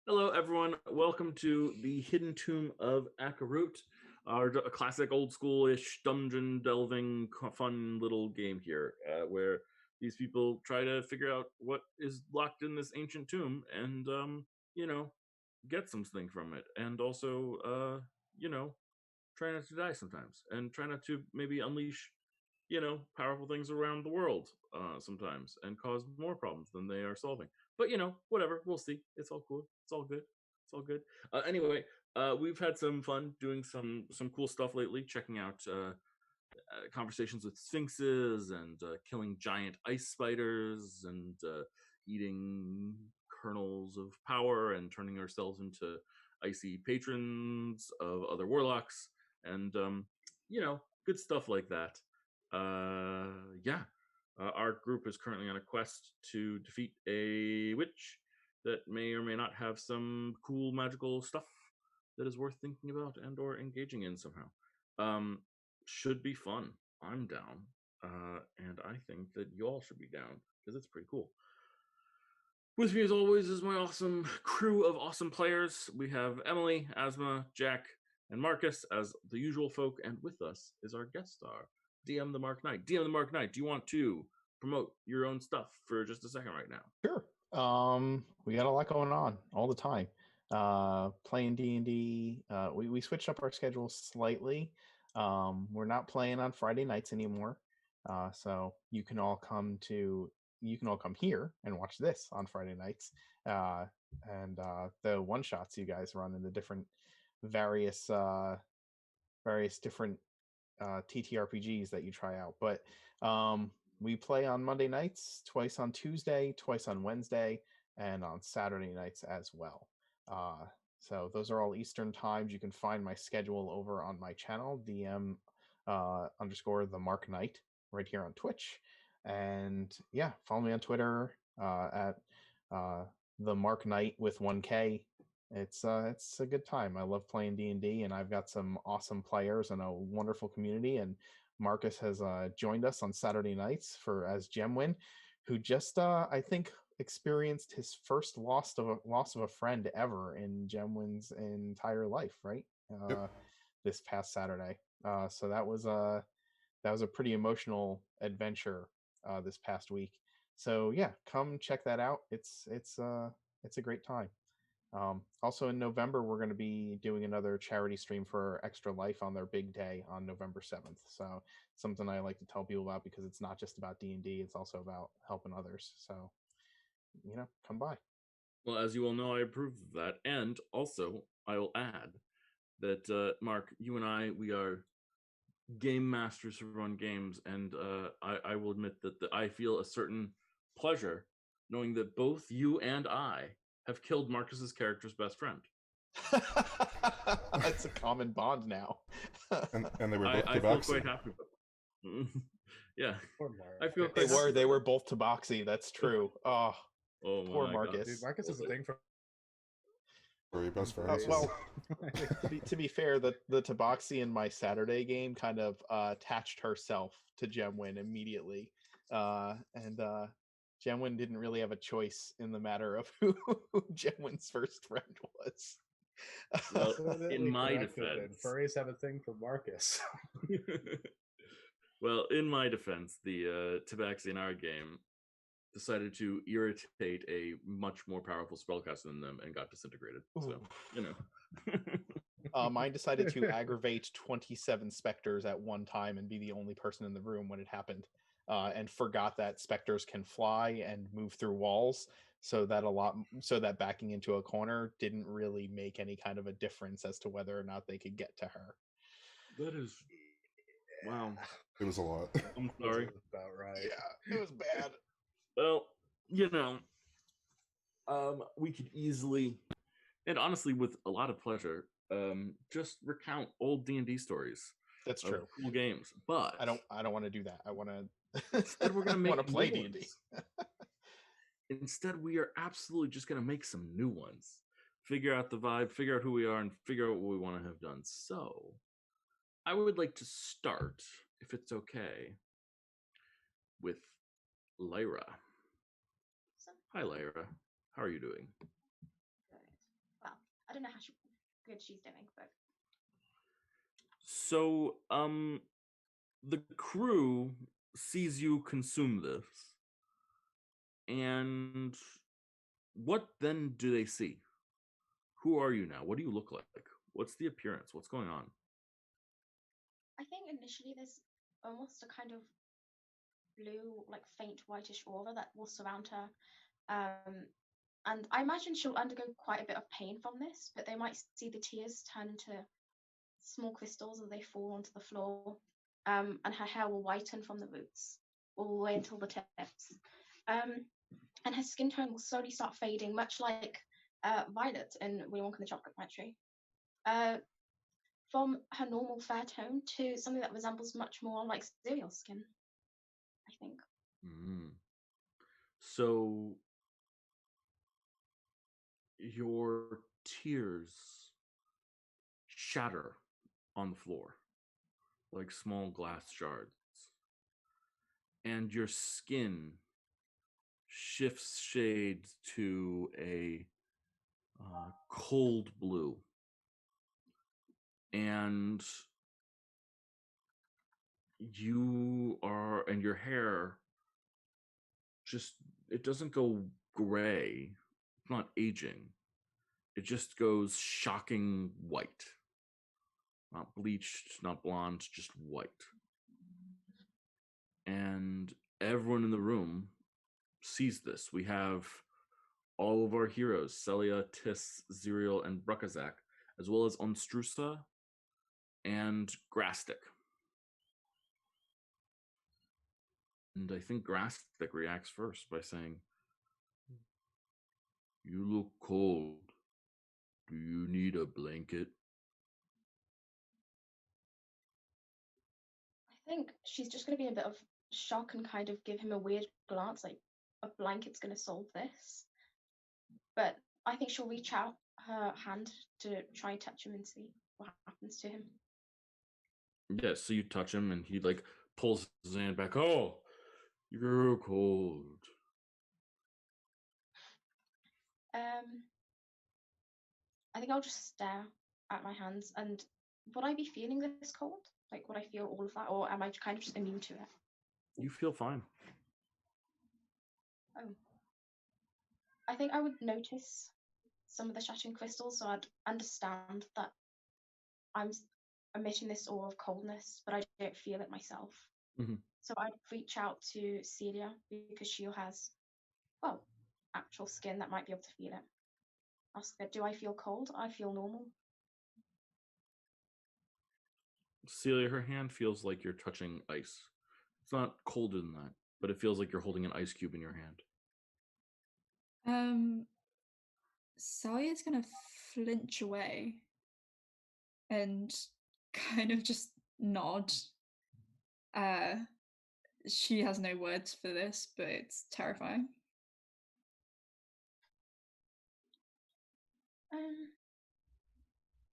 Hello, everyone. Welcome to the Hidden Tomb of Akarut, our classic old school-ish dungeon delving fun little game here, where these people try to figure out what is locked in this ancient tomb and, you know, get something from it. And also, try not to die sometimes and try not to maybe unleash, powerful things around the world sometimes and cause more problems than they are solving. But whatever, we'll see. It's all cool. It's all good. It's all good. Anyway, we've had some fun doing some cool stuff lately. Checking out conversations with sphinxes and killing giant ice spiders and eating kernels of power and turning ourselves into icy patrons of other warlocks and good stuff like that. Yeah, our group is currently on a quest to defeat a witch that may or may not have some cool magical stuff that is worth thinking about and or engaging in somehow. Um, should be fun. I'm down, and I think that you all should be down because it's pretty cool. With me, as always, is my awesome crew of awesome players. We have Emily, Asma, Jack, and Marcus as the usual folk, and with us is our guest star, DM the Mark Knight. DM the Mark Knight, do you want to promote your own stuff for just a second right now? Sure. We got a lot going on all the time. Playing D&D. We switched up our schedule slightly. We're not playing on Friday nights anymore. So you can all come here and watch this on Friday nights. And the one shots you guys run in the various different TTRPGs that you try out. But we play on Monday nights, twice on Tuesday, twice on Wednesday, and on Saturday nights as well. So those are all Eastern times. You can find my schedule over on my channel, DM _ the Mark Knight, right here on Twitch. And yeah, follow me on Twitter at the Mark Knight with 1K. It's a good time. I love playing D&D, and I've got some awesome players and a wonderful community. And Marcus has joined us on Saturday nights as Gemwin, who just I think experienced his first loss of a friend ever in Gemwin's entire life, right? Yep. This past Saturday. So that was a pretty emotional adventure this past week. So yeah, come check that out. It's a great time. Also in November, we're going to be doing another charity stream for Extra Life on their big day on November 7th. So something I like to tell people about because it's not just about D&D, it's also about helping others. So, come by. Well, as you all know, I approve of that. And also, I will add that, Mark, you and we are game masters who run games, and I will admit that I feel a certain pleasure knowing that both you and I have killed Marcus's character's best friend. That's a common bond now. and they were both I feel quite happy about it. Yeah, I feel quite they were both Tabaxi. That's true. Oh poor Marcus. Dude, Marcus is a thing for your best friends. Well, to be fair, the Tabaxi in my Saturday game kind of attached herself to Gemwin immediately, and Gemwin didn't really have a choice in the matter of who Gemwin's first friend was. Well, in my defense, furries have a thing for Marcus. Well, in my defense, the Tabaxi in our game decided to irritate a much more powerful spellcaster than them and got disintegrated. So, mine decided to aggravate 27 specters at one time and be the only person in the room when it happened, and forgot that specters can fly and move through walls. So that backing into a corner didn't really make any kind of a difference as to whether or not they could get to her. That is, wow. It was a lot. I'm sorry. About right. Yeah, it was bad. Well, we could easily, and honestly, with a lot of pleasure, just recount old D&D stories. That's true. Cool games, but I don't want to do that. I want to. Instead, we're gonna want to play D&D. Instead, we are absolutely just gonna make some new ones. Figure out the vibe, figure out who we are, and figure out what we want to have done. So, I would like to start, if it's okay, with Lyra. Hi, Lyra. How are you doing? I don't know how good she's doing, but So, the crew sees you consume this, and what then do they see? Who are you now? What do you look like? What's the appearance? What's going on? I think initially there's almost a kind of blue, like faint whitish aura that will surround her. And I imagine she'll undergo quite a bit of pain from this, but they might see the tears turn into small crystals as they fall onto the floor. And her hair will whiten from the roots all the way until the tips. And her skin tone will slowly start fading, much like Violet in Willy Wonka and the Chocolate Factory. From her normal fair tone to something that resembles much more like cereal skin, I think. So your tears shatter on the floor like small glass shards, and your skin shifts shades to a cold blue, and your hair just, it doesn't go gray, it's not aging, it just goes shocking white, not bleached, not blonde, just white. And everyone in the room sees this. We have all of our heroes, Celia, Tis, Zerial, and Brakazak, as well as Onstrusa and Grastic. And I think Grastic reacts first by saying, "You look cold. Do you need a blanket?" I think she's just going to be in a bit of shock and kind of give him a weird glance, like a blanket's going to solve this. But I think she'll reach out her hand to try and touch him and see what happens to him. Yeah, so you touch him and he like pulls his hand back. "Oh, you're cold." I think I'll just stare at my hands. And would I be feeling this cold? Like, would I feel all of that, or am I kind of just immune to it? You feel fine. Oh. I think I would notice some of the shattering crystals, so I'd understand that I'm emitting this aura of coldness, but I don't feel it myself. So I'd reach out to Celia because she has, well, actual skin that might be able to feel it. Ask her, do I feel cold? I feel normal. Celia, her hand feels like you're touching ice. It's not colder than that, but it feels like you're holding an ice cube in your hand. Celia's gonna flinch away and kind of just nod. She has no words for this, but it's terrifying.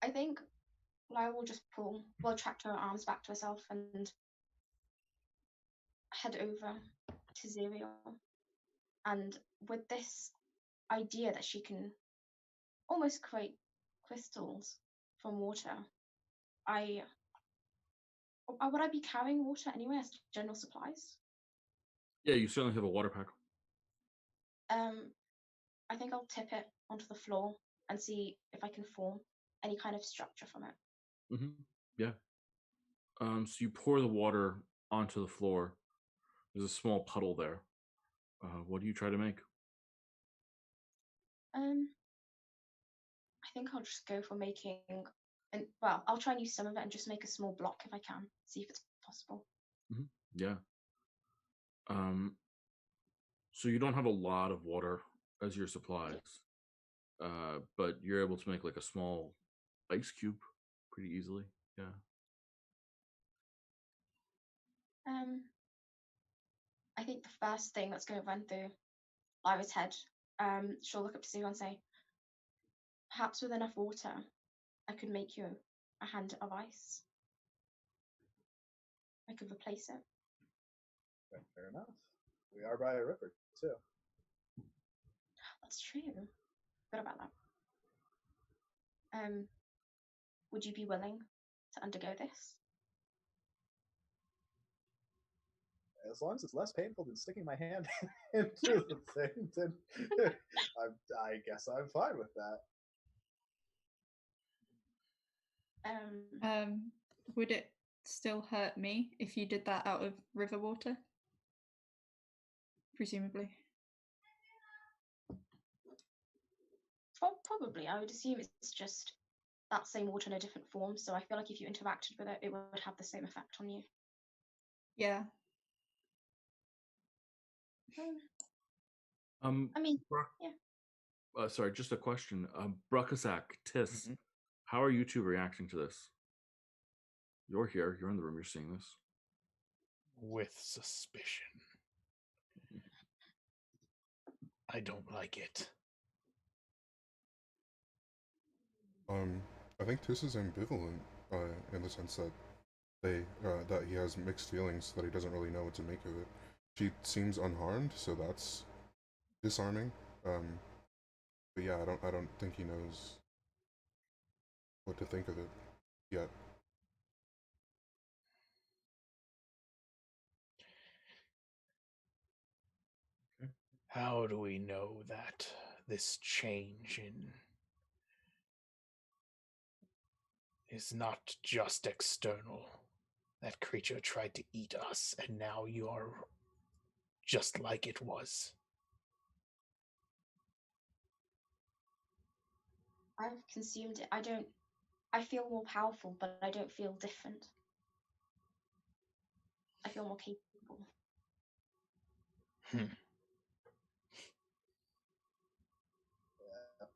I think Lyra will just attract her arms back to herself and head over to Zerial. And with this idea that she can almost create crystals from water, would I be carrying water anyway as general supplies? Yeah, you certainly have a water pack. I think I'll tip it onto the floor and see if I can form any kind of structure from it. Yeah. So you pour the water onto the floor. There's a small puddle there. What do you try to make? I think I'll just go for making, and well, I'll try and use some of it and just make a small block if I can, see if it's possible. Yeah. So you don't have a lot of water as your supplies, but you're able to make like a small ice cube pretty easily. Yeah. I think the first thing that's going to run through Lyra's head, she'll look up to Sue and say, perhaps with enough water, I could make you a hand of ice. I could replace it. Fair enough. We are by a river, too. That's true. Good about that. Would you be willing to undergo this? As long as it's less painful than sticking my hand into the thing, then I guess I'm fine with that. Would it still hurt me if you did that out of river water? Presumably. Well, probably. I would assume it's just that same water in a different form. So I feel like if you interacted with it, it would have the same effect on you. Yeah. I mean, yeah. Sorry, just a question. Bruckasack, Tis, how are you two reacting to this? You're here. You're in the room. You're seeing this. With suspicion. I don't like it. I think Tis is ambivalent in the sense that that he has mixed feelings, that he doesn't really know what to make of it. She seems unharmed, so that's disarming. But yeah, I don't think he knows what to think of it yet. How do we know that this change is not just external? That creature tried to eat us, and now you are just like it was. I've consumed it. I feel more powerful, but I don't feel different. I feel more capable.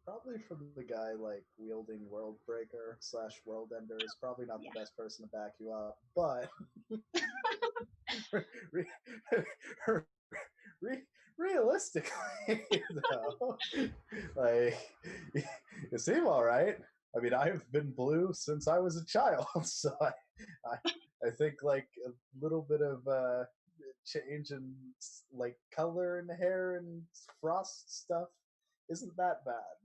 Probably from the guy like wielding Worldbreaker / World Ender is probably not the best person to back you up, but realistically, though, like you seem all right. I mean, I've been blue since I was a child, so I think like a little bit of change in like color and hair and frost stuff isn't that bad.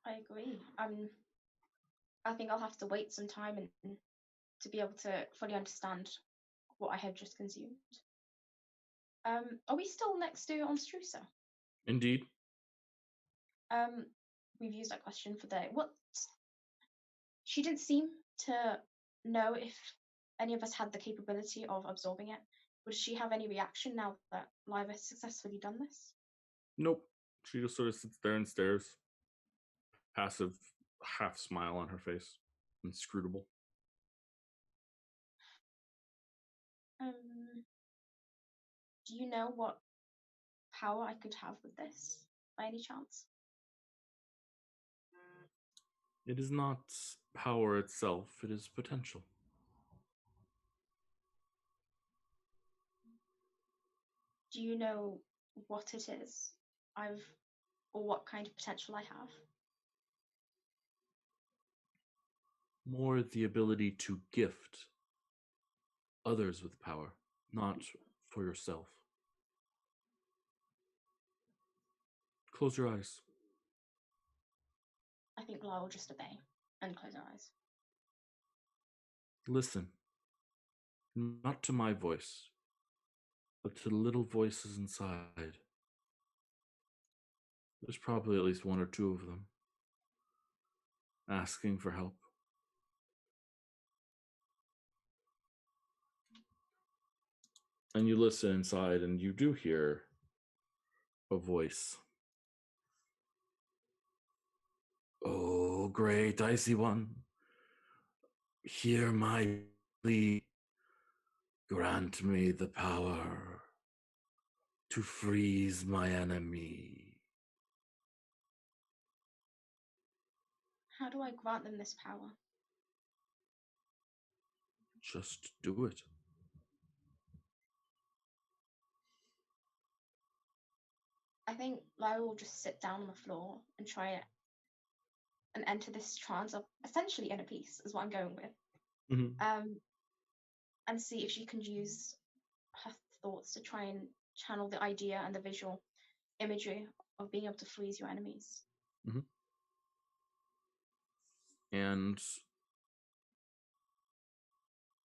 I agree. I think I'll have to wait some time and to be able to fully understand what I have just consumed. Are we still next to Onstrusa? Indeed. We've used that question for what. She didn't seem to know if any of us had the capability of absorbing it. Would she have any reaction now that Live has successfully done this? Nope. She just sort of sits there and stares. Passive half smile on her face. Inscrutable. Do you know what power I could have with this, by any chance? It is not power itself, it is potential. Do you know what it is or what kind of potential I have? More the ability to gift others with power, not for yourself. Close your eyes. I think Lara will just obey and close her eyes. Listen, not to my voice, but to the little voices inside. There's probably at least one or two of them asking for help. And you listen inside and you do hear a voice. Oh, great icy one, hear my plea. Grant me the power to freeze my enemy. How do I grant them this power? Just do it. I think Lara will just sit down on the floor and try it and enter this trance of essentially inner peace is what I'm going with. Mm-hmm. And see if she can use her thoughts to try and channel the idea and the visual imagery of being able to freeze your enemies. And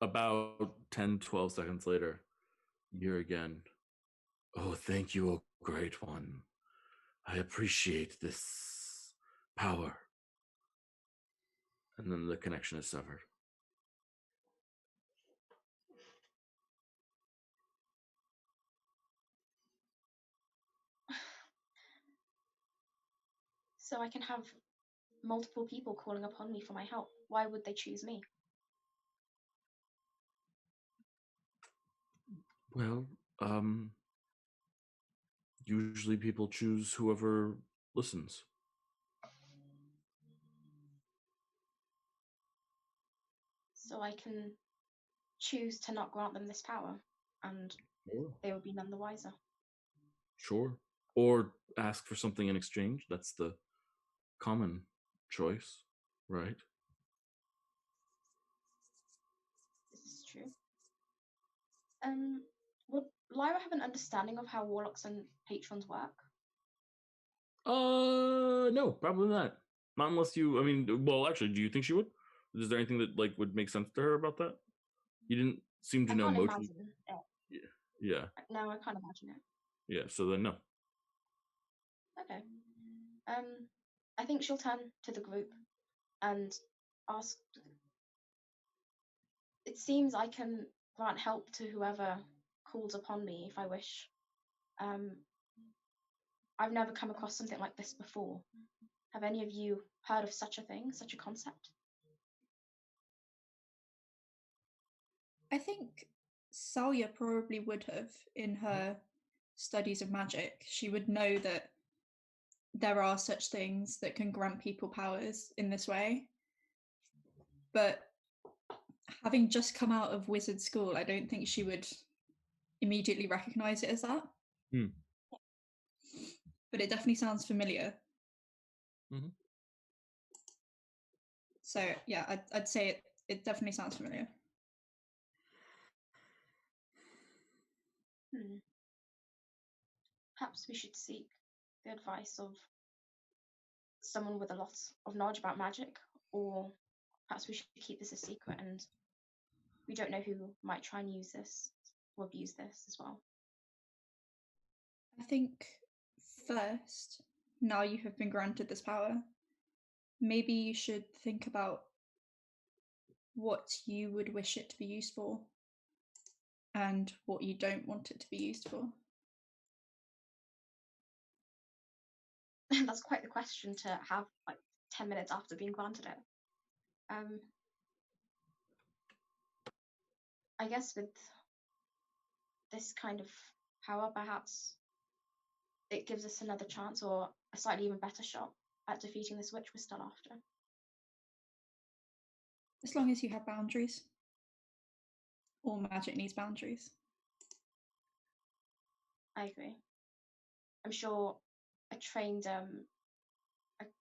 about 10, 12 seconds later, you hear again, "Oh, thank you, O Great One. I appreciate this power." And then the connection is severed. So I can have multiple people calling upon me for my help. Why would they choose me? Well, usually people choose whoever listens. So I can choose to not grant them this power, and they will be none the wiser. Sure. Or ask for something in exchange. That's the common choice, right? This is true. Would Lyra have an understanding of how warlocks and patrons work? No, probably not. Not unless you. I mean, well, actually, do you think she would? Is there anything that would make sense to her about that? You didn't seem to I know can't motion. imagine it. Yeah. No, I can't imagine it. Yeah. So then, no. Okay. I think she'll turn to the group and ask. It seems I can grant help to whoever calls upon me if I wish. I've never come across something like this before. Have any of you heard of such a thing, such a concept? I think Salya probably would have in her studies of magic. She would know that there are such things that can grant people powers in this way. But having just come out of wizard school, I don't think she would immediately recognize it as that. But it definitely sounds familiar. Mm-hmm. So yeah, I'd say it definitely sounds familiar. Perhaps we should seek the advice of someone with a lot of knowledge about magic, or perhaps we should keep this a secret, and we don't know who might try and use this or abuse this as well. I think first, now you have been granted this power, maybe you should think about what you would wish it to be used for and what you don't want it to be used for. That's quite the question to have 10 minutes after being granted it. I guess with this kind of power, perhaps it gives us another chance or a slightly even better shot at defeating this witch we're still after. As long as you have boundaries. All magic needs boundaries. I agree. I'm sure a trained I'm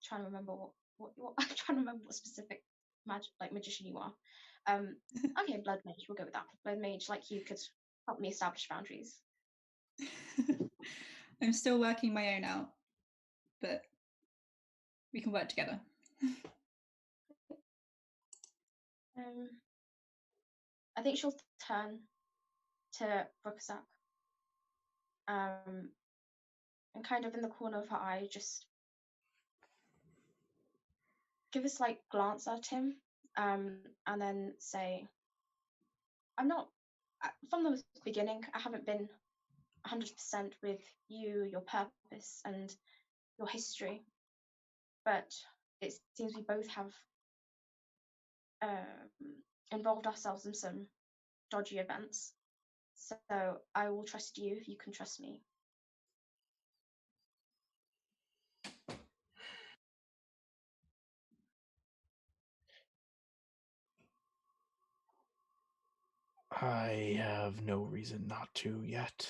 trying to remember what I'm trying to remember what specific magician you are. Okay, blood mage, we'll go with that. Blood mage, you could help me establish boundaries. I'm still working my own out, but we can work together. I think she'll turn to Rucksack, and kind of in the corner of her eye, just give a slight glance at him, and then say, "I'm not." From the beginning, I haven't been 100% with you, your purpose, and your history, but it seems we both have involved ourselves in some dodgy events. So I will trust you if you can trust me. I have no reason not to yet.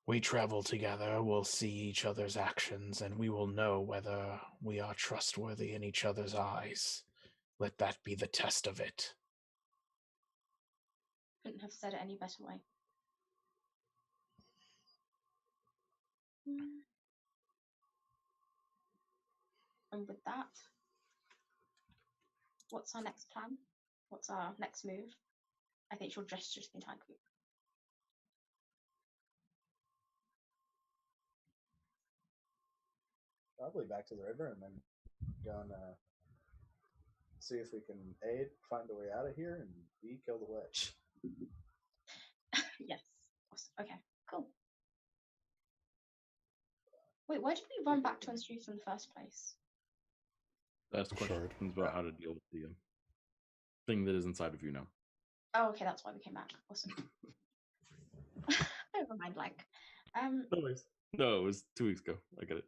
We travel together, we'll see each other's actions, and we will know whether we are trustworthy in each other's eyes. Let that be the test of it. Couldn't have said it any better way. Hmm. And with that, what's our next plan? What's our next move? I think she'll gesture to the entire group. Probably back to the river and then go and see if we can A, find a way out of here, and B, kill the witch. Yes. Awesome. Okay. Cool. Wait, why did we run back to S2E1 in the first place? That's A questions shard. about how to deal with the thing that is inside of you now. Oh, okay, that's why we came back. Awesome. Never mind. Like, No worries. No, it was 2 weeks ago. I get it.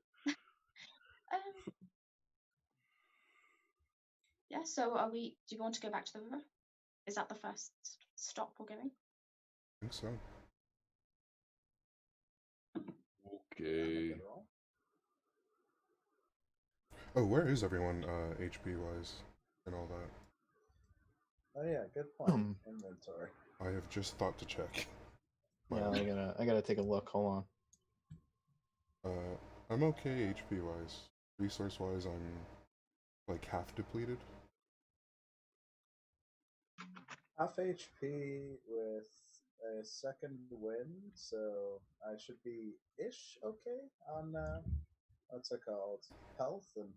Yeah. So, are we? Do you want to go back to the river? Is that the first stop we're going? I think so. Okay. Oh, where is everyone HP wise and all that? Oh yeah, good point. Inventory. I have just thought to check. Yeah, I gotta take a look. Hold on. I'm okay HP wise. Resource wise, I'm like half depleted. Half HP with a second win, so I should be ish okay on what's it called? Health and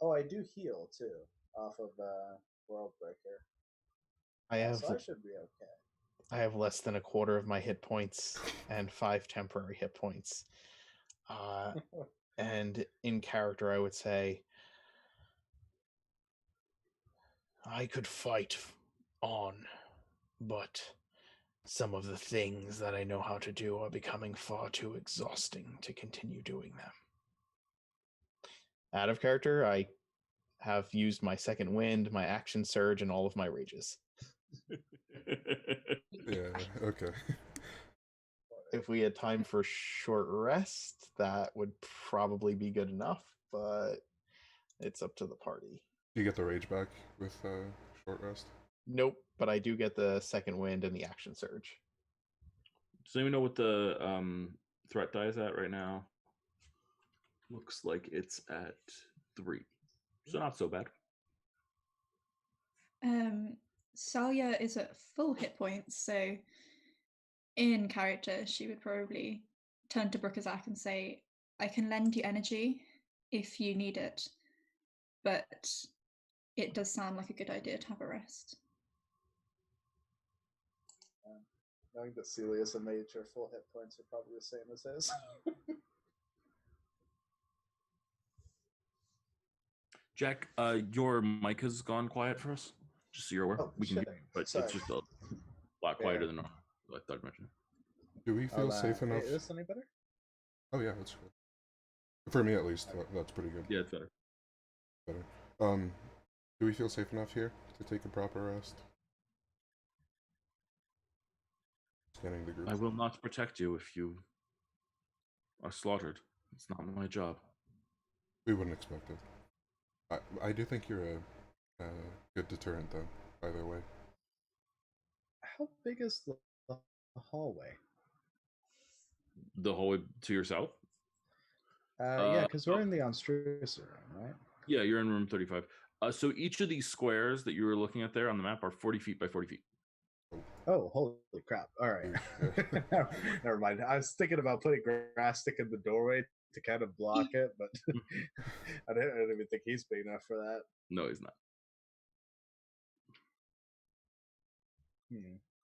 I do heal too off of World Breaker. So I should be okay. I have less than a quarter of my hit points and 5 temporary hit points. And in character, I would say I could fight on, but some of the things that I know how to do are becoming far too exhausting to continue doing them. Out of character, I have used my second wind, my action surge, and all of my rages. Yeah, okay. If we had time for short rest, that would probably be good enough, but it's up to the party. Do you get the rage back with short rest? Nope, but I do get the second wind and the action surge. Does anyone know what the threat die is at right now? Looks like it's at 3. So not so bad. Salia is at full hit points, so in character, she would probably turn to Brookazak and say, I can lend you energy if you need it, but it does sound like a good idea to have a rest. Knowing that Celia's a mage, her full hit points are probably the same as his. Jack, your mic has gone quiet for us. Just so you're aware. We can hear you, but Sorry. it's just a lot quieter than normal. I thought I'd mention. Do we feel safe enough? Is this any better? Oh yeah, that's good. For me at least, that's pretty good. Yeah, it's better. Better. Do we feel safe enough here to take a proper rest? Scanning the group. I will not protect you if you are slaughtered. It's not my job. We wouldn't expect it. I do think you're a good deterrent, though. Either way. How big is the hallway? The hallway to your south? Yeah, because we're in the Onstrusa room, right? Yeah, you're in room 35. So each of these squares that you were looking at there on the map are 40 feet by 40 feet. Oh, holy crap. All right. Never mind. I was thinking about putting grass stick in the doorway to kind of block it, but I didn't even think he's big enough for that. No, he's not.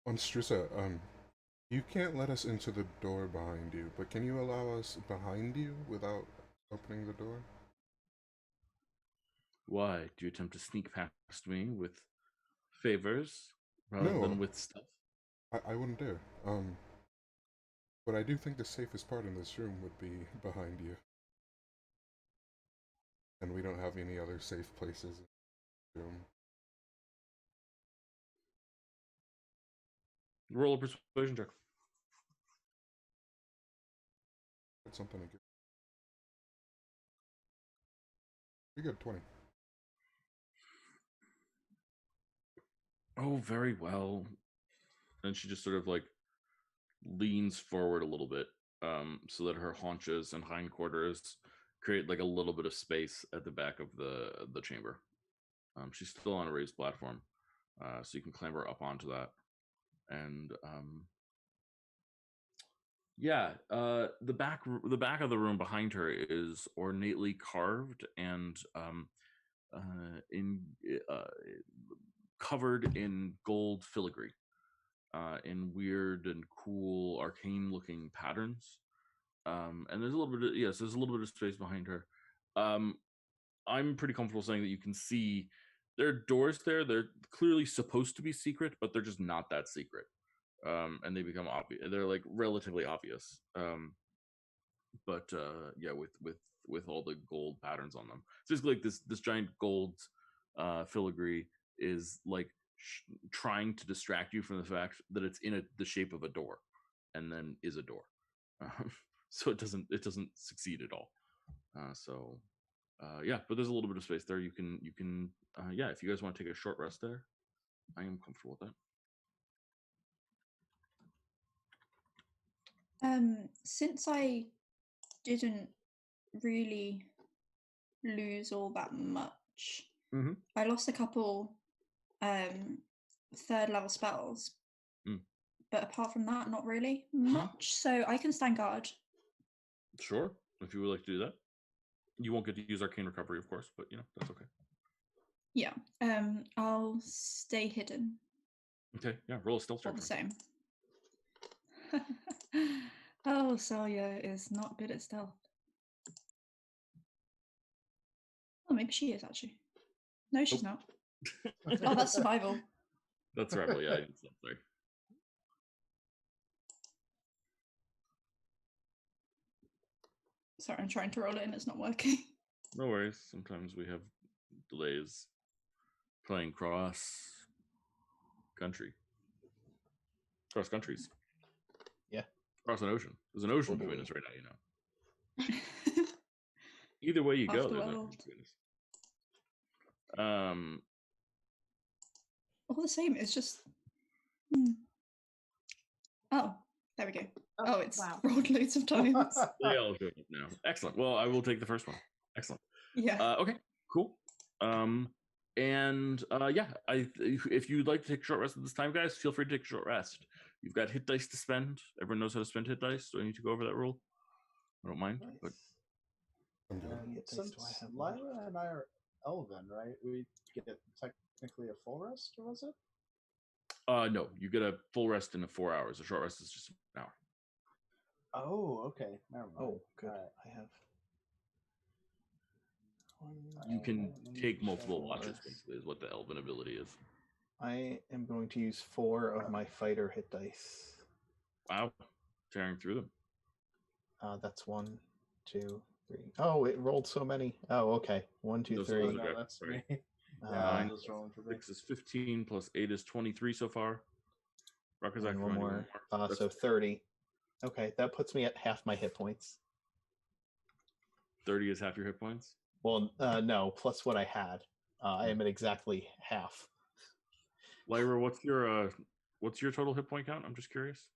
On Strusa, you can't let us into the door behind you, but can you allow us behind you without opening the door? Why? Do you attempt to sneak past me with favors rather than with stuff? I wouldn't dare. But I do think the safest part in this room would be behind you. And we don't have any other safe places in the room. Roll a persuasion check. That's something to get. Pretty good, 20. Oh, very well. and she just sort of like leans forward a little bit, so that her haunches and hindquarters create like a little bit of space at the back of the chamber. She's still on a raised platform, so you can clamber up onto that. And the back of the room behind her is ornately carved and in covered in gold filigree, in weird and cool arcane looking patterns. And there's a little bit of, there's a little bit of space behind her. I'm pretty comfortable saying that you can see there are doors there. They're clearly supposed to be secret, but they're just not that secret. And they become obvious. They're like relatively obvious. But with all the gold patterns on them, it's just like this giant gold filigree is like trying to distract you from the fact that it's in the shape of a door, and then is a door. So it doesn't succeed at all. But there's a little bit of space there. You can if you guys want to take a short rest there, I am comfortable with that. Since I didn't really lose all that much, I lost a couple third level spells, but apart from that, not really much. So I can stand guard. Sure, if you would like to do that. You won't get to use arcane recovery, of course, but that's okay. Yeah. I'll stay hidden. Okay. Yeah. Roll a stealth check. All the same. Oh, Salya is not good at stealth. Oh, maybe she is actually. No, she's not. Oh, that's survival. That's survival. Yeah. Sorry. Sorry, I'm trying to roll it and it's not working. No worries. Sometimes we have delays playing cross countries. Yeah. Cross an ocean. There's an ocean between us right now, Either way you go, there's an ocean between us. All the same, it's just... Oh, there we go. Oh, it's rolled loads of times. They all go up now. Excellent. Well, I will take the first one. Excellent. Yeah. Okay, cool. If you'd like to take a short rest at this time, guys, feel free to take a short rest. You've got hit dice to spend. Everyone knows how to spend hit dice. Do I need to go over that rule? I don't mind. But since Lyra and I are Elven, right? We get technically a full rest, or was it? No, you get a full rest in 4 hours. A short rest is just an hour. Oh, okay. Never mind. Oh, good. Right. I have. You can take multiple watches, basically, is what the Elven ability is. I am going to use 4 of my fighter hit dice. Wow. Tearing through them. That's 1, 2, 3. Oh, it rolled so many. Oh, okay. 1, 2, 3. No, that's me. Yeah, 6 is 15 plus 8 is 23 so far. Rocker's and one more. So 30. Okay, that puts me at half my hit points. 30 is half your hit points? Well, no, plus what I had. I am at exactly half. Lyra, what's your total hit point count? I'm just curious.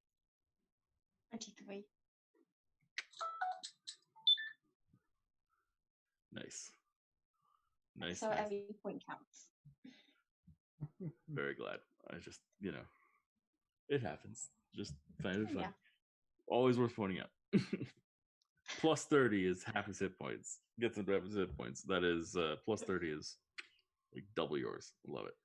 23. Nice. So nice. every point counts. Very glad. I just, it happens. Just kind of fun. Yeah. Always worth pointing out. Plus 30 is half his hit points. Gets him to half his hit points. That is plus 30 is like double yours. Love it.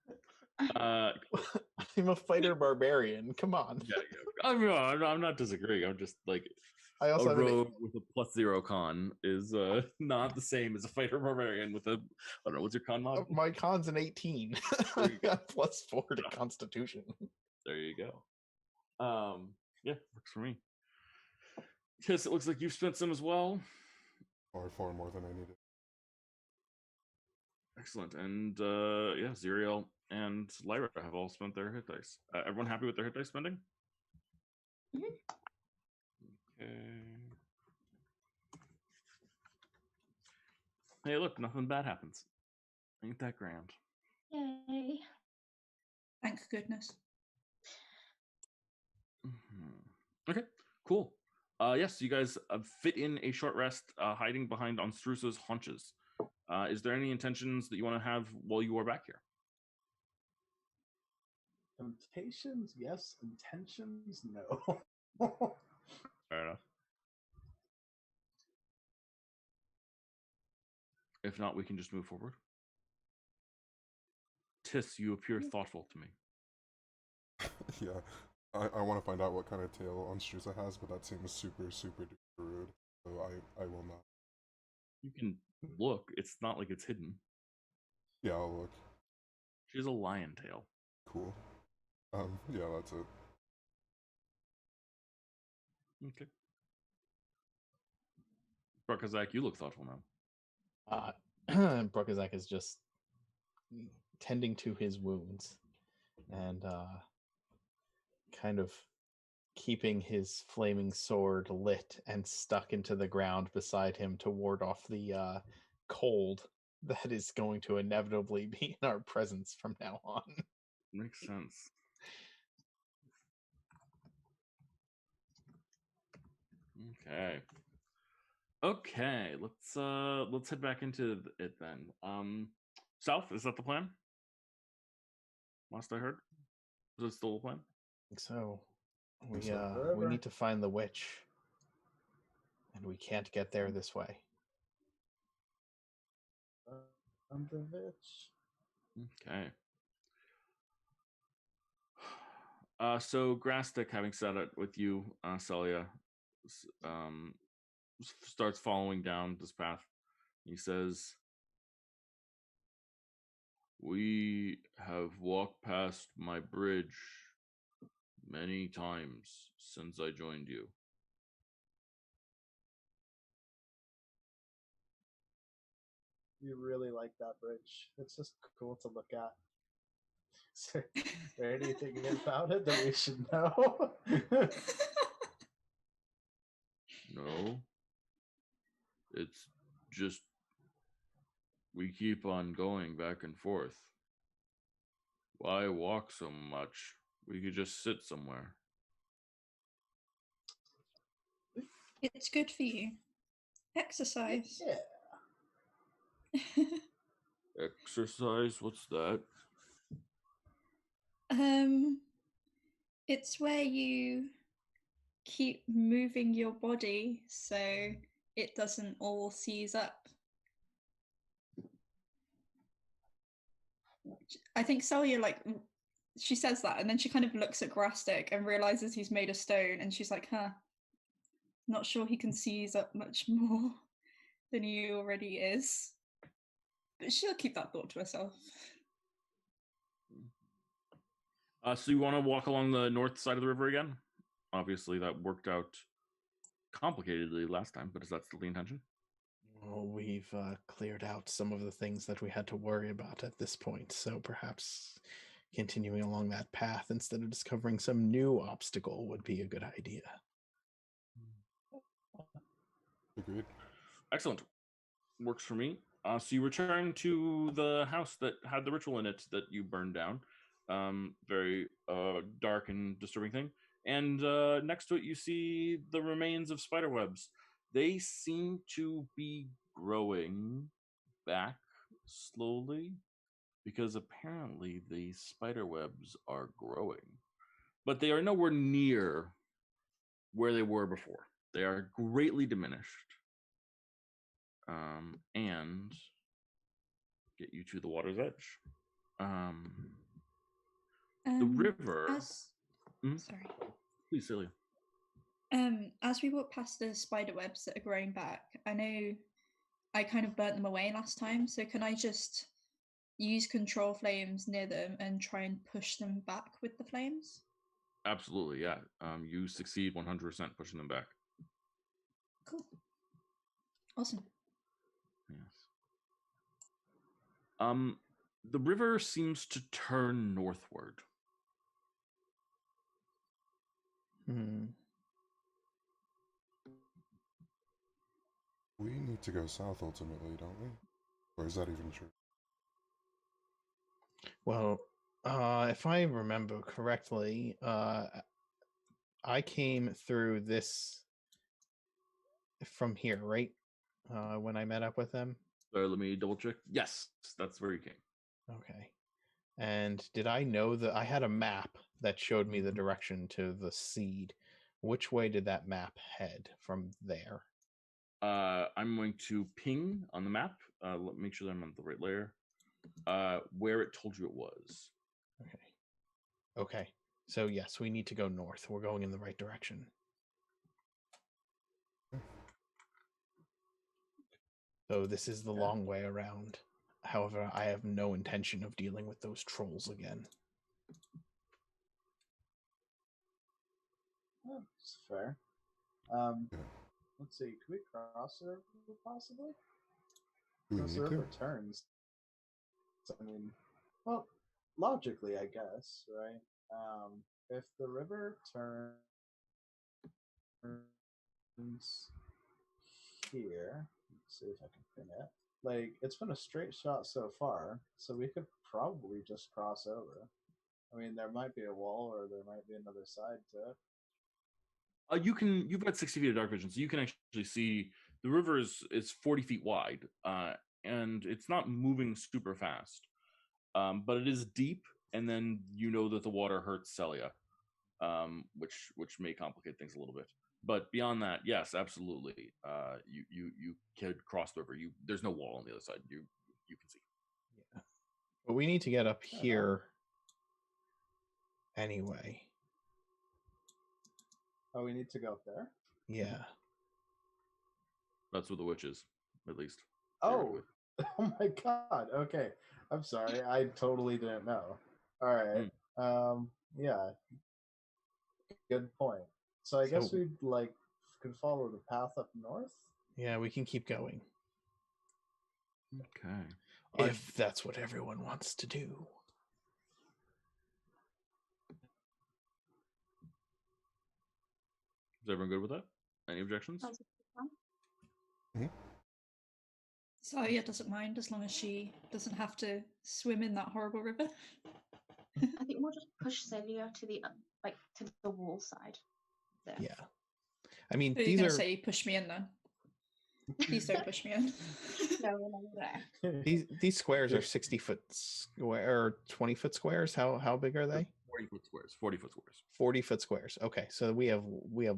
I'm a fighter barbarian. Come on. Yeah. I'm not disagreeing. I'm just like I also a rogue with a +0 con is not the same as a fighter barbarian with a, I don't know, what's your con mod? My con's an 18. I got +4 to Constitution. There you go. Yeah, works for me. Kiss, it looks like you've spent some as well. Far more than I needed. Excellent. And Ziriel and Lyra have all spent their hit dice. Everyone happy with their hit dice spending? Mm-hmm. Okay. Hey, look, nothing bad happens. Ain't that grand? Yay. Thank goodness. Okay, cool. Yes, you guys fit in a short rest, hiding behind Onstrusa's haunches. Is there any intentions that you want to have while you are back here? Temptations, yes. Intentions, no. Fair enough. If not, we can just move forward. Tiss, you appear thoughtful to me. Yeah, I want to find out what kind of tail Onstrusa has, but that seems super, super duper rude. So I will not. You can look. It's not like it's hidden. Yeah, I'll look. She has a lion tail. Cool. Yeah, that's it. Okay. Brakazak, you look thoughtful now. Brokazak is just tending to his wounds and kind of keeping his flaming sword lit and stuck into the ground beside him to ward off the cold that is going to inevitably be in our presence from now on. Makes sense. Okay, let's head back into it then. South, is that the plan? Last I heard, is it still the plan? So we Forever. need to find the witch, and we can't get there this way. I'm the bitch. Okay. So Grastic, having said it with you, Celia, starts following down this path. He says, "We have walked past my bridge many times since I joined you. You really like that bridge. It's just cool to look at. Is there anything about it that we should know? No, it's just we keep on going back and forth. Why walk so much? We could just sit somewhere." It's good for you. Exercise. Yeah. Exercise? What's that? It's where you keep moving your body so it doesn't all seize up. I think Celia, she says that, and then she kind of looks at Grastic and realizes he's made of stone, and she's like, not sure he can seize up much more than he already is. But she'll keep that thought to herself. So you want to walk along the north side of the river again? Obviously, that worked out complicatedly last time, but is that still the intention? Well, we've cleared out some of the things that we had to worry about at this point, so perhaps continuing along that path instead of discovering some new obstacle would be a good idea. Agreed. Excellent. Works for me. So you return to the house that had the ritual in it that you burned down. Very dark and disturbing thing. And next to it, you see the remains of spider webs. They seem to be growing back slowly because apparently the spider webs are growing. But they are nowhere near where they were before. They are greatly diminished. And get you to the water's edge. The river. Sorry. Please, Celia. As we walk past the spider webs that are growing back, I know I kind of burnt them away last time, so can I just use control flames near them and try and push them back with the flames? Absolutely, yeah. You succeed 100% pushing them back. Cool. Awesome. Yes. The river seems to turn northward. We need to go south ultimately, don't we? Or is that even true? Well, if I remember correctly, I came through this from here, right? When I met up with them. So let me double check. Yes, that's where you came. Okay. And did I know that I had a map that showed me the direction to the seed? Which way did that map head from there? I'm going to ping on the map. Let me make sure that I'm on the right layer. Where it told you it was. Okay. Okay. So yes, we need to go north. We're going in the right direction. So this is the long way around. However, I have no intention of dealing with those trolls again. Oh, that's fair. Let's see. Can we cross the river possibly? Do we Because the need river to? turns. I mean, well, logically, I guess, right? If the river turns here, let's see if I can pin it. Like, it's been a straight shot so far, so we could probably just cross over. I mean, there might be a wall, or there might be another side to it. You've got 60 feet of dark vision, so you can actually see the river is 40 feet wide, and it's not moving super fast, but it is deep, and then you know that the water hurts Celia, which may complicate things a little bit. But beyond that, yes, absolutely. You could cross the river. There's no wall on the other side. You can see. Yeah. But we need to get up here anyway. Oh, we need to go up there? Yeah. That's where the witch is, at least. Oh, oh my god. Okay. I'm sorry. I totally didn't know. All right. Yeah. Good point. So I guess we could follow the path up north. Yeah, we can keep going. Okay. If that's what everyone wants to do. Is everyone good with that? Any objections? Saya doesn't mind as long as she doesn't have to swim in that horrible river. I think we'll just push Celia to the to the wall side. There. Yeah. I mean, So these you're are gonna say push me in then. Please don't push me in. No, we're not there. these squares are 60-foot square or 20-foot squares. How big are they? 40-foot squares. 40-foot squares. 40-foot squares. Okay, so we have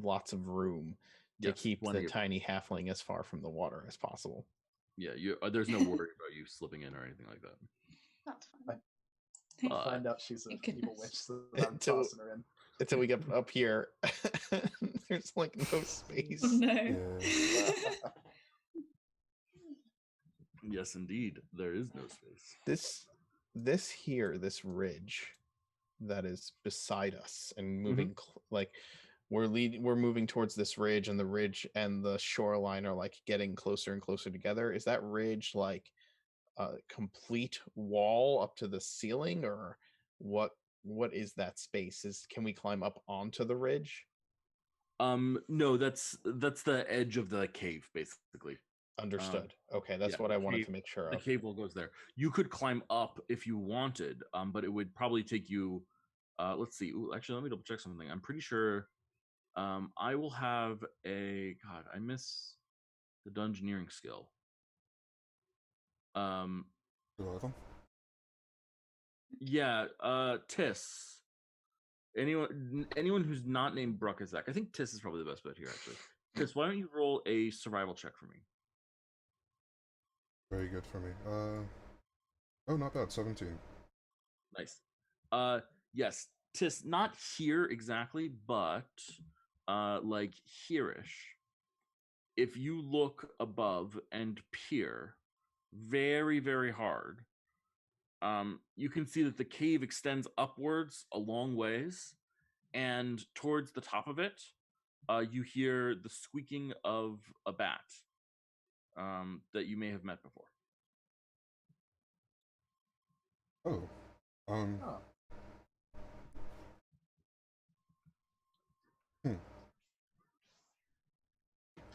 lots of room to keep the tiny halfling as far from the water as possible. Yeah, there's no worry about you slipping in or anything like that. That's fine. We'll find out she's an evil witch, so I'm tossing her in. Until we get up here, there's like no space. Oh, no. Yeah. Yes, indeed, there is no space. This ridge that is beside us and moving we're moving towards this ridge, and the ridge and the shoreline are like getting closer and closer together. Is that ridge like a complete wall up to the ceiling, or what is that space? Can we climb up onto the ridge? No, that's the edge of the cave, basically. Understood. Okay, that's what I wanted to make sure of. The cave wall goes there. You could climb up if you wanted, but it would probably take you let's see. Ooh, actually, let me double check something. I'm pretty sure I will have I miss the dungeoneering skill. Yeah, Tis. Anyone who's not named Bruckazak. I think Tis is probably the best bet here, actually. Tis, why don't you roll a survival check for me? Very good for me. Oh, not bad. 17. Nice. Yes, Tis, not here exactly, but like here-ish. If you look above and peer very, very hard, you can see that the cave extends upwards a long ways, and towards the top of it, you hear the squeaking of a bat that you may have met before. Oh.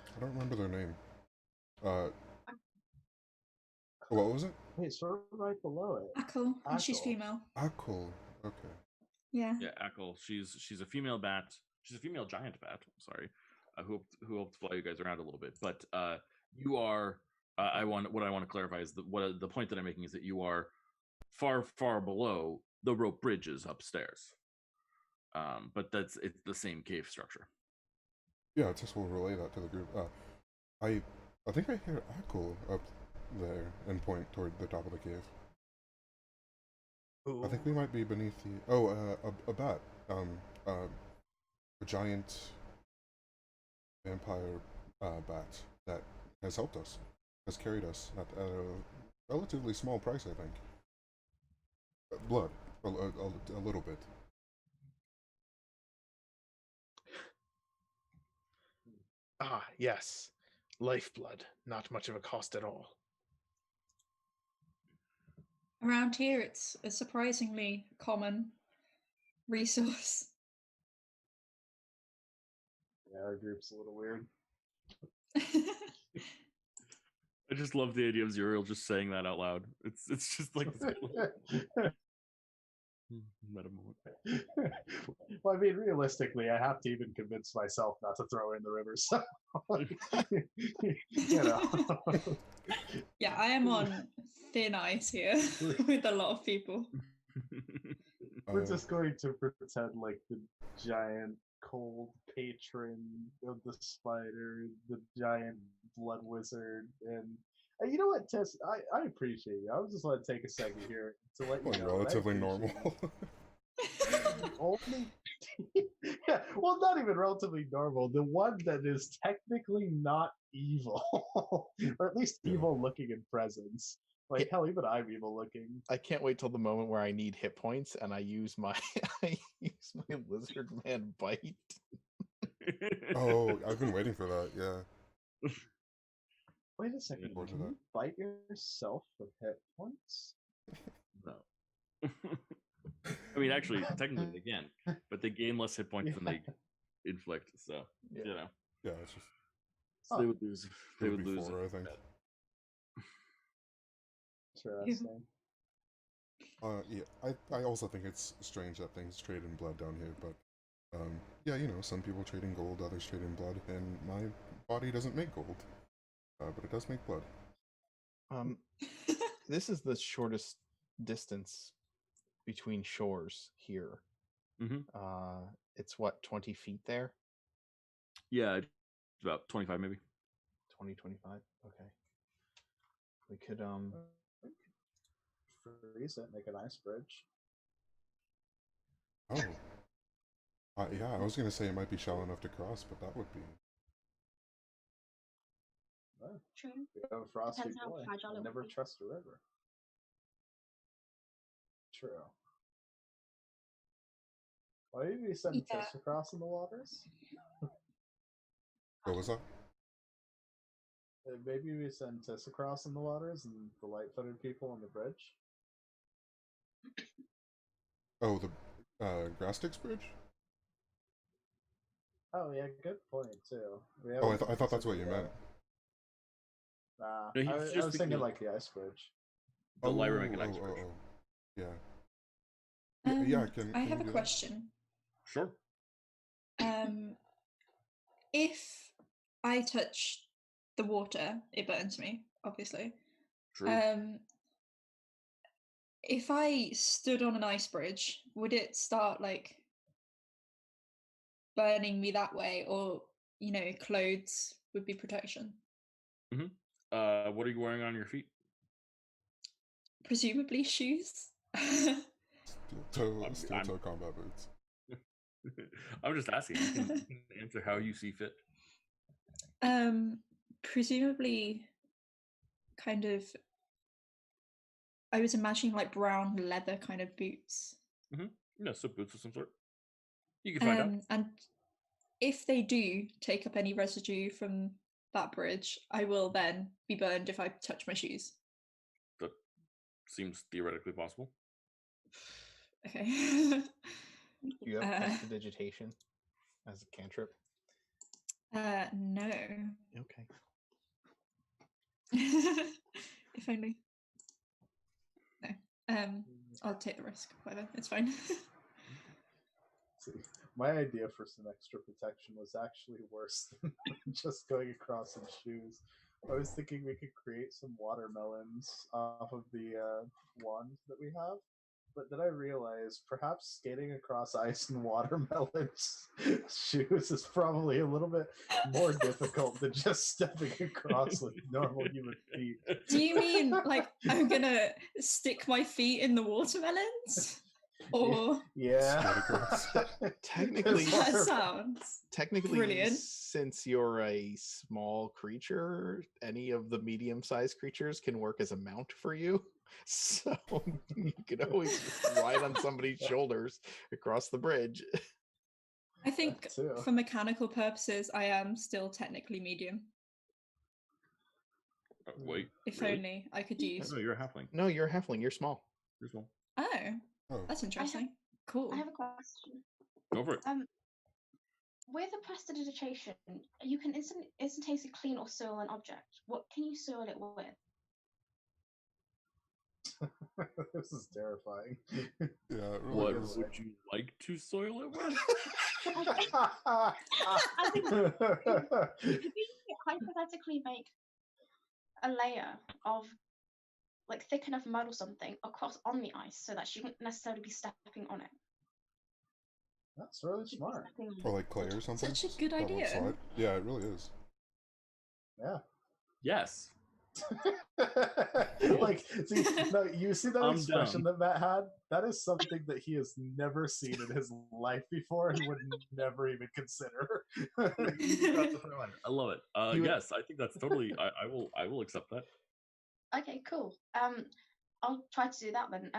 I don't remember their name. What was it? Hey, sort of right below it. Akul, and she's female. Akul. Okay. Yeah. Yeah, Akul. She's a female bat. she's a female giant bat. Sorry, who helped fly you guys around a little bit. But you are. What I want to clarify is that the point that I'm making is that you are far below the rope bridges upstairs. But it's the same cave structure. Yeah, Tess will relay that to the group. I think I hear Akul up there and point toward the top of the cave. I think we might be beneath the. A bat. A giant vampire bat that has helped us, has carried us at a relatively small price, I think. Blood, a little bit. Ah, yes. Lifeblood. Not much of a cost at all. Around here, it's a surprisingly common resource. Yeah, our group's a little weird. I just love the idea of Zuriel just saying that out loud. It's just like meta moment. Well, I mean, realistically, I have to even convince myself not to throw her in the river. So, you know. Yeah, I am on thin ice here with a lot of people. We're just going to pretend like the giant cold patron of the spider, the giant blood wizard, and you know what, Tess? I appreciate you. I just want to take a second here to let you Like know. relatively normal. Only, yeah, well, not even relatively normal. The one that is technically not evil, or at least evil looking in presence. Like hell, even I'm evil looking. I can't wait till the moment where I need hit points and I use my lizard man bite. Oh, I've been waiting for that. Yeah. Wait a second. Forward to Can that. you bite yourself with hit points? No. I mean, actually, technically they can, but they gain less hit points than they inflict. So Yeah. you know, Yeah, it's just. so they would lose. They It would be lose. 4, I think. Interesting. Yeah, I also think it's strange that things trade in blood down here, but yeah, you know, some people trade in gold, others trade in blood, and my body doesn't make gold, but it does make blood. This is the shortest distance between shores here. Mm-hmm. It's what, 20 feet there? Yeah, it's about 25 maybe. 20, 25? Okay. We could Freeze it, make an ice bridge. Oh. Yeah, I was gonna say it might be shallow enough to cross, but that would be. Oh, True. you have a frosty Depends how boy. fragile it I never would be. trust a river. True. Why did we send Yeah. Tish across in the waters? What was that? Maybe we send Tiss across in the waters and the light-footed people on the bridge. Oh, the grass sticks bridge? Oh yeah, good point too. Oh, I thought that's what you meant. Nah, No, he's I was just thinking thinking- like the ice bridge. The Lyra make an ice bridge. Yeah. Yeah, I have you a do that? question. Sure. If I touch the water, it burns me, obviously. True. If I stood on an ice bridge, would it start like burning me that way, or clothes would be protection? What are you wearing on your feet? Presumably shoes. Steel I'm- toe combat boots. I'm just asking. You can answer how you see fit. Presumably kind of, I was imagining like brown leather kind of boots. No, so boots of some sort. You can find out. And if they do take up any residue from that bridge, I will then be burned if I touch my shoes. That seems theoretically possible. Okay. Do you have prestidigitation as a cantrip? No. Okay. If only. No. I'll take the risk. Whatever. It's fine. See, my idea for some extra protection was actually worse than just going across in shoes. I was thinking we could create some watermelons off of the wand that we have, but then I realized perhaps skating across ice in watermelons shoes is probably a little bit more difficult than just stepping across with normal human feet. Do you mean like I'm gonna stick my feet in the watermelons? Or Yeah. Skate across. Technically, that sounds Technically, brilliant. since you're a small creature, any of the medium-sized creatures can work as a mount for you. So you can always just ride on somebody's shoulders across the bridge. I think too. for mechanical purposes, I am still technically medium. Wait. If really? only I could use. No, you're a halfling. No, you're a halfling. You're small. You're small. Oh, Oh, that's interesting. Cool. I have a question. Go for it. With a prestidigitation, you can instantaneously clean or soil an object. What can you soil it with? This is terrifying. yeah, it really What is. would you like to soil it with? Could we hypothetically make a layer of like thick enough mud or something across on the ice so that she wouldn't necessarily be stepping on it? That's really She'd be smart. stepping on Or like clay or something. Such a good that won't idea. slide. Yeah, it really is. Yeah. Yes. Like, see, no, you see that I'm expression down. that Matt had? That is something that he has never seen in his life before and would never even consider. I love it. You would- Yes, I think that's totally. I will accept that. Okay, cool. I'll try to do that then.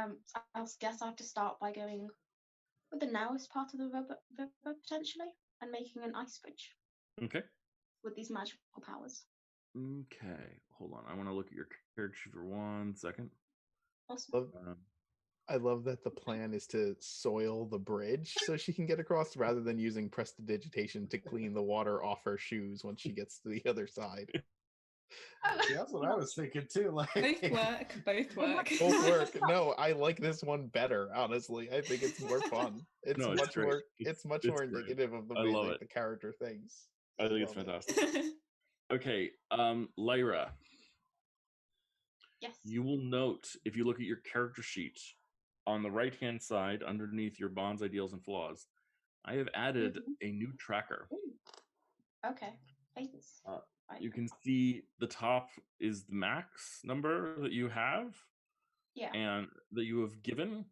I guess I have to start by going with the narrowest part of the river potentially and making an ice bridge Okay. with these magical powers. Okay. Hold on. I want to look at your character sheet for 1 second. Awesome. I love that the plan is to soil the bridge so she can get across rather than using prestidigitation to clean the water off her shoes once she gets to the other side. See, that's what I was thinking too. Like, Both work. Both work. Both work. No, I like this one better, honestly. I think it's more fun. It's No, it's much great. more It's much great. more indicative of the I way love like, it. the character thinks. I think it's love it. fantastic. Okay, Lyra, Yes. you will note if you look at your character sheet on the right-hand side underneath your bonds, ideals, and flaws, I have added a new tracker. Ooh. Okay. Thanks. Right. You can see the top is the max number that you have Yeah. and that you have given,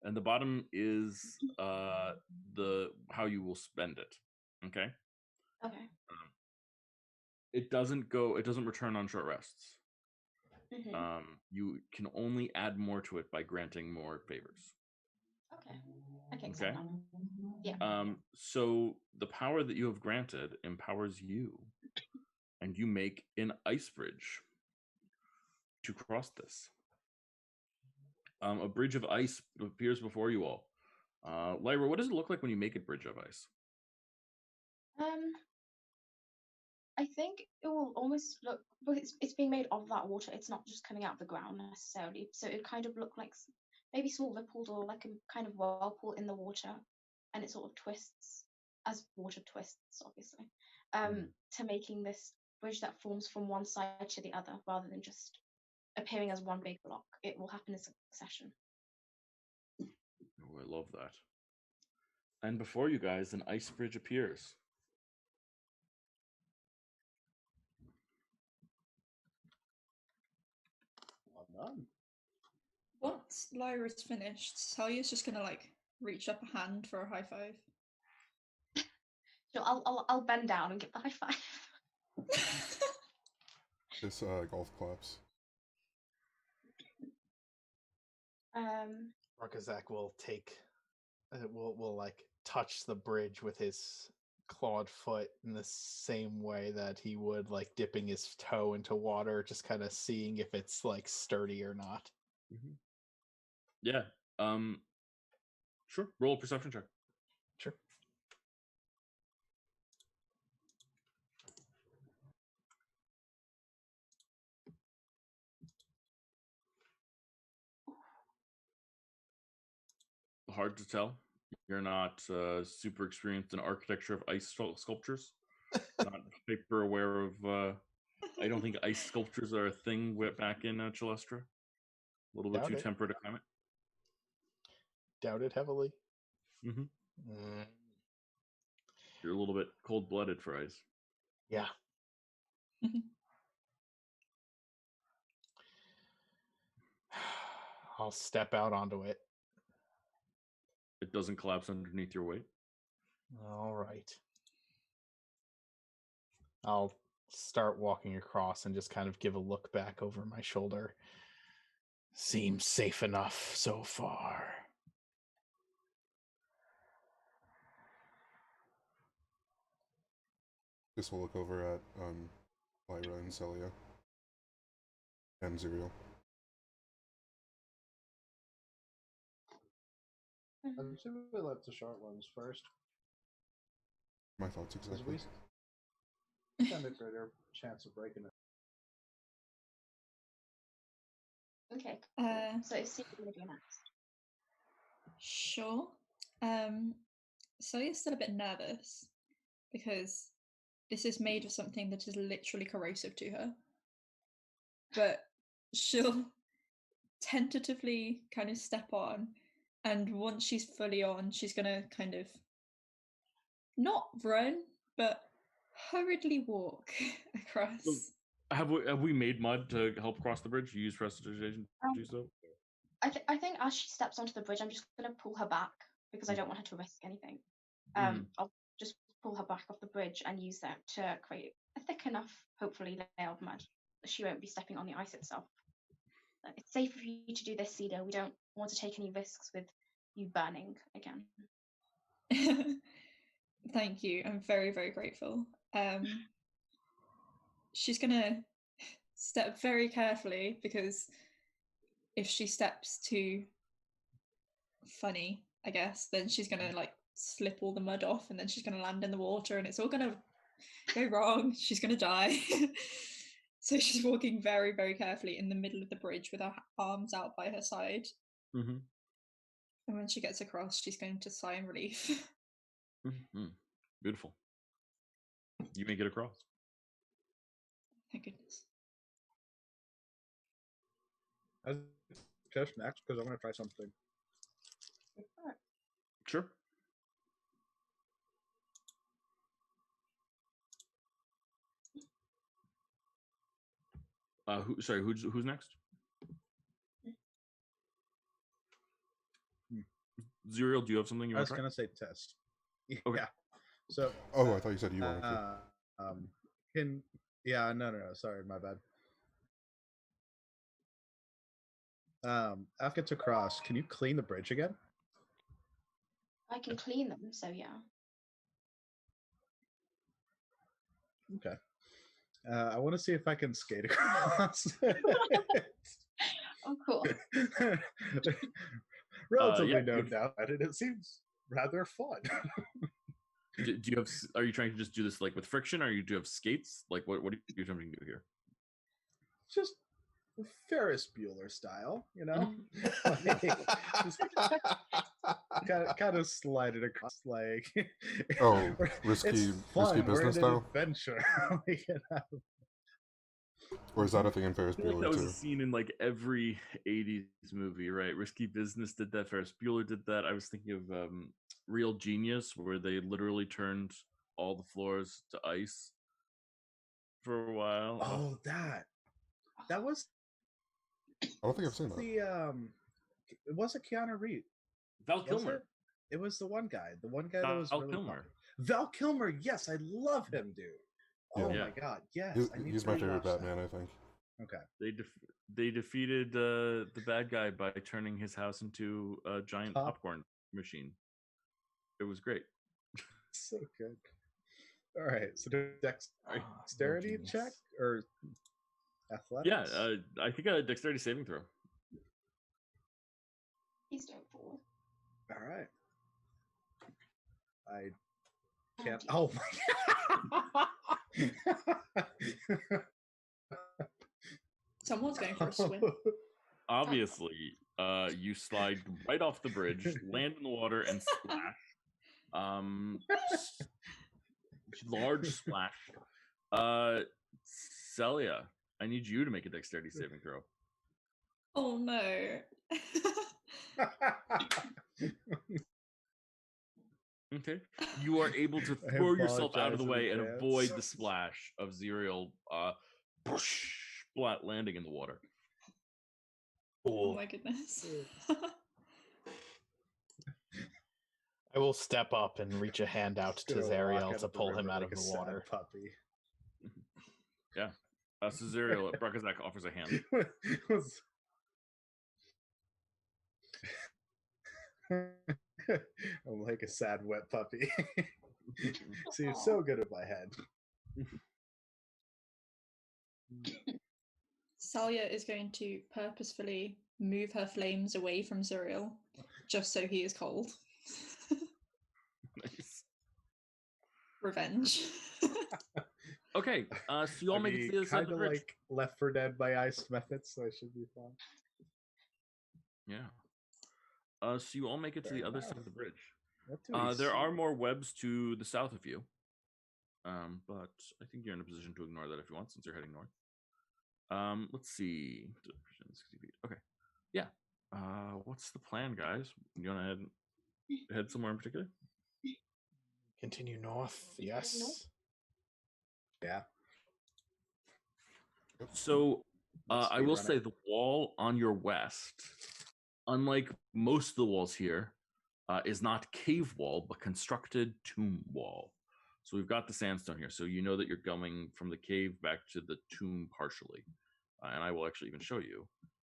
and the bottom is the how you will spend it. Okay. Okay. It doesn't return on short rests. Mm-hmm. You can only add more to it by granting more favors. Okay. I can accept Okay. that. Yeah. So the power that you have granted empowers you, and you make an ice bridge to cross this. A bridge of ice appears before you all. Lyra, what does it look like when you make a bridge of ice? I think it will almost look, but it's being made of that water. It's not just coming out of the ground necessarily. So it kind of look like maybe small ripples or like a kind of whirlpool in the water, and it sort of twists as water twists, obviously, to making this bridge that forms from one side to the other rather than just appearing as one big block. It will happen in succession. Oh, I love that. And before you guys, an ice bridge appears. Well done. Once Lyra's finished, Salia's just gonna like reach up a hand for a high five. So I'll bend down and give the high five. This golf claps. Rakazak will take will like touch the bridge with his clawed foot in the same way that he would like dipping his toe into water, just kind of seeing if it's like sturdy or not. Mm-hmm. Yeah. Sure. Roll a perception check. Sure. Hard to tell. You're not super experienced in architecture of ice sculptures. Not hyper aware of. I don't think ice sculptures are a thing back in Chalestra. A little bit Doubt too it. temperate a climate. Doubt it heavily. Mm-hmm. Mm, You're a little bit cold-blooded for ice. yeah. I'll step out onto it. It doesn't collapse underneath your weight. All right. I'll start walking across and just kind of give a look back over my shoulder. Seems safe enough so far. This will look over at Lyra and Celia and Zuriel. I'm assuming we let the short ones first. My thoughts Because exactly. we stand a greater chance of breaking it. Okay. So see what we're doing next. Sure. Sawyer still a bit nervous because this is made of something that is literally corrosive to her. But she'll tentatively kind of step on, and once she's fully on, she's gonna kind of not run, but hurriedly walk across. Have we made mud to help cross the bridge? You use prestidigitation to do so? I think as she steps onto the bridge, I'm just going to pull her back because I don't want her to risk anything. I'll just pull her back off the bridge and use that to create a thick enough, hopefully, layer of mud that she won't be stepping on the ice itself. It's safe for you to do this, Cedar. We don't want to take any risks with you burning again. Thank you. I'm very, very grateful. She's going to step very carefully because if she steps too funny, I guess, then she's going to like slip all the mud off and then she's going to land in the water and it's all going to go wrong. She's going to die. So she's walking very, very carefully in the middle of the bridge with her arms out by her side. Mm-hmm. And when she gets across, she's going to sigh in relief. Mm-hmm. Beautiful. You make it across. Thank goodness. I just next because I want to try something. Sure. Who's next? Zuriel, do you have something you I want was to try? going to say test. Okay. Yeah. So. Oh, I thought you said you wanted to. No. Sorry, my bad. After to cross, can you clean the bridge again? I can clean them, so yeah. Okay. I want to see if I can skate across. Oh, cool. Relatively no doubt at it. It seems rather fun. Do you have? Are you trying to just do this like with friction, or do you have skates? Like what are you attempting to do here? Just Ferris Bueller style, you know. Just kind of slide it across, like. Oh, risky fun. business We're style. Adventure. Or is that a thing in Ferris I feel like Bueller that was too? a scene in like every '80s movie, right? Risky Business did that. Ferris Bueller did that. I was thinking of Real Genius, where they literally turned all the floors to ice for a while. Oh, that was. I don't think I've seen that. It wasn't Keanu Reeves. Val Kilmer. It was the one guy. The one guy that was Val really Kilmer. popular. Val Kilmer. Yes, I love him, dude. Oh Yeah. my god. Yes, He's my favorite Batman, I think. Okay. They defeated the bad guy by turning his house into a giant popcorn machine. It was great. So good. All right. So dexterity check or athletics? Yeah, I think a dexterity saving throw. Please don't fall. All right. I can't. Oh my god. Someone's going for a swim. Obviously, You slide right off the bridge, land in the water, and splash. Large splash. Celia, I need you to make a dexterity saving throw. Oh no. Okay. You are able to I throw yourself out of the apologize way in and advance. avoid the splash of Zerial splat landing in the water. Oh my goodness. I will step up and reach a hand out to Gonna walk Zariel out to of the pull him river out like of a the sad water. puppy. Yeah. So Zerial, Brakazak offers a hand. I'm like a sad wet puppy. Seems so good in my head. Salia is going to purposefully move her flames away from Zuriel, just so he is cold. Nice. Revenge. Okay, so you all make it to the other side of the bridge. Like Left 4 Dead by Ice methods, so I should be fine. Yeah. So you all make it to Fair the other enough. side of the bridge. What do we There see? are more webs to the south of you. But I think you're in a position to ignore that if you want, since you're heading north. Let's see. Okay. Yeah. What's the plan, guys? You want to head somewhere in particular? Continue north, yes. Yeah. So I will Speedrunner. say the wall on your west, unlike most of the walls here, is not cave wall, but constructed tomb wall. So we've got the sandstone here. So you know that you're going from the cave back to the tomb partially. And I will actually even show you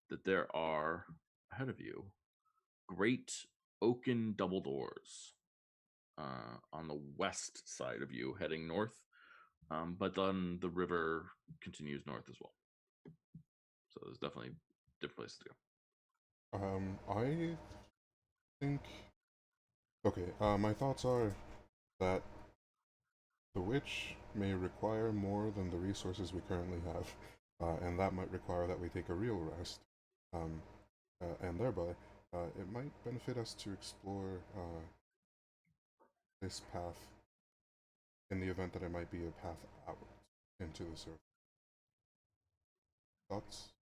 that there are, ahead of you, great oaken double doors on the west side of you, heading north. But then the river continues north as well. So there's definitely different places to go. I think. Okay, my thoughts are that the witch may require more than the resources we currently have, and that might require that we take a real rest. And thereby, it might benefit us to explore this path in the event that it might be a path out into the surface. Thoughts?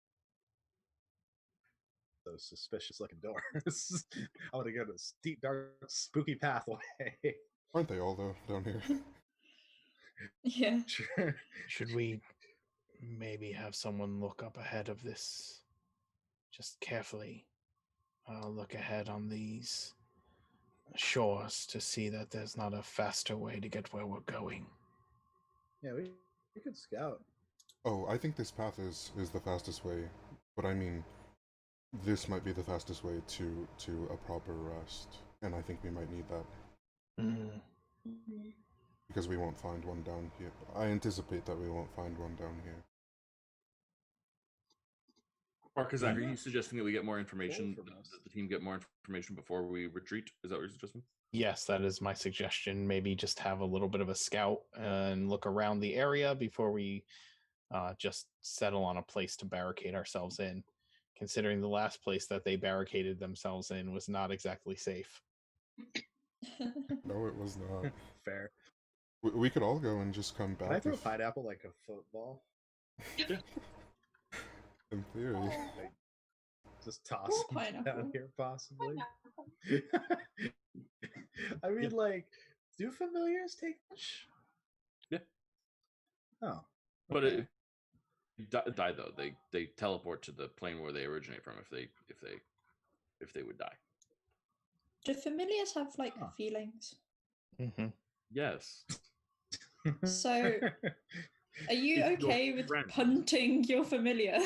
Those suspicious looking doors. I want to go to a steep, dark, spooky pathway. Aren't they all, though, down here? Yeah. Sure. Should we maybe have someone look up ahead of this? Just carefully look ahead on these shores to see that there's not a faster way to get where we're going. Yeah, we could scout. Oh, I think this path is the fastest way, but I mean, this might be the fastest way to a proper rest, and I think we might need that. Mm-hmm. Because we won't find one down here. I anticipate that we won't find one down here. Marcus, are you suggesting that we get more information, Cool for that us. the team get more information before we retreat? Is that what you're suggesting? Yes, that is my suggestion. Maybe just have a little bit of a scout and look around the area before we just settle on a place to barricade ourselves in, considering the last place that they barricaded themselves in was not exactly safe. No, it was not. Fair. We could all go and just come back. Can I throw a if- pineapple like a football? in theory. Like, just toss Ooh, them down pineapple. here, possibly. I mean, like, do familiars take much? Yeah. Oh. But okay. it die though. They teleport to the plane where they originate from if they would die. Do familiars have like Huh. feelings? Mm-hmm. Yes. So, are you It's your okay with friend. punting your familiar?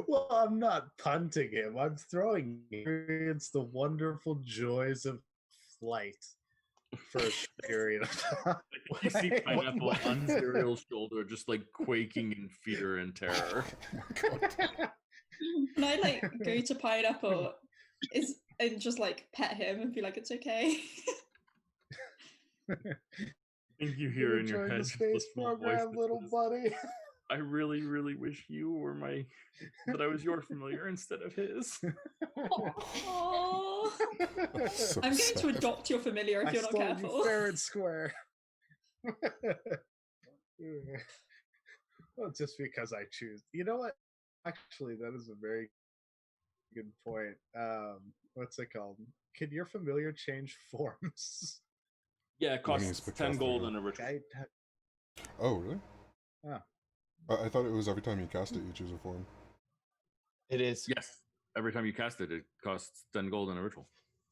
Well, I'm not punting him. I'm throwing experience the wonderful joys of flight for a period of time. You see Like, Pineapple what- on Zerial's shoulder, just like quaking in fear and terror. Can I like go to Pineapple and just like pet him and be like, it's okay? I think you hear in your Join head the just a space small voice program, that little says, buddy. I really, really wish you were that I was your familiar instead of his. Oh, So I'm going to sad. adopt your familiar if I you're not stole careful. you fair and square. Well, just because I choose. You know what? Actually, that is a very good point. What's it called? Can your familiar change forms? Yeah, it When he's costs picked 10 off gold the- and a ritual. Oh, really? Oh. I thought it was every time you cast it, you choose a form. It is. Yes. Every time you cast it, it costs 10 gold and a ritual.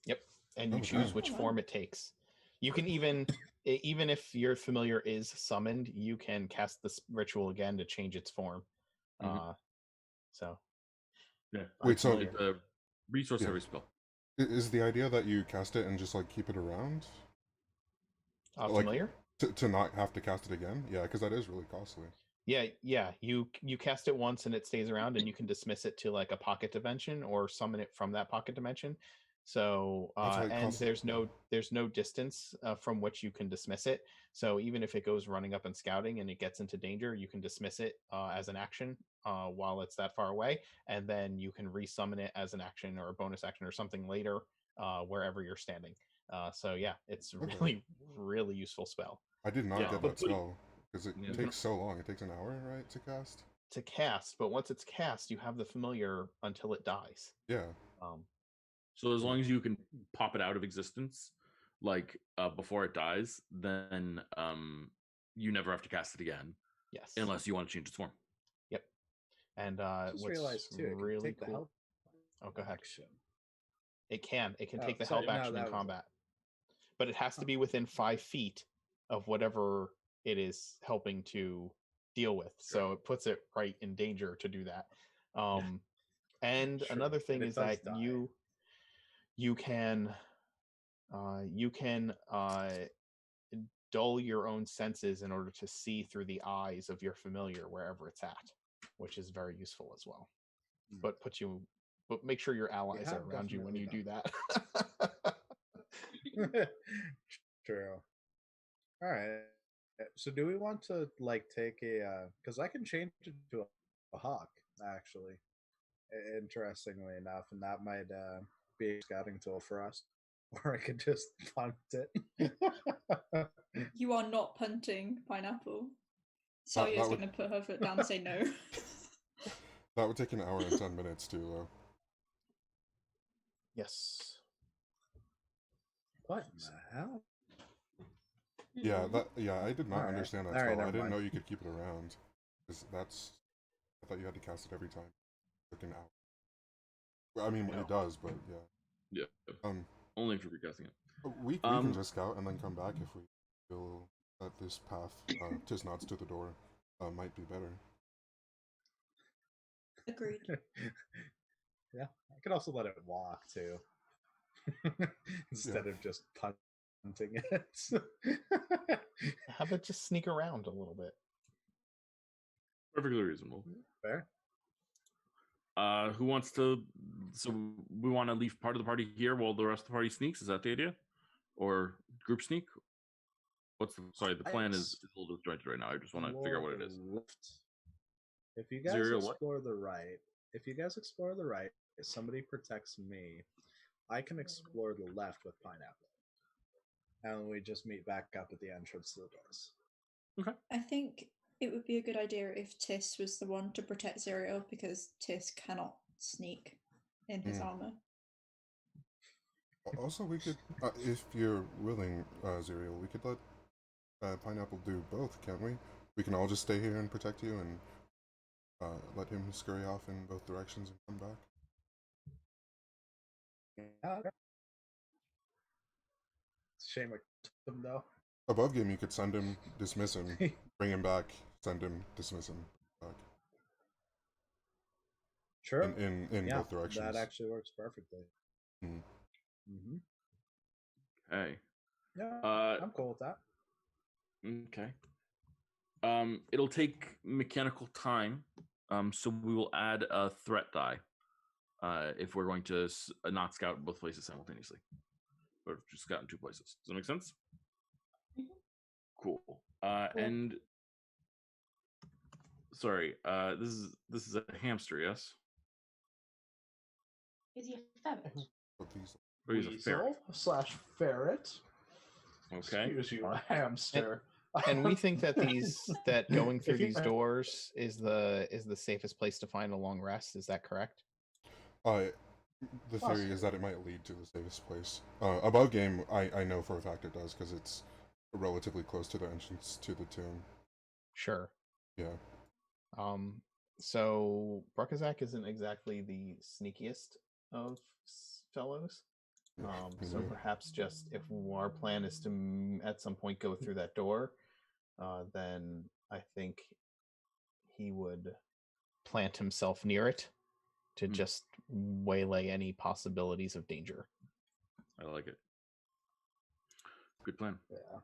Yep. And you Oh, choose damn. which Oh, wow. form it takes. You can even if your familiar is summoned, you can cast this ritual again to change its form. Mhm. So Yeah. Wait, so- familiar. It's a resource Yeah. heavy spell. Is the idea that you cast it and just like keep it around like- familiar? to not have to cast it again? Yeah, because that is really costly. Yeah. You cast it once and it stays around, and you can dismiss it to like a pocket dimension or summon it from that pocket dimension. So That's why it and costs- there's no distance from which you can dismiss it. So even if it goes running up and scouting and it gets into danger, you can dismiss it as an action while it's that far away, and then you can resummon it as an action or a bonus action or something later wherever you're standing. So yeah, it's Okay. really really useful spell I did not Yeah, get but that spell because it Yeah. takes so long. It takes an hour, right, to cast? to cast. But once it's cast, you have the familiar until it dies. Yeah. So as long as you can pop it out of existence, like before it dies, then you never have to cast it again, Yes. unless you want to change its form. Yep. And Just what's realized too, it can really take the cool. help Oh, go ahead. action. It can Oh, take the sorry, help no, action in that was it. combat, but it has to be within 5 feet of whatever it is helping to deal with. So it puts it right in danger to do that. And Sure, another and thing it is does that die. you can dull your own senses in order to see through the eyes of your familiar wherever it's at, which is very useful as well. But make sure your allies are have around you when you do definitely that. True. All right. So do we want to like take a because I can change it to a hawk actually, interestingly enough, and that might be a scouting tool for us, or I could just punt it. You are not punting Pineapple. That Salya's would- going to put her foot down and say no. That would take an hour and 10 minutes too, though. Yes. What in the hell? Yeah, I did not Alright. understand that Alright, spell. I never didn't mind. know you could keep it around. 'Cause I thought you had to cast it every time. It took an hour. Well, I mean, No. it does, but yeah. Yeah. Only if you're recasting it. We can just scout and then come back if we feel that this path, just nods to the door, might be better. Agreed. Yeah, I could also let it walk too, instead of just punting it. How about just sneak around a little bit? Perfectly reasonable. Fair. Who wants to? So we want to leave part of the party here while the rest of the party sneaks. Is that the idea, or group sneak? What's the? Sorry, the plan is a little disjointed right now. I just want to figure out what it is. If you guys Zero, what? explore the right, if somebody protects me, I can explore the left with Pineapple, and we just meet back up at the entrance to the doors. I think it would be a good idea if Tis was the one to protect Zerial, because Tis cannot sneak in his armor. Also, we could, if you're willing, Zerial, we could let Pineapple do both, can't we? We can all just stay here and protect you and let him scurry off in both directions and come back. Yeah. It's a shame I killed him though. Above game, you could send him, dismiss him, bring him back, send him, dismiss him back. Sure. In yeah, both directions. that actually works perfectly. Mm. Mm-hmm. Hey. Yeah, I'm cool with that. Okay. It'll take mechanical time. So we will add a threat die. If we're going to not scout in both places simultaneously, or just scout in two places. Does that make sense? Mhm. Cool. And sorry. This is a hamster, yes? Is he a ferret? But these Or he's a ferret? Weasel/ferret. Okay. Excuse you, a hamster. And we think that that going through If you- these doors is the safest place to find a long rest. Is that correct? the theory is that it might lead to the safest place. Above game, I know for a fact it does because it's relatively close to the entrance to the tomb. Sure. Yeah. So Brakazak isn't exactly the sneakiest of fellows. So perhaps just if our plan is to at some point go through that door, then I think he would plant himself near it to just waylay any possibilities of danger. I like it. Good plan. Yeah.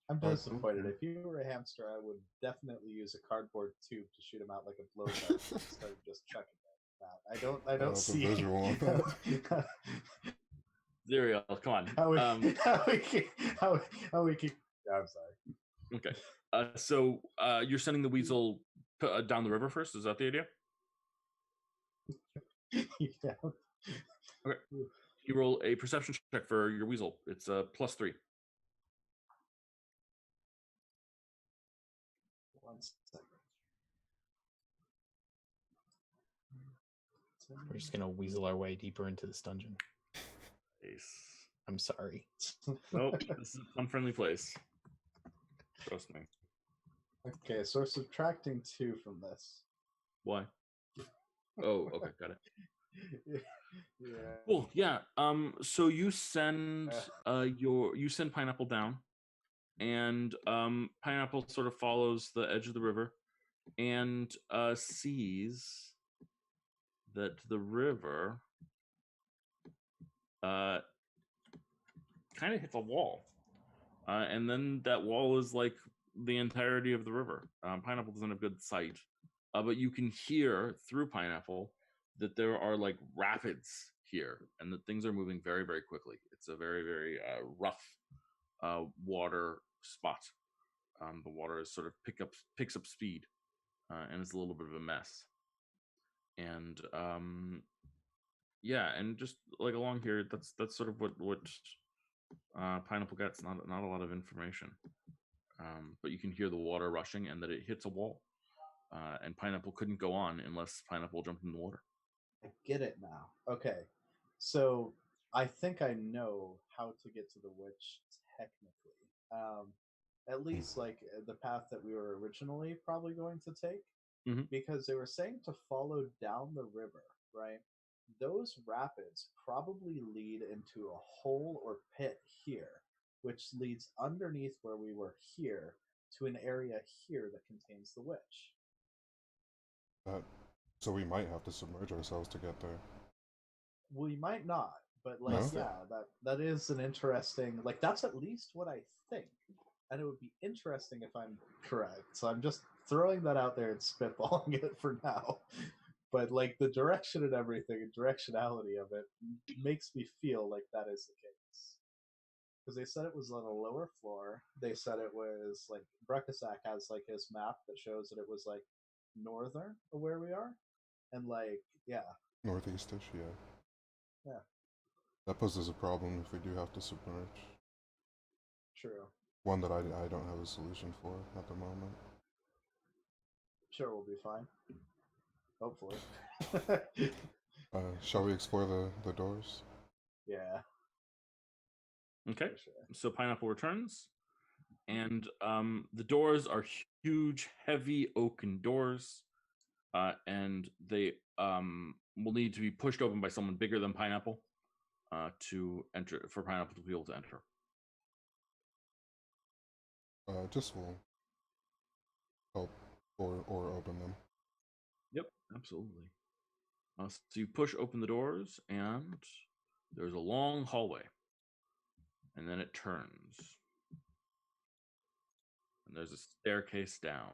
I'm disappointed. If you were a hamster, I would definitely use a cardboard tube to shoot him out like a blow dart instead of just chucking it. I don't see the visual on that. Zerial, come on. how we can. Yeah, I'm sorry. Okay. So you're sending the weasel down the river first? Is that the idea? Yeah. Okay. You roll a perception check for your weasel. It's a +3. 1 second. We're just gonna weasel our way deeper into this dungeon. Nice. I'm sorry. Nope, this is an unfriendly place. Trust me. Okay, so we're subtracting 2 from this. Why? Oh, okay, got it. Yeah. Cool. Yeah. So you send you send Pineapple down, and Pineapple sort of follows the edge of the river, and sees that the river kind of hits a wall, and then that wall is like the entirety of the river. Pineapple doesn't have good sight, but you can hear through Pineapple that there are like rapids here, and that things are moving very, very quickly. It's a very, very rough water spot. The water is sort of picks up speed, and it's a little bit of a mess. And yeah, and just like along here, that's sort of what Pineapple gets. Not a lot of information, but you can hear the water rushing, and that it hits a wall. And Pineapple couldn't go on unless Pineapple jumped in the water. I get it now. Okay. So I think I know how to get to the witch technically. At least like the path that we were originally probably going to take. Mhm. Because they were saying to follow down the river, right? Those rapids probably lead into a hole or pit here, which leads underneath where we were here to an area here that contains the witch. So we might have to submerge ourselves to get there. We might not, but like No? yeah, that is an interesting like that's at least what I think. And it would be interesting if I'm correct. So I'm just throwing that out there and spitballing it for now. But like the direction and everything and directionality of it makes me feel like that is the case. Because they said it was on a lower floor. They said it was like Brekkasak has like his map that shows that it was like northern of where we are. And like, yeah. Northeastish, yeah. Yeah. That poses a problem if we do have to submerge. True. One that I don't have a solution for at the moment. Sure, we'll be fine. Hopefully. Shall we explore the doors? Yeah. Okay. For sure. So Pineapple returns, and the doors are huge, heavy oaken doors, and they will need to be pushed open by someone bigger than Pineapple to enter, for Pineapple to be able to enter. Just will help or open them. Yep, absolutely. So you push open the doors, and there's a long hallway, and then it turns, and there's a staircase down.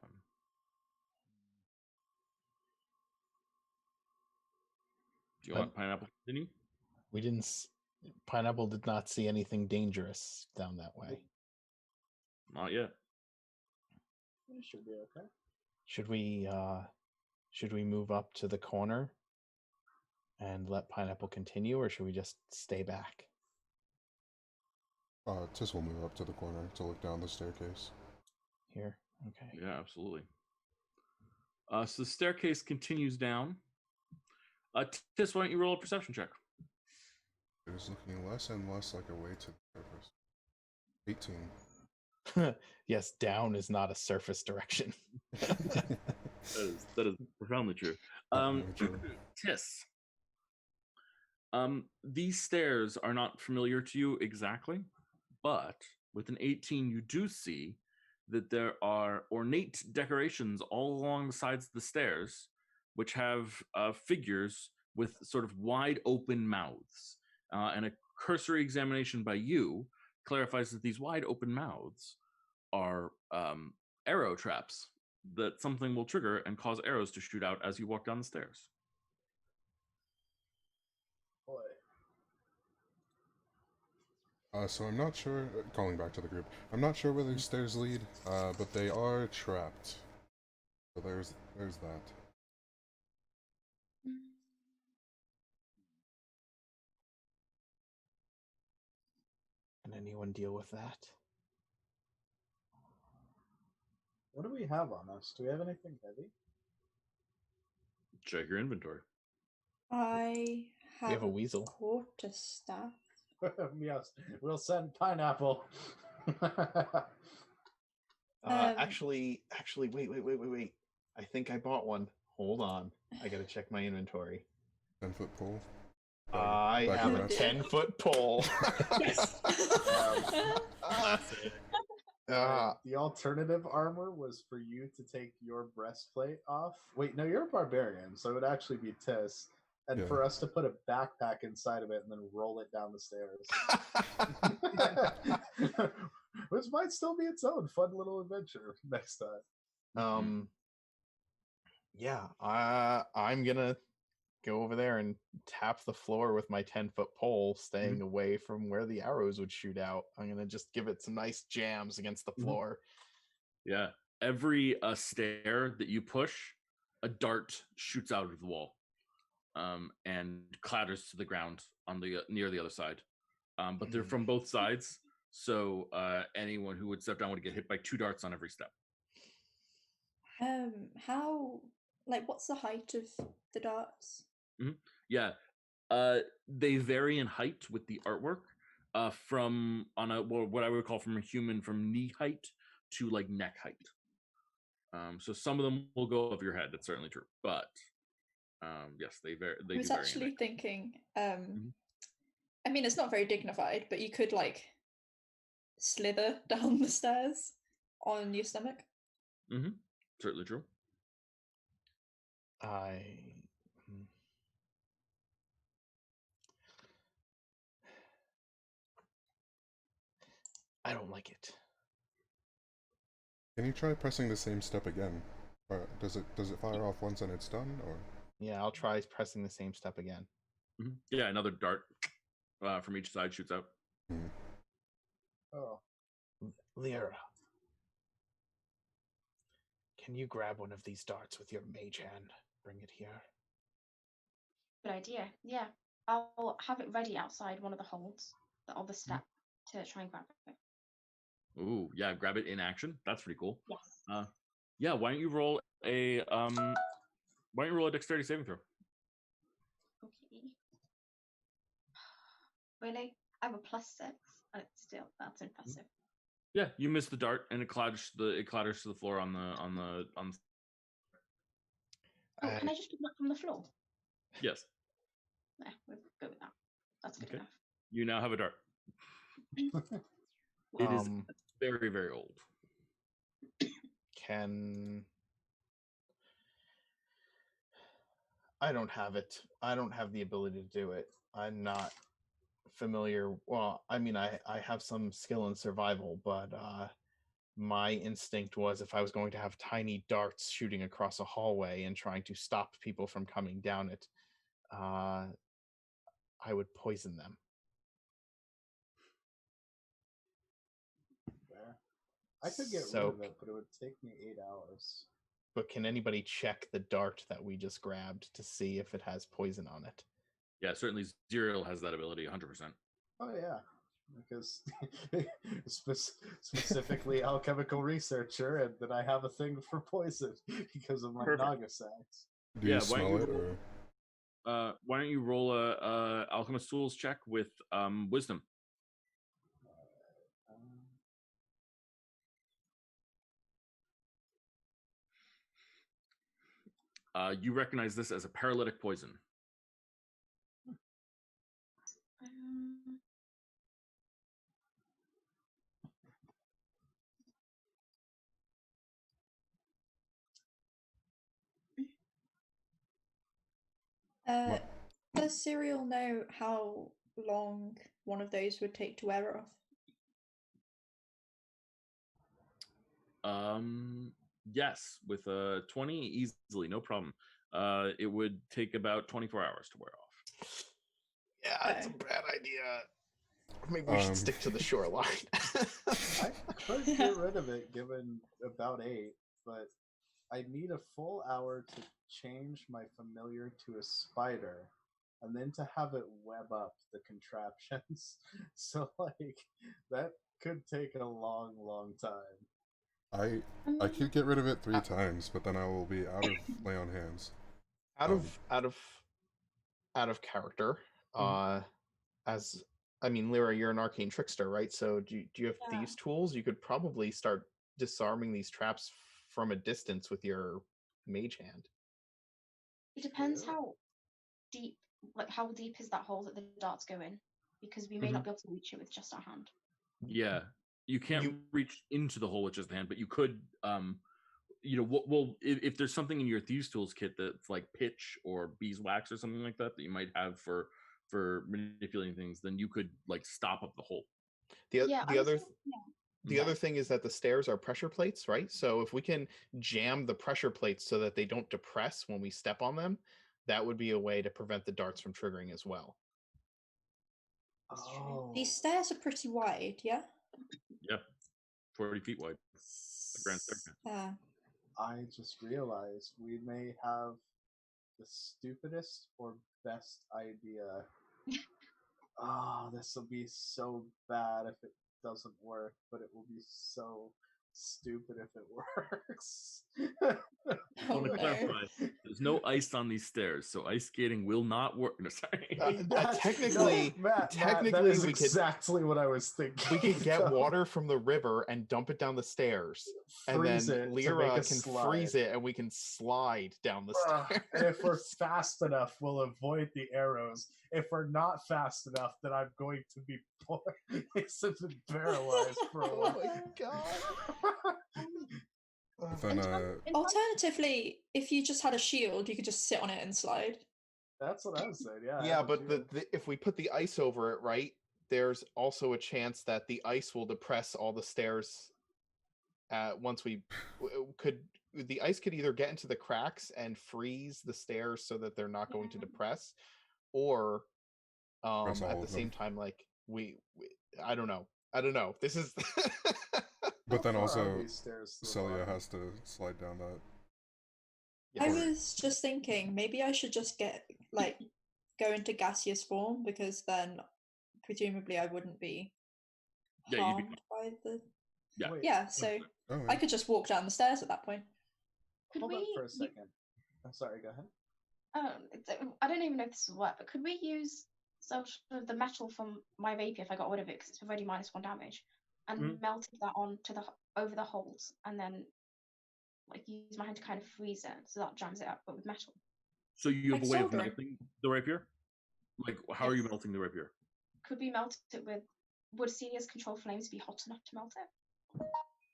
Do you want Pineapple to continue? We didn't. Pineapple did not see anything dangerous down that way. Not yet. It should be okay. Should we move up to the corner and let Pineapple continue, or should we just stay back? Tis will move up to the corner to look down the staircase. Here? Okay. Yeah, absolutely. So the staircase continues down. Tis, why don't you roll a perception check? It is looking less and less like a way to the surface. 18. Yes, down is not a surface direction. That is profoundly true. Definitely true. Tis. These stairs are not familiar to you exactly, but with an 18, you do see that there are ornate decorations all along the sides of the stairs, which have figures with sort of wide open mouths. And a cursory examination by you clarifies that these wide open mouths are arrow traps that something will trigger and cause arrows to shoot out as you walk down the stairs. Boy. So I'm not sure, calling back to the group, I'm not sure where these stairs lead, but they are trapped. So there's that. Can anyone deal with that? What do we have on us? Do we have anything heavy? Check your inventory. I have a weasel. quarterstaff. Yes, we'll send Pineapple. Actually, wait. I think I bought one. Hold on. I gotta check my inventory. 10-foot pole. I back have in a that. 10-foot pole. Yes. The alternative armor was for you to take your breastplate off. Wait, no, you're a barbarian, so it would actually be Tis. And Yeah. for us to put a backpack inside of it and then roll it down the stairs. Which might still be its own fun little adventure next time. Yeah, I'm gonna go over there and tap the floor with my 10-foot pole, staying away from where the arrows would shoot out. I'm gonna just give it some nice jams against the floor. Yeah. Every stair that you push, a dart shoots out of the wall and clatters to the ground on the near the other side. But they're from both sides, so anyone who would step down would get hit by 2 darts on every step. How, like, what's the height of the darts? Yeah. They vary in height with the artwork from what I would call from knee height to like neck height. So some of them will go over your head. That's certainly true, but yes, they vary. I was actually thinking. I mean, it's not very dignified, but you could like slither down the stairs on your stomach. Certainly true. I don't like it. Can you try pressing the same step again? Or does it fire off once and it's done, or? Yeah, I'll try pressing the same step again. Yeah, another dart from each side shoots out. Oh. Lyra, can you grab one of these darts with your mage hand? Bring it here. Good idea. Yeah, I'll have it ready outside one of the holds of the step to try and grab it. Ooh, yeah, grab it in action. That's pretty cool. Yes. Yeah, why don't you roll a dexterity saving throw? Okay. Really? I have a +6. Still, that's impressive. Yeah, you miss the dart and it clatters to the floor on the. Oh, can I just pick it up from the floor? Yes. Yeah, we'll go with that. That's good enough. You now have a dart. It is very, very old. I don't have it. I don't have the ability to do it. I'm not familiar. Well, I mean, I have some skill in survival, but my instinct was if I was going to have tiny darts shooting across a hallway and trying to stop people from coming down it, I would poison them. I could get rid of it, but it would take me 8 hours. but can anybody check the dart that we just grabbed to see if it has poison on it? Yeah, certainly Zerial has that ability, 100%. Oh yeah, because specifically alchemical researcher, and then I have a thing for poison because of my Perfect. Naga sacs. Do Yeah, you why smell don't it, you or why don't you roll a alchemist tools check with wisdom? You recognize this as a paralytic poison. Um, What? Does Cyril know how long one of those would take to wear off? Yes, with a 20 easily, no problem. It would take about 24 hours to wear off. Yeah, it's a bad idea. Maybe we should stick to the shoreline. I could get rid of it given about 8, but I need a full hour to change my familiar to a spider, and then to have it web up the contraptions. So like that could take a long, long time. I could get rid of it 3 times, but then I will be out of lay on hands. out of character. As I mean, Lyra, you're an arcane trickster, right? So do you have Yeah. these tools? You could probably start disarming these traps from a distance with your mage hand. It depends Yeah. how deep is that hole that the darts go in, because we may not be able to reach it with just our hand. Yeah, you can't reach into the hole with just the hand, but you could. Well, if there's something in your thieves tools kit that's like pitch or beeswax or something like that that you might have for manipulating things, then you could like stop up the hole. The other thing is that the stairs are pressure plates, right? So if we can jam the pressure plates so that they don't depress when we step on them, that would be a way to prevent the darts from triggering as well. Oh, These stairs are pretty wide, yeah? Yeah, 40 feet wide. The grand staircase. I just realized we may have the stupidest or best idea. Oh, this will be so bad if it doesn't work, but it will be so stupid if it works. I want to clarify, there's no ice on these stairs, so ice skating will not work. No, sorry. Technically, Matt, that is exactly what I was thinking. We could get water from the river and dump it down the stairs, and then Lyra can freeze it, and we can slide down the stairs. And if we're fast enough, we'll avoid the arrows. If we're not fast enough, then I'm going to be paralyzed for a while. Oh my god. Then, Alternatively, if you just had a shield, you could just sit on it and slide. That's what I was saying, yeah. Yeah, but if we put the ice over it, right, there's also a chance that the ice will depress all the stairs. Once we the ice could either get into the cracks and freeze the stairs so that they're not going to depress, or at the same time, like we I don't know. This is. But then also, Celia has to slide down that. I was just thinking maybe I should just go into gaseous form, because then presumably I wouldn't be harmed by the. Yeah, so I could just walk down the stairs at that point. Hold on for a second. I'm sorry, go ahead. I don't even know if this will work, but could we use sort of the metal from my rapier if I got rid of it, because it's already -1 damage, and melted that over the holes, and then like use my hand to kind of freeze it so that jams it up, but with metal. So you have a way of melting the rapier? Like, how are you melting the rapier? Could we melt it with? Would Celia's control flames be hot enough to melt it?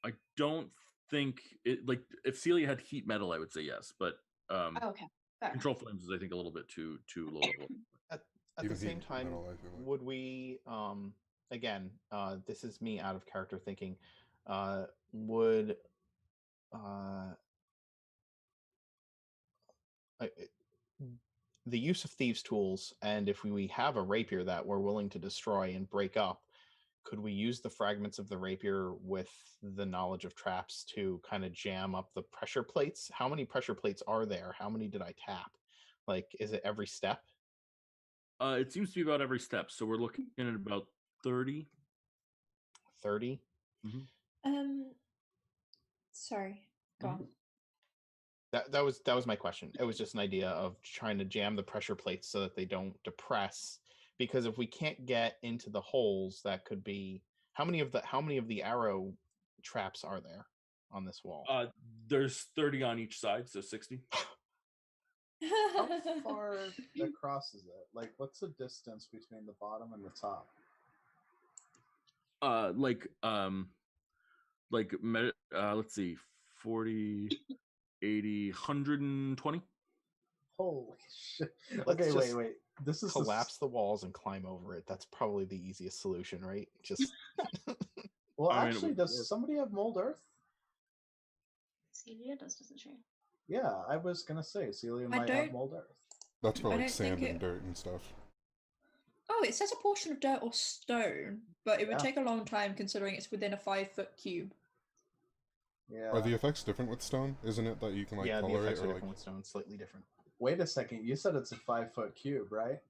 I don't think it. Like, if Celia had heat metal, I would say yes, but okay. Control flames is, I think, a little bit too low level. At the same time, would we? Again, this is me out of character thinking. Would the use of thieves' tools, and if we have a rapier that we're willing to destroy and break up, could we use the fragments of the rapier with the knowledge of traps to kind of jam up the pressure plates? How many pressure plates are there? How many did I tap? Like, is it every step? It seems to be about every step. So we're looking at about 30. 30? Sorry, go on. That was my question. It was just an idea of trying to jam the pressure plates so that they don't depress. Because if we can't get into the holes, that could be how many of the arrow traps are there on this wall? There's 30 on each side, so 60. How far across is it? Like, what's the distance between the bottom and the top? Let's see, 40, 80, 120. Holy shit! Let's Okay, just wait. This is collapse the walls and climb over it. That's probably the easiest solution, right? Just Well, I mean, actually, does somebody have mold earth? Celia does, doesn't she? Yeah, I was gonna say Celia might have mold earth. That's for I like don't sand think and dirt and stuff. Oh, it says a portion of dirt or stone, but it would Yeah. take a long time considering it's within a 5-foot cube. Yeah. Are the effects different with stone? Isn't it that you can like yeah, the color effects it are or different like with stone, slightly different. Wait a second. You said it's a 5-foot cube, right?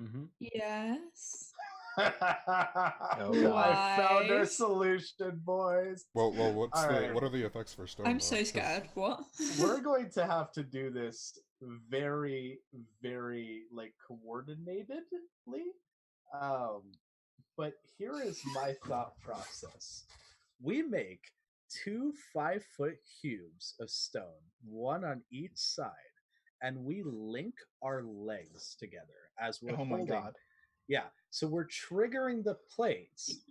Mm-hmm. Yes. God. I found our Why? solution, boys. well what's All the right. what are the effects for stone? I'm though? so 'Cause scared. What? We're going to have to do this very, very like coordinatedly. But here is my thought process. We make 2 5-foot cubes of stone, one on each side, and we link our legs together as we're Oh my holding. God. Yeah, so we're triggering the plates,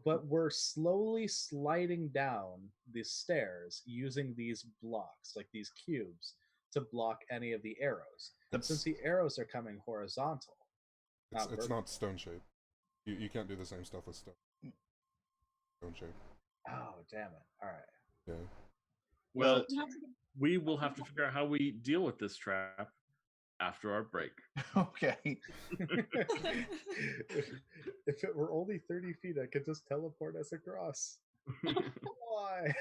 but we're slowly sliding down the stairs using these blocks, like these cubes, to block any of the arrows. And since the arrows are coming horizontal, it's not stone shape. You can't do the same stuff with stone shape. Oh, damn it. All right. Yeah. Well, we will have to figure out how we deal with this trap after our break. Okay. If it were only 30 feet, I could just teleport us across. Why?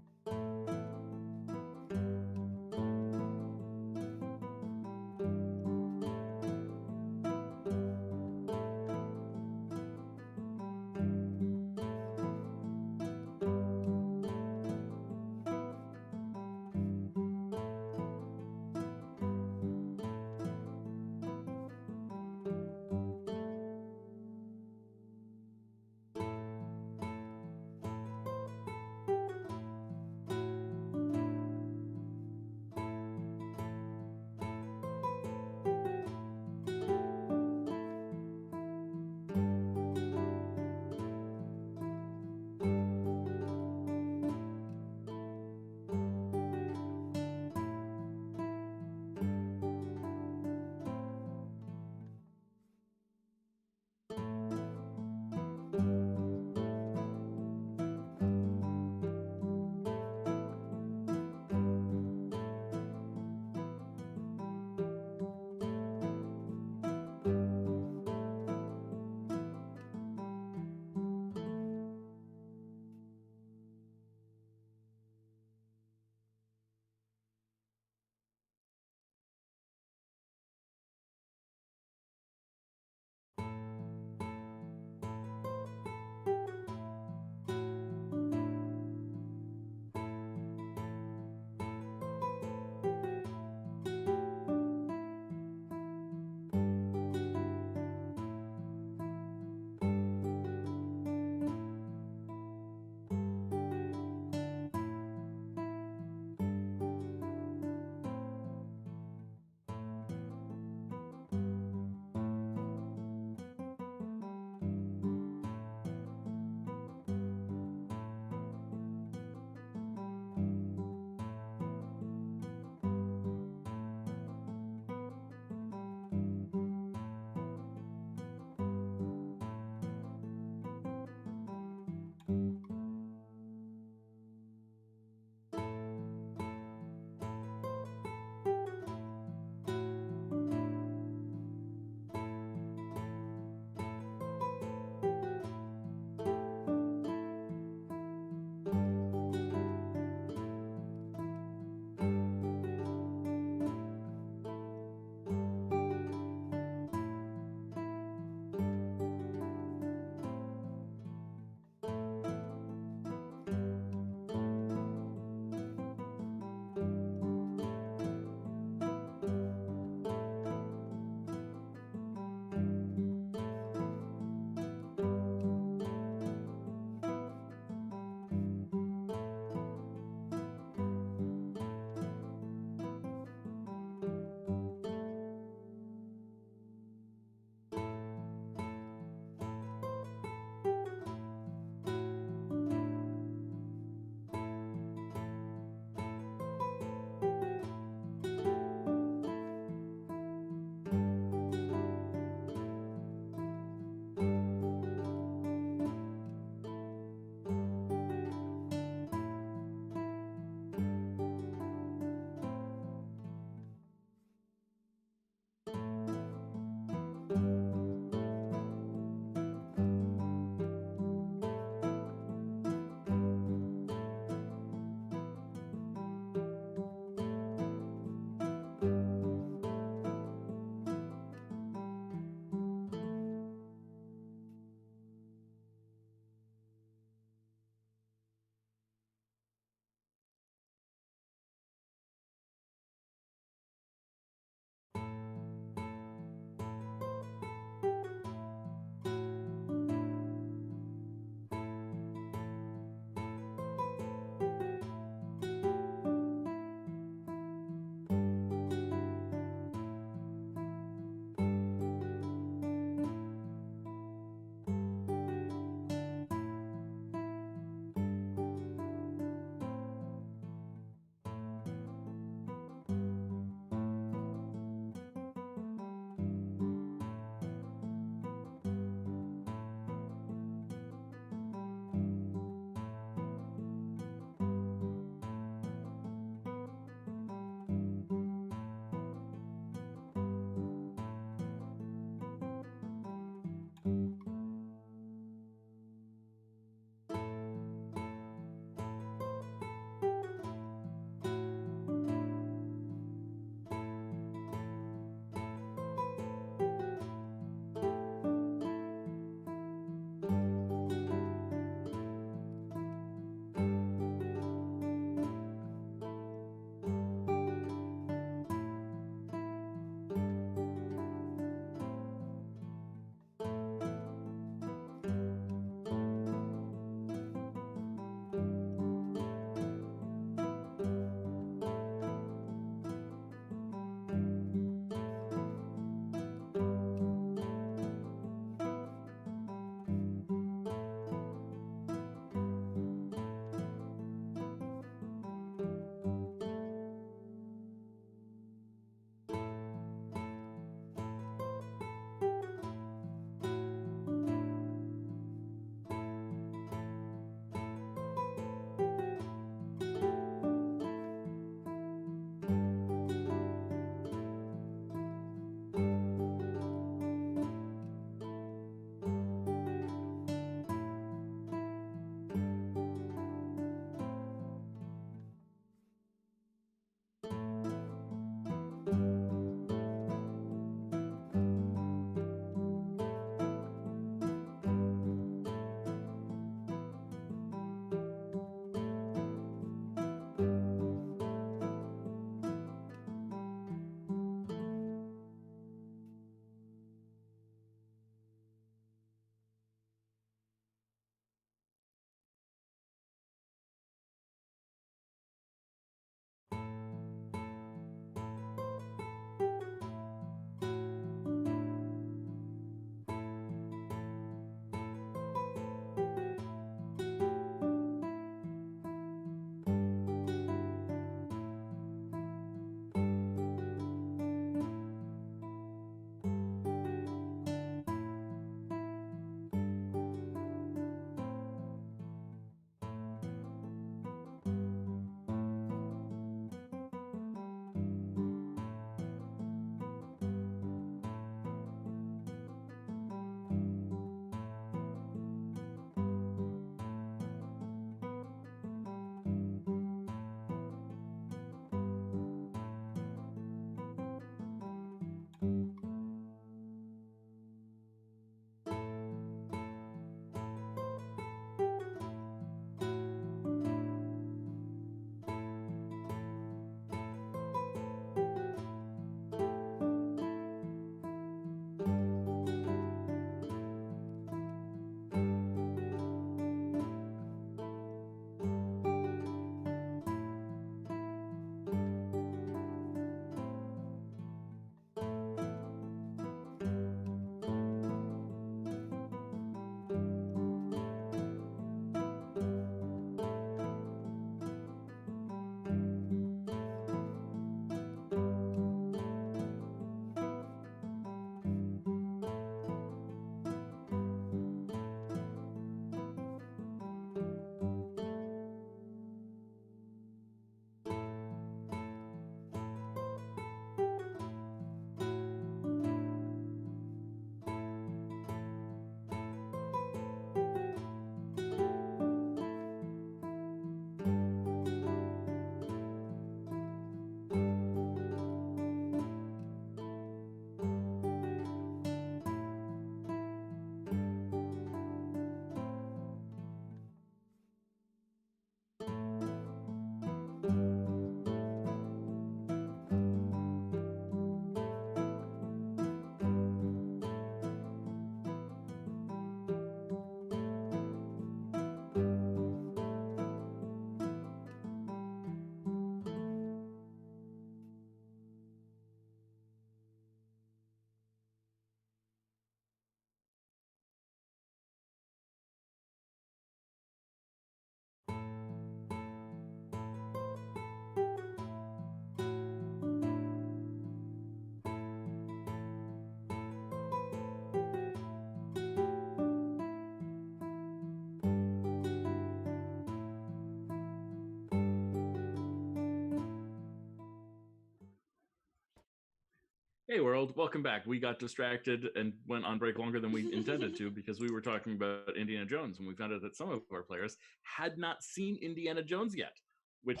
Hey world, welcome back. We got distracted and went on break longer than we intended to because we were talking about Indiana Jones, and we found out that some of our players had not seen Indiana Jones yet, which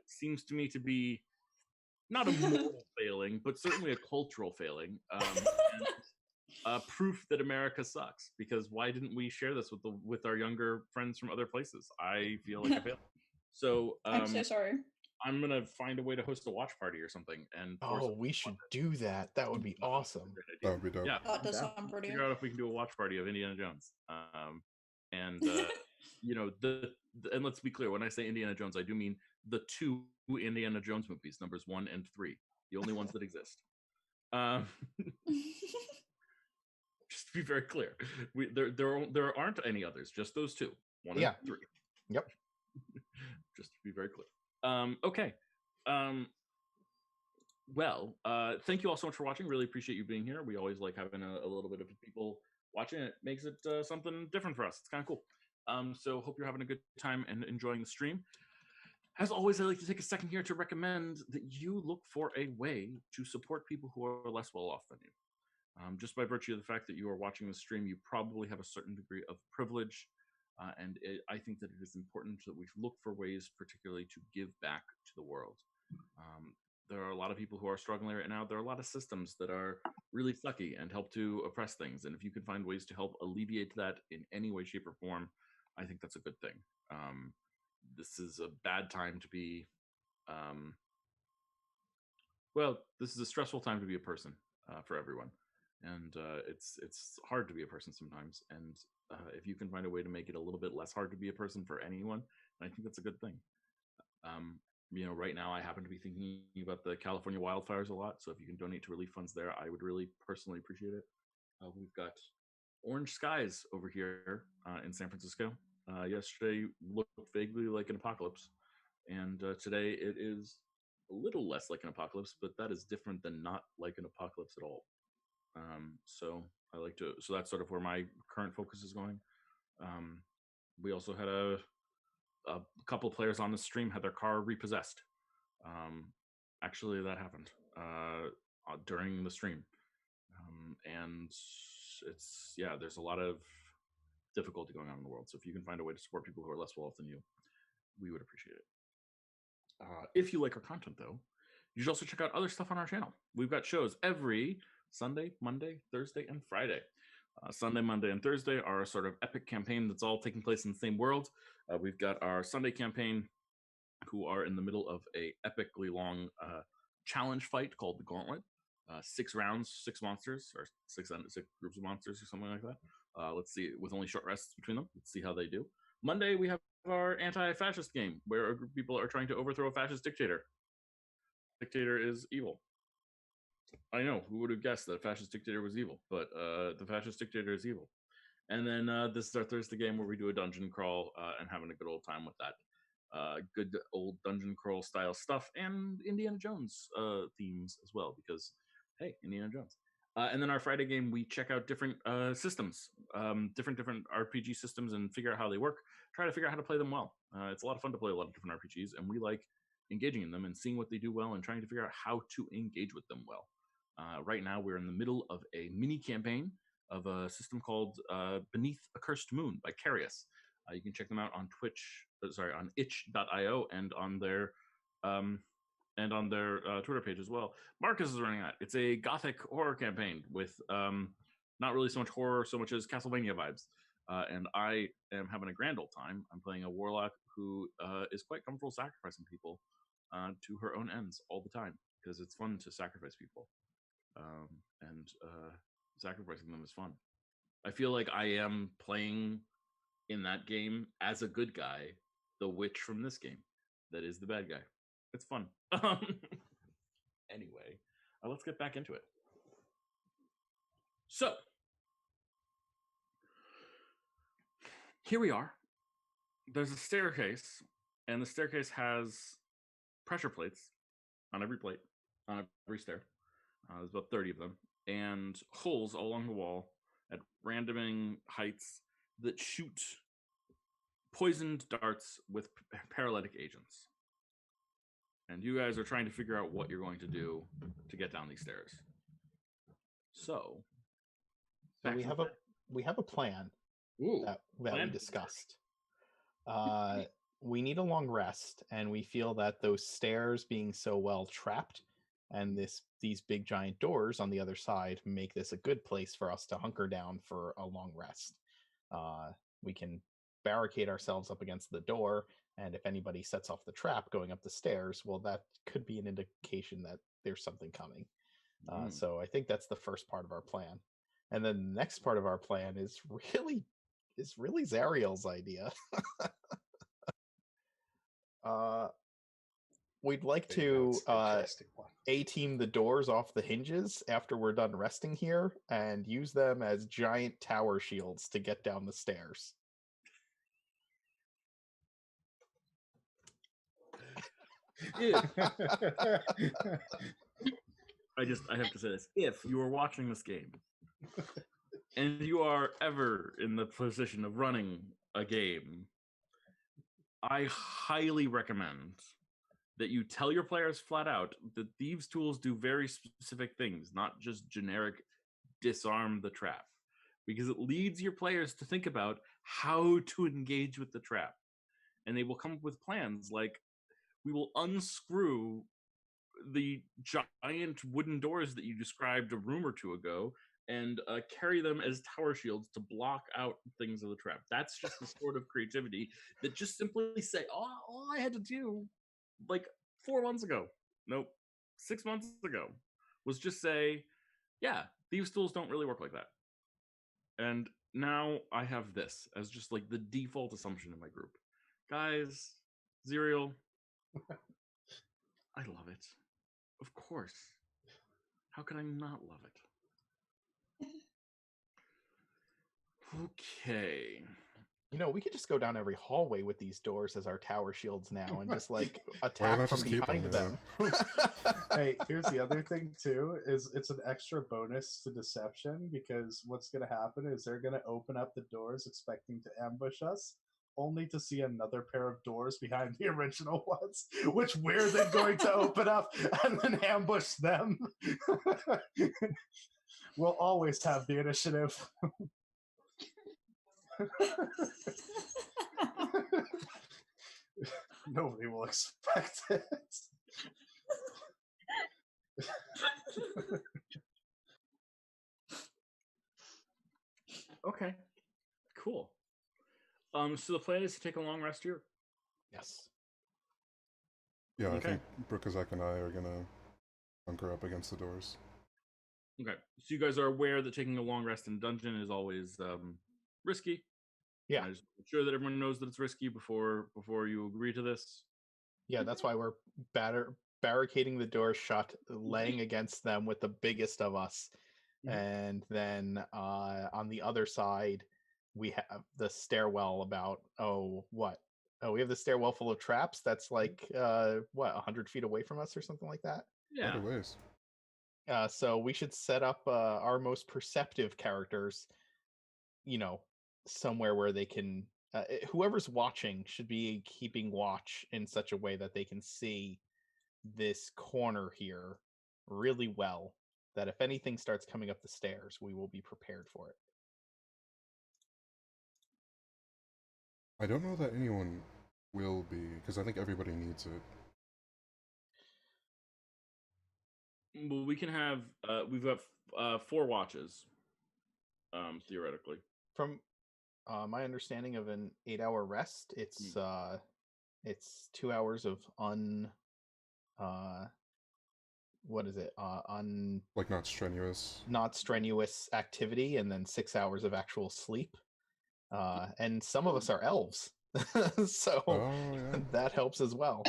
seems to me to be not a moral failing, but certainly a cultural failing. And proof that America sucks. Because why didn't we share this with our younger friends from other places? I feel like I failed. So I'm so sorry. I'm gonna find a way to host a watch party or something. And Oh, we should do that. That would be awesome. That would be dope. Yeah, That does Yeah. sound brilliant. figure out if we can do a watch party of Indiana Jones. And you know, and let's be clear, when I say Indiana Jones, I do mean the 2 Indiana Jones movies, numbers 1 and 3, the only ones that exist. Just to be very clear, there aren't any others, just those 2, 1 Yeah. and 3. Yep. Just to be very clear. Okay. Well, thank you all so much for watching. Really appreciate you being here. We always like having a little bit of people watching. It makes it something different for us. It's kind of cool. So hope you're having a good time and enjoying the stream. As always, I like to take a second here to recommend that you look for a way to support people who are less well off than you. Just by virtue of the fact that you are watching the stream, you probably have a certain degree of privilege. I think that it is important that we look for ways, particularly to give back to the world. There are a lot of people who are struggling right now. There are a lot of systems that are really sucky and help to oppress things. And if you can find ways to help alleviate that in any way, shape, or form, I think that's a good thing. This is a bad time to be, this is a stressful time to be a person for everyone. And it's hard to be a person sometimes. And if you can find a way to make it a little bit less hard to be a person for anyone, I think that's a good thing. You know, right now I happen to be thinking about the California wildfires a lot. So if you can donate to relief funds there, I would really personally appreciate it. We've got orange skies over here in San Francisco. Yesterday looked vaguely like an apocalypse. And today it is a little less like an apocalypse, but that is different than not like an apocalypse at all. So that's sort of where my current focus is going. We also had a couple of players on the stream had their car repossessed. Actually, that happened during the stream. And there's a lot of difficulty going on in the world. So if you can find a way to support people who are less well off than you, we would appreciate it. If you like our content, though, you should also check out other stuff on our channel. We've got shows every Sunday, Monday, Thursday, and Friday. Sunday, Monday, and Thursday are a sort of epic campaign that's all taking place in the same world. We've got our Sunday campaign, who are in the middle of a epically long challenge fight called the Gauntlet. 6 rounds, 6 monsters, or 6 groups of monsters, or something like that. Let's see, with only short rests between them. Let's see how they do. Monday, we have our anti-fascist game, where a group of people are trying to overthrow a fascist dictator. Dictator is evil. I know, who would have guessed that a fascist dictator was evil, but the fascist dictator is evil. And then this is our Thursday game where we do a dungeon crawl and having a good old time with that. Good old dungeon crawl style stuff and Indiana Jones themes as well, because, hey, Indiana Jones. And then our Friday game, we check out different systems, different RPG systems, and figure out how they work. Try to figure out how to play them well. It's a lot of fun to play a lot of different RPGs, and we like engaging in them and seeing what they do well and trying to figure out how to engage with them well. Right now, we're in the middle of a mini campaign of a system called Beneath a Cursed Moon by Carius. You can check them out on on itch.io and on their Twitter page as well. Marcus is running that. It's a gothic horror campaign with not really so much horror so much as Castlevania vibes. And I am having a grand old time. I'm playing a warlock who is quite comfortable sacrificing people to her own ends all the time, because it's fun to sacrifice people. And sacrificing them is fun. I feel like I am playing in that game as a good guy, the witch from this game that is the bad guy. It's fun. Anyway, let's get back into it. So, here we are. There's a staircase, and the staircase has pressure plates on every plate, on every stair. There's about 30 of them, and holes all along the wall at random heights that shoot poisoned darts with paralytic agents. And you guys are trying to figure out what you're going to do to get down these stairs. So So back we to have the we have a plan Ooh, that plan. we discussed. We need a long rest, and we feel that those stairs being so well trapped and these big giant doors on the other side make this a good place for us to hunker down for a long rest. We can barricade ourselves up against the door, and if anybody sets off the trap going up the stairs, well, that could be an indication that there's something coming. So I think that's the first part of our plan. And then the next part of our plan is really Zariel's idea. We'd like to A-team the doors off the hinges after we're done resting here and use them as giant tower shields to get down the stairs. I have to say this. If you are watching this game and you are ever in the position of running a game, I highly recommend that you tell your players flat out that thieves' tools do very specific things, not just generic disarm the trap, because it leads your players to think about how to engage with the trap. And they will come up with plans like, we will unscrew the giant wooden doors that you described a room or two ago and carry them as tower shields to block out things of the trap. That's just the sort of creativity that just simply say, all I had to do, like 4 months ago, nope, 6 months ago, was just say, yeah, thieves' tools don't really work like that. And now I have this as just like the default assumption in my group. Guys, Zerial, I love it. Of course. How can I not love it? Okay. You know, we could just go down every hallway with these doors as our tower shields now and just like Why attack not from just keep behind them? them. Hey, here's the other thing too, is it's an extra bonus to deception, because what's going to happen is they're going to open up the doors expecting to ambush us, only to see another pair of doors behind the original ones, which we're then going to open up and then ambush them. We'll always have the initiative. Nobody will expect it. Okay. Cool. So the plan is to take a long rest here. Yes. Yeah, I Okay. think Brookazak and I are gonna bunker up against the doors. Okay. So you guys are aware that taking a long rest in dungeon is always risky. Yeah. I just make sure that everyone knows that it's risky before you agree to this. Yeah, that's why we're barricading the door shut, laying against them with the biggest of us. Mhm. And then on the other side, we have the stairwell about, we have the stairwell full of traps that's like, 100 feet away from us or something like that? Yeah. Other ways. So we should set up our most perceptive characters, somewhere where they can, whoever's watching should be keeping watch in such a way that they can see this corner here really well, that if anything starts coming up the stairs, we will be prepared for it. I don't know that anyone will be, because I think everybody needs it. Well, we can have we've got 4 watches, theoretically. From my understanding of an 8-hour rest, it's 2 hours of Like not strenuous. not strenuous activity, and then 6 hours of actual sleep. And some of us are elves, so that helps as well.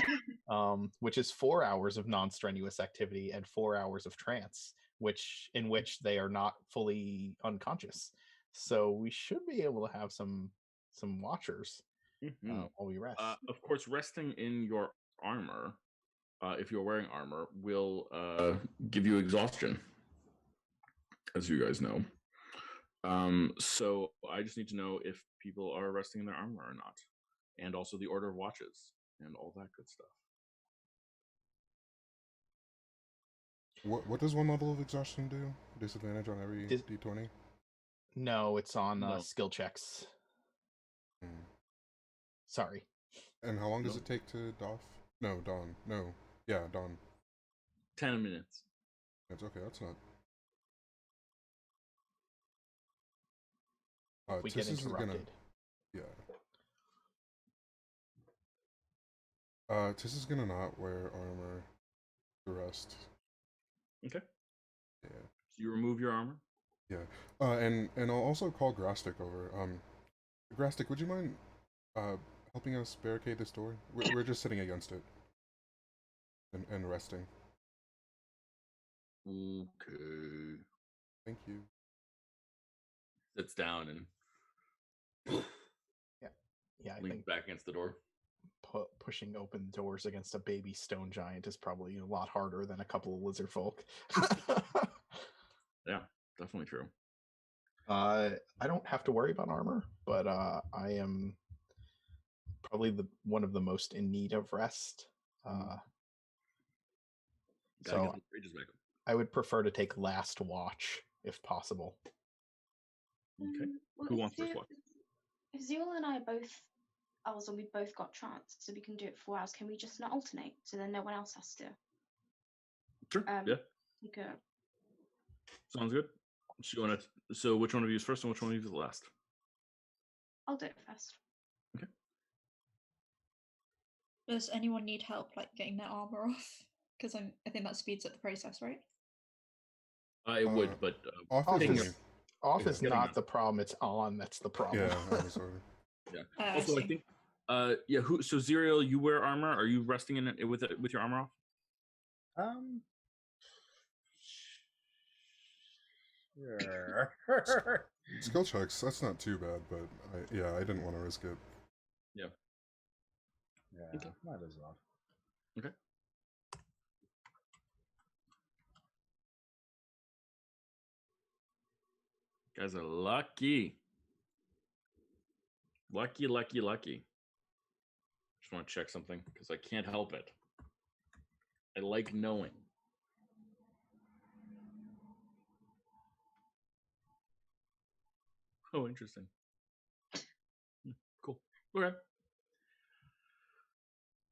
Which is 4 hours of non-strenuous activity and 4 hours of trance, in which they are not fully unconscious. So we should be able to have some watchers while we rest. Of course, resting in your armor, if you're wearing armor, will give you exhaustion, as you guys know. So I just need to know if people are resting in their armor or not, and also the order of watches and all that good stuff. What does one level of exhaustion do? Disadvantage on every Dis- d20? No, it's on No. skill checks. Hmm. Sorry. And how long does No. it take to doff? No, Dawn. No. Yeah, Dawn. 10 minutes. That's okay, that's not... If we get Tis is interrupted. gonna... Yeah. Tis is gonna not wear armor the rest. Okay. Yeah. So you remove your armor. Yeah. And I'll also call Grastic over. Grastic, would you mind helping us barricade this door? We're just sitting against it. And resting. Okay. Thank you. Sits down and Yeah, I leans think back against the door. pushing open doors against a baby stone giant is probably a lot harder than a couple of lizard folk. Yeah, definitely true. I don't have to worry about armor, but I am probably one of the most in need of rest. Gotta So get the rages back up. I would prefer to take last watch if possible. Okay. Well, Who if wants first Zul- watch? If Zul and I are both ours and we both got trance, so we can do it for 4 hours, can we just not alternate? So then no one else has to. Sure. Um, Yeah. Okay. Sounds good. So which one of you is first and which one of you is last? I'll do it first. Does anyone need help like getting their armor off? Because I think that speeds up the process, right? It would, but Off is taking only... a- Off Yeah. is Getting not it. the problem; it's on that's the problem. Yeah, I'm sorry. yeah. I Also, I see. think yeah. Who? So Zerial, you wear armor. Are you resting in it with your armor off? Sure. Skill checks, that's not too bad, but I didn't want to risk it. Yeah, Okay. might as well. Okay. Guys are lucky. Lucky, lucky, lucky. Just want to check something because I can't help it. I like knowing. Oh, interesting. Cool. Okay.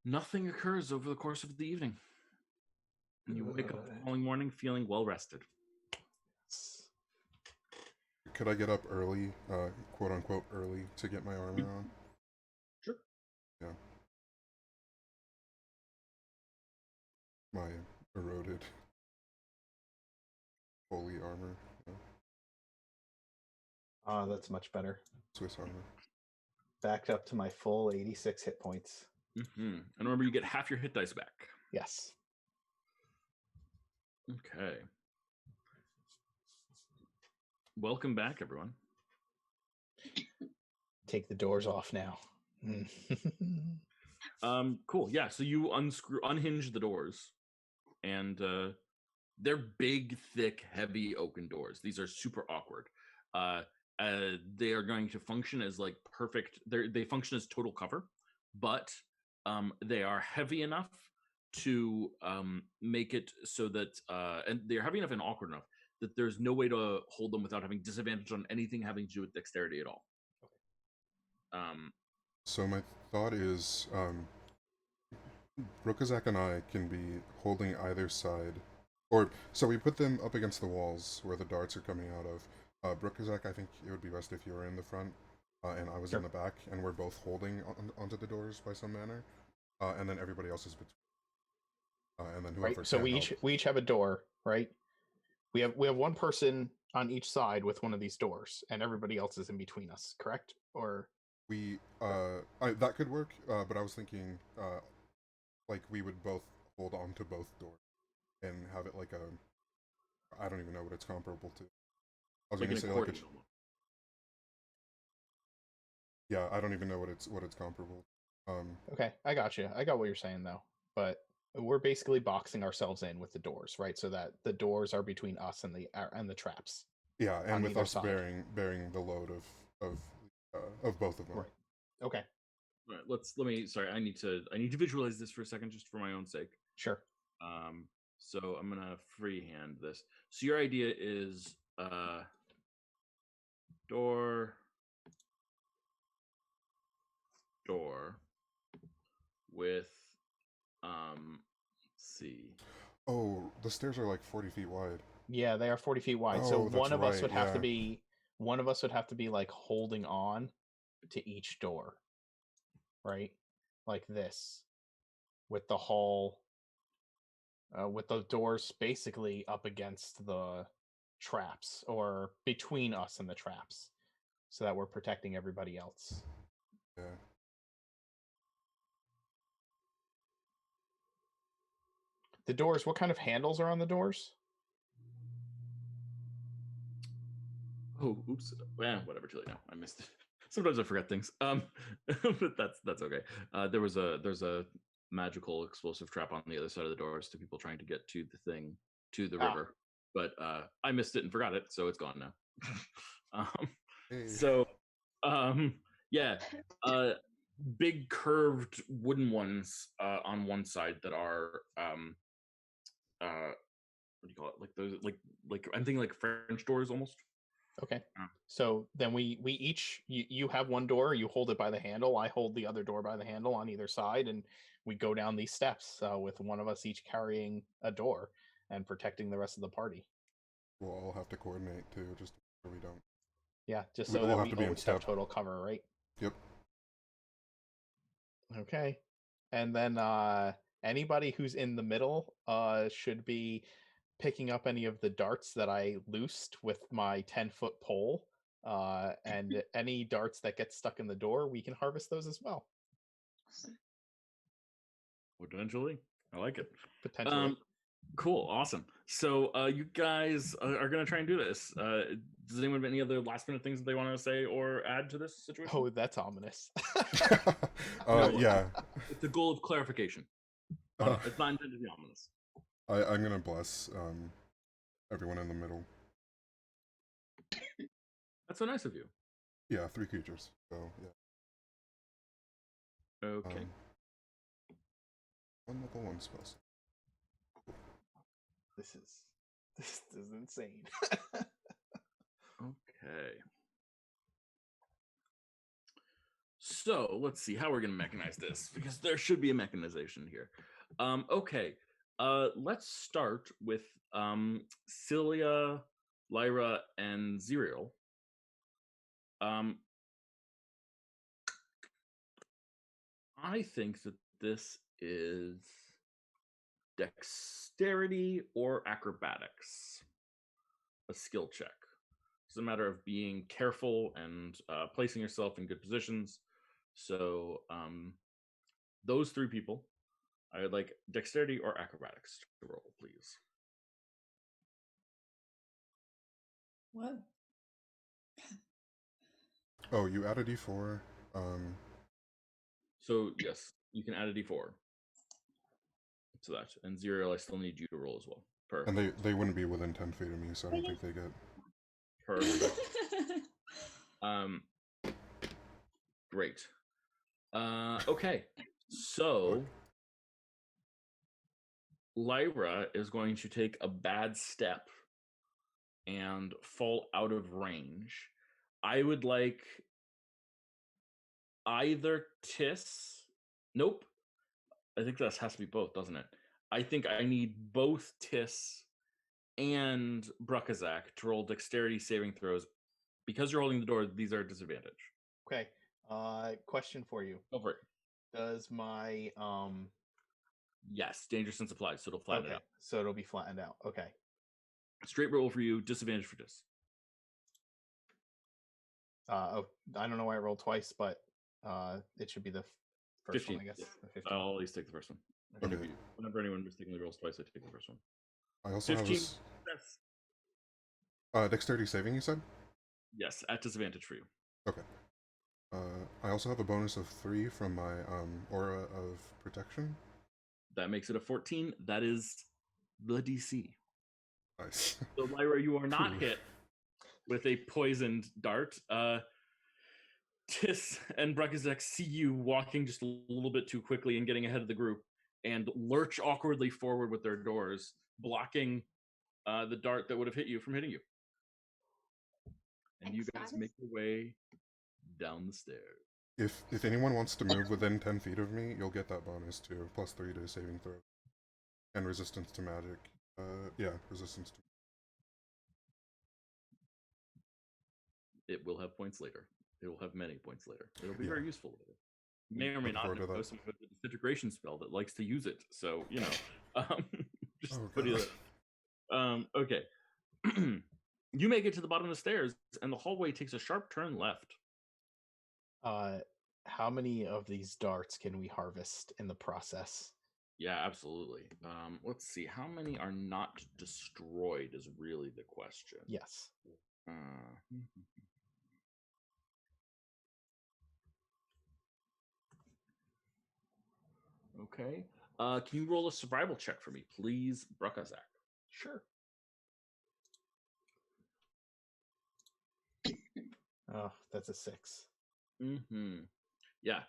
Nothing occurs over the course of the evening. And you wake up the following morning feeling well rested. Could I get up early, quote unquote early, to get my armor on? Sure. Yeah. My eroded holy armor. Yeah. That's much better. Swiss armor. Backed up to my full 86 hit points. Mm-hmm. And remember, you get half your hit dice back. Yes. Okay. Welcome back, everyone. Take the doors off now. Cool. Yeah. So you unhinge the doors, and they're big, thick, heavy oaken doors. These are super awkward. They are going to function as like perfect. They function as total cover, but they are heavy enough to make it so that, and they're heavy enough and awkward enough that there's no way to hold them without having disadvantage on anything having to do with dexterity at all. So my thought is, Brokazak and I can be holding either side, or so we put them up against the walls where the darts are coming out of. Brokazak, I think it would be best if you were in the front, and I was in the back, and we're both holding onto the doors by some manner, and then everybody else is between. And then whoever. Right. So we each have a door, right? We have one person on each side with one of these doors, and everybody else is in between us. Correct? Or that could work, but I was thinking, like we would both hold on to both doors and have it like I don't even know what it's comparable to. I was Like gonna an say accordion. yeah, I don't even know what it's comparable. okay, I got you. I got what you're saying though, but we're basically boxing ourselves in with the doors, right? So that the doors are between us and the traps. Yeah, and with either us side. bearing the load of both of them. Right. Okay. All right, let me. Sorry, I need to visualize this for a second, just for my own sake. Sure. So I'm gonna freehand this. So your idea is door with let's see. Oh, the stairs are like 40 feet wide. Yeah, they are 40 feet wide. So Oh, that's one of us right, would have to yeah. be like holding on to each door, right? Like this, with the hall, with the doors basically up against the traps or between us and the traps, so that we're protecting everybody else. Yeah. The doors, what kind of handles are on the doors? Oh, oops. Whatever. Too late now. I missed it. Sometimes I forget things. But that's okay. There's a magical explosive trap on the other side of the doors to people trying to get to the river. But I missed it and forgot it, so it's gone now. Hey. So, yeah, big curved wooden ones on one side that are what do you call it? Like those, like I'm thinking like French doors almost. Okay. So then we each, you have one door, you hold it by the handle, I hold the other door by the handle on either side, and we go down these steps with one of us each carrying a door and protecting the rest of the party. We'll all have to coordinate too, just so we don't. Yeah, just We so all that have we to be in always have step. total cover, right? Yep. Okay. And then anybody who's in the middle should be picking up any of the darts that I loosed with my 10-foot pole. And any darts that get stuck in the door, we can harvest those as well. Awesome. Potentially. I like it. Potentially. Cool. Awesome. So you guys are going to try and do this. Does anyone have any other last minute things that they want to say or add to this situation? Oh, that's ominous. Yeah. It's a goal of clarification. It's not intended to be ominous. I'm gonna bless everyone in the middle. That's so nice of you. Yeah, 3 creatures. So yeah. Okay. One level 1 spells. This is insane. Okay. So let's see how we're going to mechanize this, because there should be a mechanization here. Okay. Let's start with Cilia, Lyra, and Zerial. I think that this is dexterity or acrobatics, a skill check. It's a matter of being careful and placing yourself in good positions. So those 3 people, I would like dexterity or acrobatics to roll, please. Whoa. Oh, you add a d4. So yes, you can add a d4 to that. And Zerial, I still need you to roll as well. Perfect. And they wouldn't be within 10 feet of me, so I don't think they get. Perfect. Great. Okay. So Lyra is going to take a bad step and fall out of range. I would like either Tiss. Nope. I think that has to be both, doesn't it? I think I need both Tiss and Bruckazak to roll dexterity saving throws. Because you're holding the door, these are a disadvantage. Okay. Question for you. Go for it. Does my Yes, danger sense applied, so it'll flatten it out. So it'll be flattened out. Okay. Straight roll for you, disadvantage for Tiss. I don't know why I rolled twice, but it should be the first 15. one, I guess. Yeah. The 15. I'll always take the first one. Okay. Whenever anyone mistakenly rolls twice, I take the first one. I also 15. have dexterity saving, you said? Yes, at disadvantage for you. Okay. I also have a bonus of 3 from my aura of protection. That makes it a 14. That is the DC. Nice. So Lyra, you are not hit with a poisoned dart. Tiss and Bruckazak see you walking just a little bit too quickly and getting ahead of the group, and lurch awkwardly forward with their doors, blocking the dart that would have hit you from hitting you. And you Thanks, guys guys. make your way down the stairs. If anyone wants to move within 10 feet of me, you'll get that bonus too. +3 to saving throw. And resistance to magic. Yeah, resistance to... It will have points later. It will have many points later. It'll be Yeah. very useful later. You may or may Looking not forward to know that. someone with a disintegration spell that likes to use it. So, you know, just Oh, putting God. it. Okay. You make it to the bottom of the stairs, and the hallway takes a sharp turn left. How many of these darts can we harvest in the process? Yeah, absolutely. Let's see. How many are not destroyed is really the question. Yes. Okay. Can you roll a survival check for me, please, Brakazak? Sure. Oh, that's a 6. Yeah.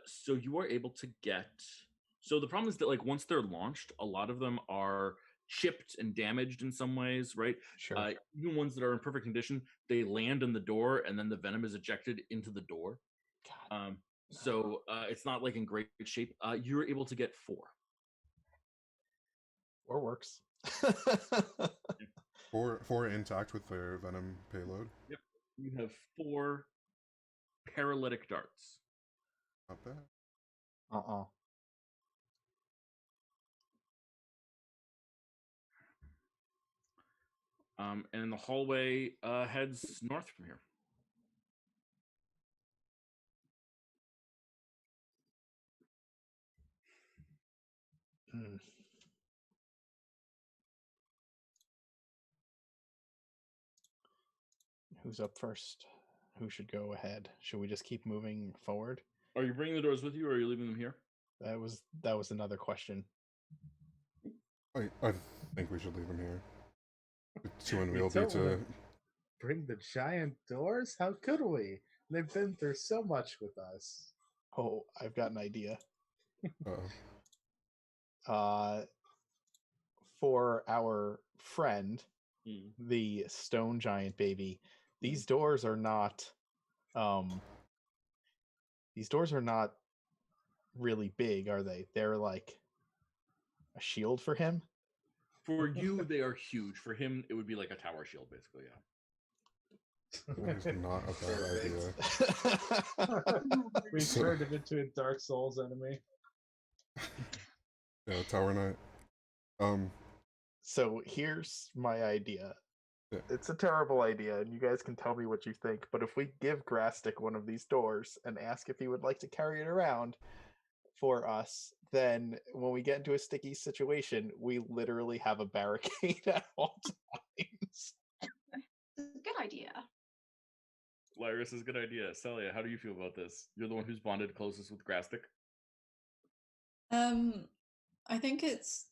So you are able to get. So the problem is that, like, once they're launched, a lot of them are chipped and damaged in some ways, right? Sure. Even ones that are in perfect condition, they land in the door, and then the venom is ejected into the door. God. So it's not like in great shape. You're able to get 4. 4 works. 4 intact with their venom payload. Yep. You have 4 paralytic darts. Not bad. And the hallway heads north from here. Who's up first? Who should go ahead? Should we just keep moving forward? Are you bringing the doors with you, or are you leaving them here? That was another question. I think we should leave him here. It's too unwieldy don't to... wanna bring the giant doors? How could we? They've been through so much with us. Oh, I've got an idea. Uh-oh. For our friend, the stone giant baby, these doors are not really big, are they? They're like a shield for him. For you, they are huge. For him, it would be like a tower shield, basically. Yeah. That is not a bad idea. We turned him into a Dark Souls enemy. Yeah, Tower Knight. So here's my idea. Yeah. It's a terrible idea, and you guys can tell me what you think. But if we give Grastic one of these doors and ask if he would like to carry it around for us, then when we get into a sticky situation, we literally have a barricade at all times. Good idea. Lyris is a good idea. Celia, how do you feel about this? You're the one who's bonded closest with Grastic. I think it's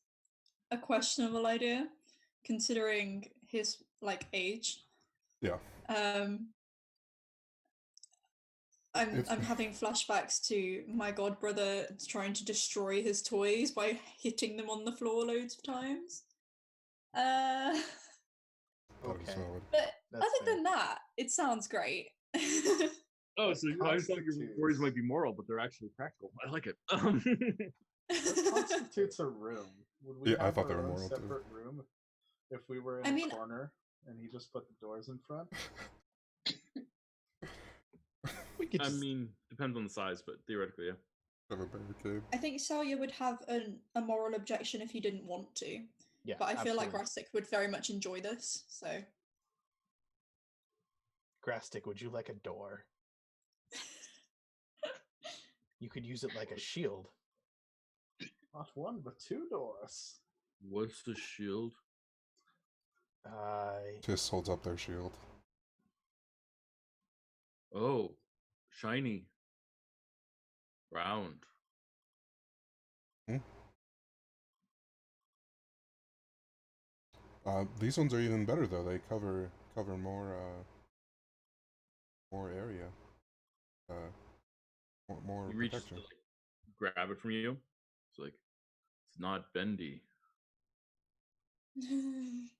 a questionable idea, considering his age. Yeah. I'm having flashbacks to my godbrother trying to destroy his toys by hitting them on the floor loads of times. That is Okay. solid. But That's other fair. than that, it sounds great. Oh, so I thought your Constitutes- stories might be moral, but they're actually practical. I like it. What constitutes a room? Would we Yeah, I have thought they our were own moral, too. separate room if we were in I a mean- corner and he just put the doors in front? We could I just, mean, depends on the size, but theoretically, yeah. Have a barricade. I think Salya would have a moral objection if you didn't want to. yeah, But I feel like absolutely. Grastic would very much enjoy this, so. Grastic, would you like a door? You could use it like a shield. Not one, but 2 doors. What's the shield? Tis holds up their shield. Oh, shiny. Round. These ones are even better though. They cover more area. More He reaches protection. to, like, grab it from you. It's like, It's not bendy.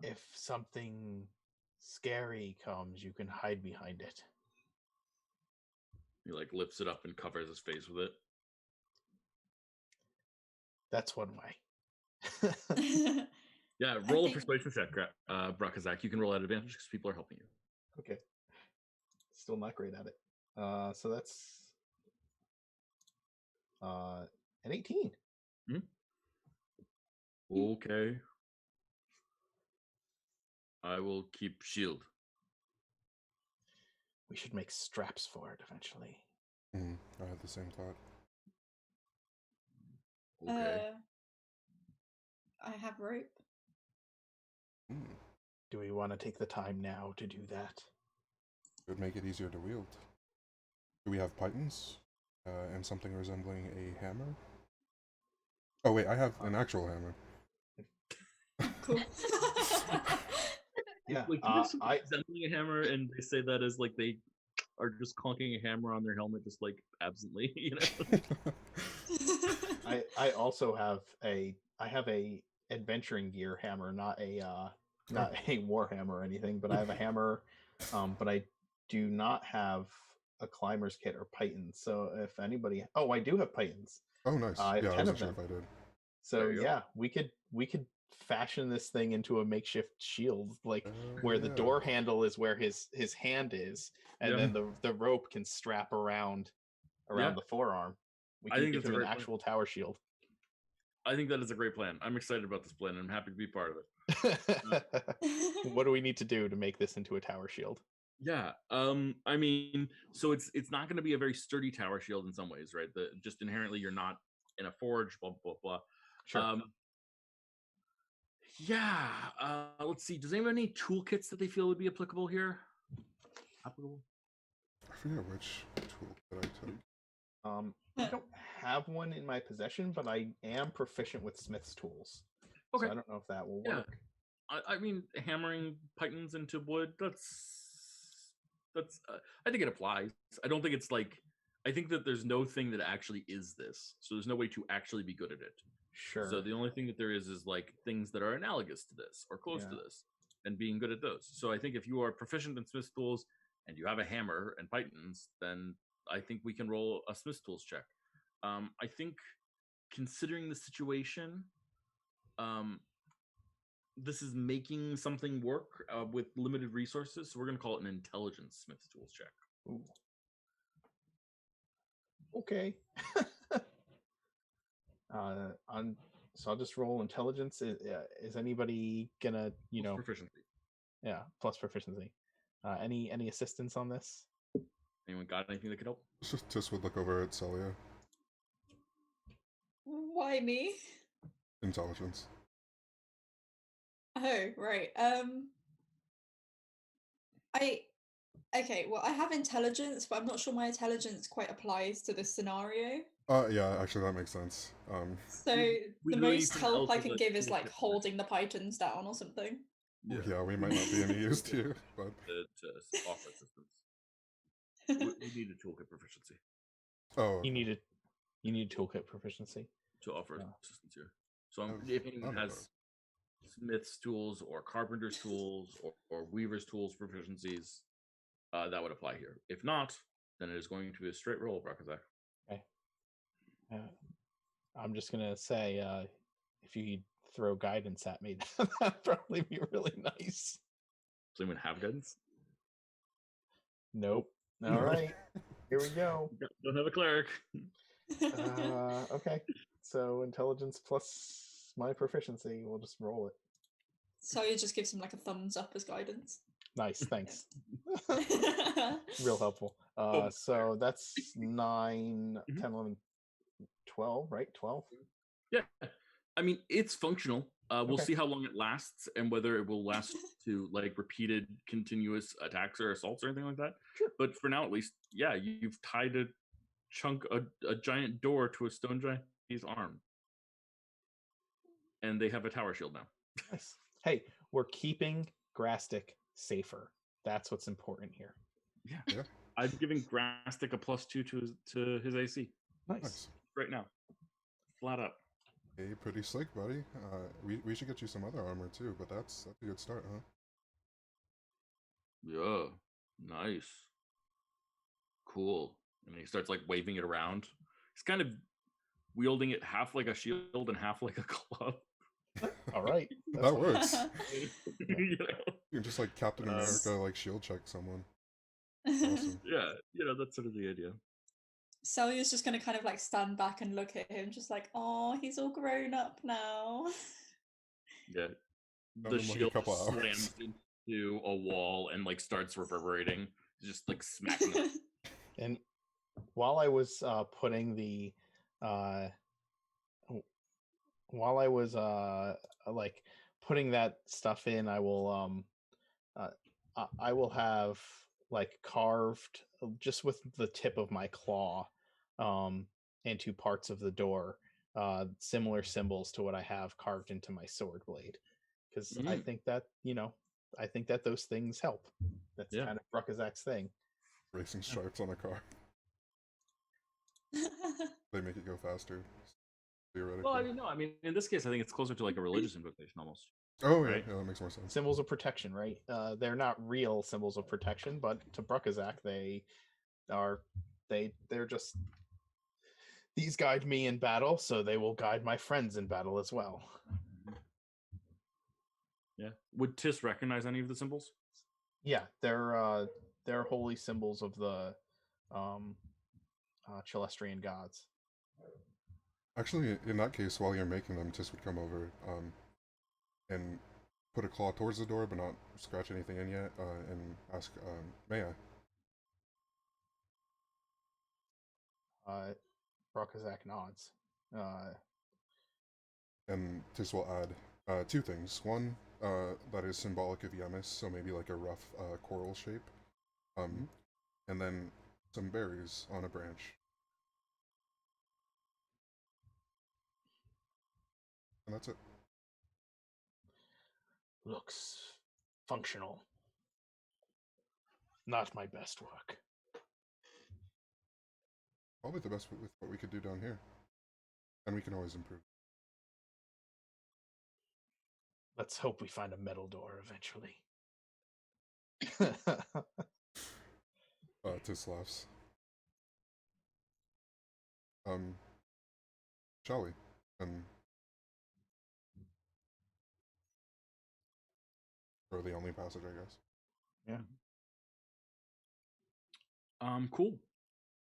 If something scary comes, you can hide behind it. He like lifts it up and covers his face with it. That's one way. Yeah, I roll a think- persuasion check, Brakazak. You can roll at advantage because people are helping you. Okay. Still not great at it. So that's an 18. Okay. I will keep shield. We should make straps for it eventually. I had the same thought. Okay. I have rope. Do we want to take the time now to do that? It would make it easier to wield. Do we have pythons? And something resembling a hammer? Oh wait, I have an actual hammer. Cool. Yeah, Like, resembling a hammer, and they say that as like they are just clunking a hammer on their helmet, just like absently, you know. I also have a adventuring gear hammer, not a war hammer or anything, but I have a hammer, but I do not have a climber's kit or pythons. So if anybody, I do have pythons. Oh, nice. I have Yeah, I 10 wasn't of sure them. if I did. So There you go. yeah, we could fashion this thing into a makeshift shield, like where the Yeah. door handle is where his hand is, and Yeah. then the rope can strap around Yeah. the forearm. We I can think give that's a him an great plan. actual tower shield. I think that is a great plan. I'm excited about this plan, and I'm happy to be part of it. What do we need to do to make this into a tower shield? Yeah. I mean, so it's not going to be a very sturdy tower shield in some ways, right? Just inherently, you're not in a forge. Blah blah blah. Sure. Yeah. Let's see. Does anyone have any toolkits that they feel would be applicable here? Applicable. I forget which tool that I took. I don't have one in my possession, but I am proficient with Smith's tools. Okay. So I don't know if that will Yeah. work. I mean, hammering pythons into wood. That's. I think it applies. I don't think it's like. I think that there's no thing that actually is this. So there's no way to actually be good at it. Sure. So the only thing that there is like things that are analogous to this or close to this, and being good at those. So I think if you are proficient in Smith's tools and you have a hammer and pythons, then I think we can roll a Smith's tools check. I think, considering the situation, this is making something work with limited resources. So we're going to call it an intelligence Smith's tools check. Ooh. Okay. So I'll just roll intelligence. Is anybody gonna, Plus proficiency. Yeah, plus proficiency. Any assistance on this? Anyone got anything that could help? Just would look over at Celia. Why me? Intelligence. Oh, right. Well, I have intelligence, but I'm not sure my intelligence quite applies to this scenario. Yeah, actually that makes sense. So we the really most need help I else as can a give is toolkit like for holding the pythons down or something. Yeah, we might not be any use to you, but to offer assistance. We need a toolkit proficiency oh, You need toolkit proficiency. to offer Yeah. assistance here. So I've if anyone thought about has Smith's tools or Carpenter's tools or Weaver's tools proficiencies, that would apply here. If not, then it is going to be a straight roll, Brakazak. I'm just gonna say, if you throw guidance at me, that'd probably be really nice. Does anyone have guidance? Nope. All right, here we go. Don't have a cleric. Okay, so intelligence plus my proficiency. We'll just roll it. So it just gives him like a thumbs up as guidance. Nice, thanks. Real helpful. So that's 9, 10, 11, 12, right? 12? Yeah. I mean, it's functional. We'll Okay. see how long it lasts and whether it will last to like repeated continuous attacks or assaults or anything like that. Sure. But for now, at least, yeah, you've tied a giant door to a stone giant's arm. And they have a tower shield now. Nice. Hey, we're keeping Grastic safer. That's what's important here. Yeah. I'm giving Grastic a +2 to his AC Nice. nice. right now. Flat up. Hey, pretty slick, buddy. We should get you some other armor too, but that's a good start, huh? Yeah, nice, cool. And he starts like waving it around. He's kind of wielding it half like a shield and half like a club. All right, That works. You know? You can just like Captain Um, America, like shield check someone. Awesome. Yeah, that's sort of the idea. Celia's just gonna kind of like stand back and look at him, just like, oh, he's all grown up now. Yeah, Found the him, like, a shield couple hours. slams into a wall and like starts reverberating, just like smacking it. And while I was putting the uh while I was like putting that stuff in, I will have like carved just with the tip of my claw into parts of the door similar symbols to what I have carved into my sword blade, because I think that I think that those things help. That's Yeah. kind of Bruckazak's thing. Racing stripes on a car. They make it go faster. Theoretically. Well, I mean, no, I mean, in this case, I think it's closer to like a religious invocation almost. Oh right? yeah, that makes more sense. Symbols of protection, right? They're not real symbols of protection, but to Bruckazak, they're just, these guide me in battle, so they will guide my friends in battle as well. Yeah. Would Tis recognize any of the symbols? Yeah, they're holy symbols of the Celestrian gods. Actually, in that case, while you're making them, Tis would come over and put a claw towards the door, but not scratch anything in yet, and ask, may I? Bruckazak nods. And Tis will add two things. One, that is symbolic of Yemis, so maybe like a rough coral shape. And then some berries on a branch. And that's it. Looks functional. Not my best work. Probably the best with what we could do down here. And we can always improve. Let's hope we find a metal door eventually. Tis laughs. Shall we? Or the only passage, I guess. Yeah. Cool.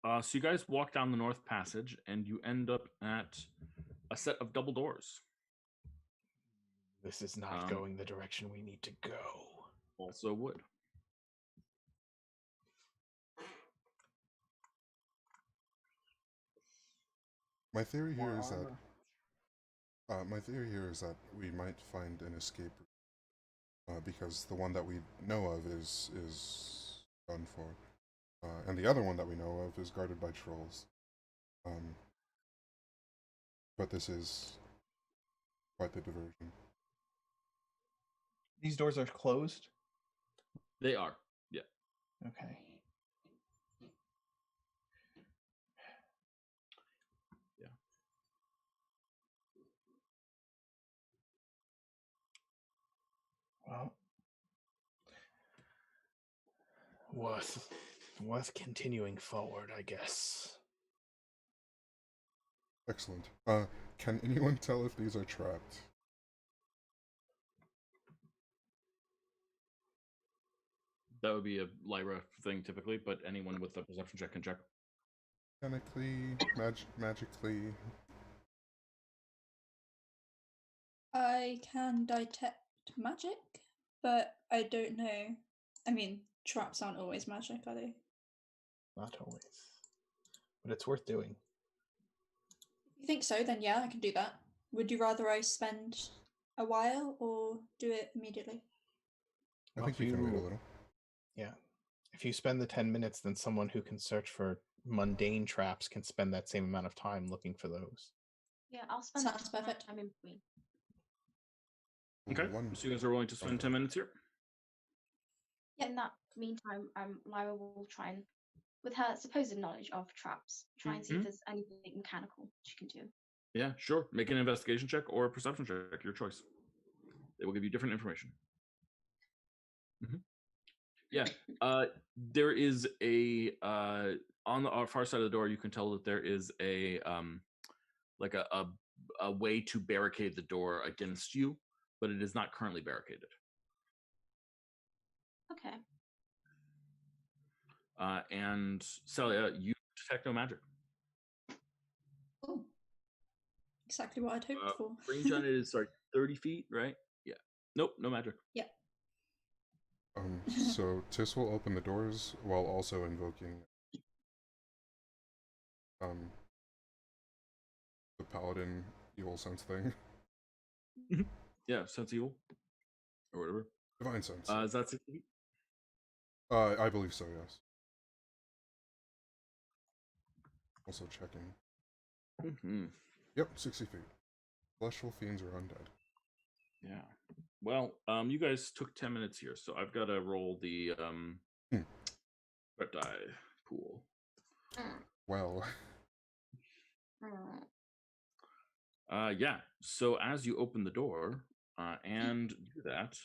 So you guys walk down the north passage, and you end up at a set of double doors. This is not going the direction we need to go. Also wood. My theory here is that we might find an escape route, because the one that we know of is done for, and the other one that we know of is guarded by trolls. But this is quite the diversion. These doors are closed? They are, yeah. Okay. Yeah. Well, worth continuing forward, I guess. Excellent. Can anyone tell if these are trapped? That would be a Lyra thing typically, but anyone with a perception check can check. Mechanically, magically. I can detect magic, but I don't know. I mean, traps aren't always magic, are they? Not always. But it's worth doing. If you think so, then yeah, I can do that. Would you rather I spend a while or do it immediately? I think we can wait a little. Yeah. If you spend the 10 minutes, then someone who can search for mundane traps can spend that same amount of time looking for those. Yeah, I'll spend Sounds that perfect. time in between. Okay, so you guys are willing to spend 10 minutes here? Yeah, in that meantime, Lyra will try and, with her supposed knowledge of traps, try and see if there's anything mechanical she can do. Yeah, sure. Make an investigation check or a perception check, your choice. They will give you different information. Yeah, there is a on the far side of the door. You can tell that there is a like a way to barricade the door against you, but it is not currently barricaded. Okay. And Celia, you detect no magic. Oh, exactly what I'd hoped for. Range on it is 30 feet, right? Yeah. Nope, no magic. Yeah. So Tis will open the doors while also invoking the paladin evil sense thing. Yeah, sense evil or whatever. Divine sense. Is that 60 feet? I believe so, yes. Also checking. Mm-hmm. Yep, 60 feet. Celestial fiends are undead. Yeah. Well, you guys took 10 minutes here, so I've got to roll the red die pool. Well. Yeah. So as you open the door and do that,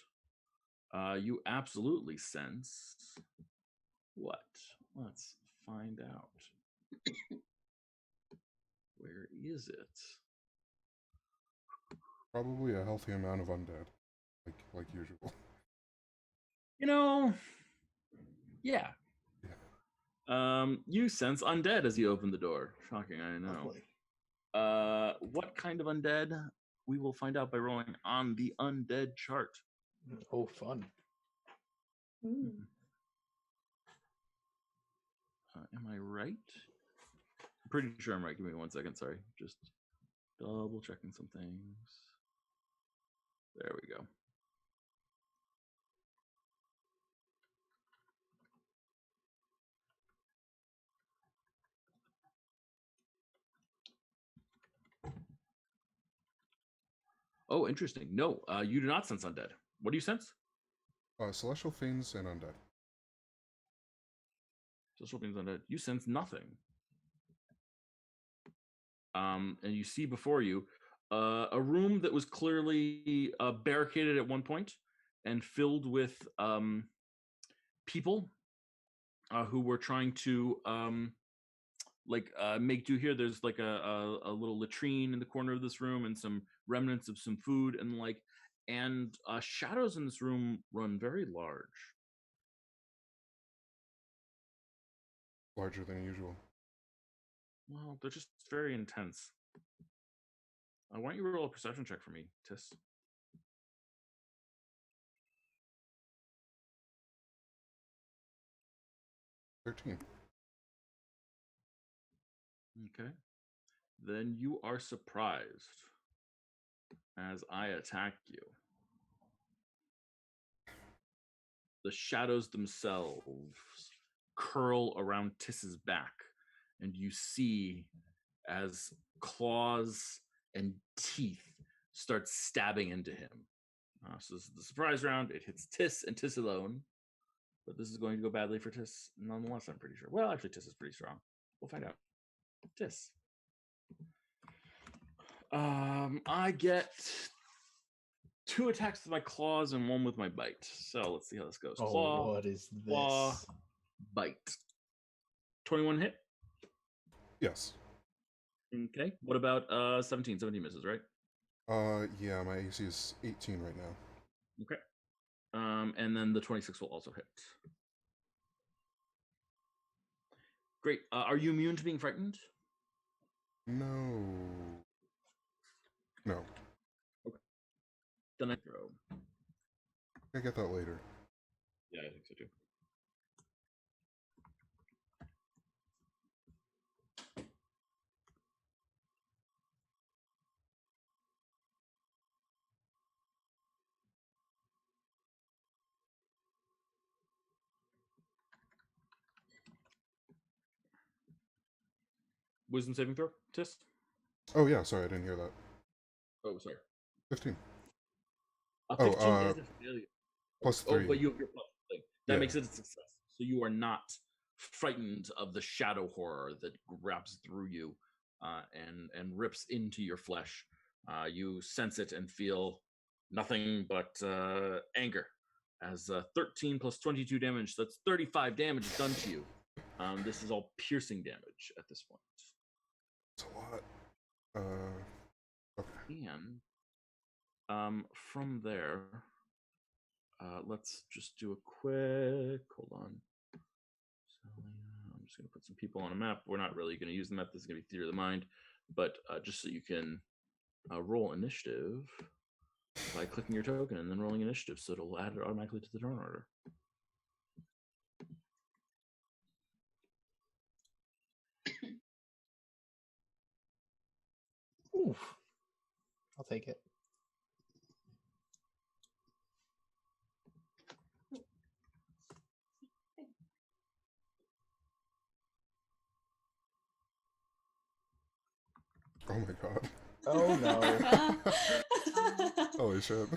you absolutely sense what? Let's find out. Where is it? Probably a healthy amount of undead, like usual. Yeah. You sense undead as you open the door. Shocking, I know. Lovely. What kind of undead? We will find out by rolling on the undead chart. Oh, fun. Ooh. Am I right? I'm pretty sure I'm right. Give me 1 second. Sorry. Just double checking some things. There we go. Oh, interesting. No, you do not sense undead. What do you sense? Celestial fiends and undead. Celestial fiends undead. You sense nothing. And you see before you a room that was clearly barricaded at one point and filled with people who were trying to make do here. There's like a little latrine in the corner of this room and some remnants of some food and shadows in this room run very large. Larger than usual. Well, they're just very intense. Why don't you roll a perception check for me, Tis? $13. Okay. Then you are surprised as I attack you. The shadows themselves curl around Tiss's back, and you see as claws and teeth start stabbing into him. So this is the surprise round. It hits Tiss and Tiss alone, but this is going to go badly for Tiss nonetheless, I'm pretty sure. Well, actually, Tiss is pretty strong. We'll find out. Tiss. I get 2 attacks with my claws and 1 with my bite. So let's see how this goes. Claw, what is this? claw, bite. 21 hit. Yes. Okay. What about 17? 17 misses, right? Yeah, my AC is 18 right now. Okay. And then the 26 will also hit. Great. Are you immune to being frightened? No. No. Okay. Then I throw. I get that later. Yeah, I think so too. Wisdom saving throw, Tis? Oh yeah, sorry, I didn't hear that. Oh, sorry. 15. 15 is a failure. Plus 3. Oh, but you have your plus thing. That Yeah. makes it a success. So you are not frightened of the shadow horror that grabs through you. and rips into your flesh. You sense it and feel nothing but anger. As 13 plus 22 damage, that's 35 damage done to you. This is all piercing damage at this point. It's a lot. Okay. And from there, let's just do a quick. Hold on. I'm just going to put some people on a map. We're not really going to use the map. This is going to be Theater of the Mind, but just so you can roll initiative by clicking your token and then rolling initiative, so it'll add it automatically to the turn order. Ooh, I'll take it. Oh my god. Oh no. Holy shit.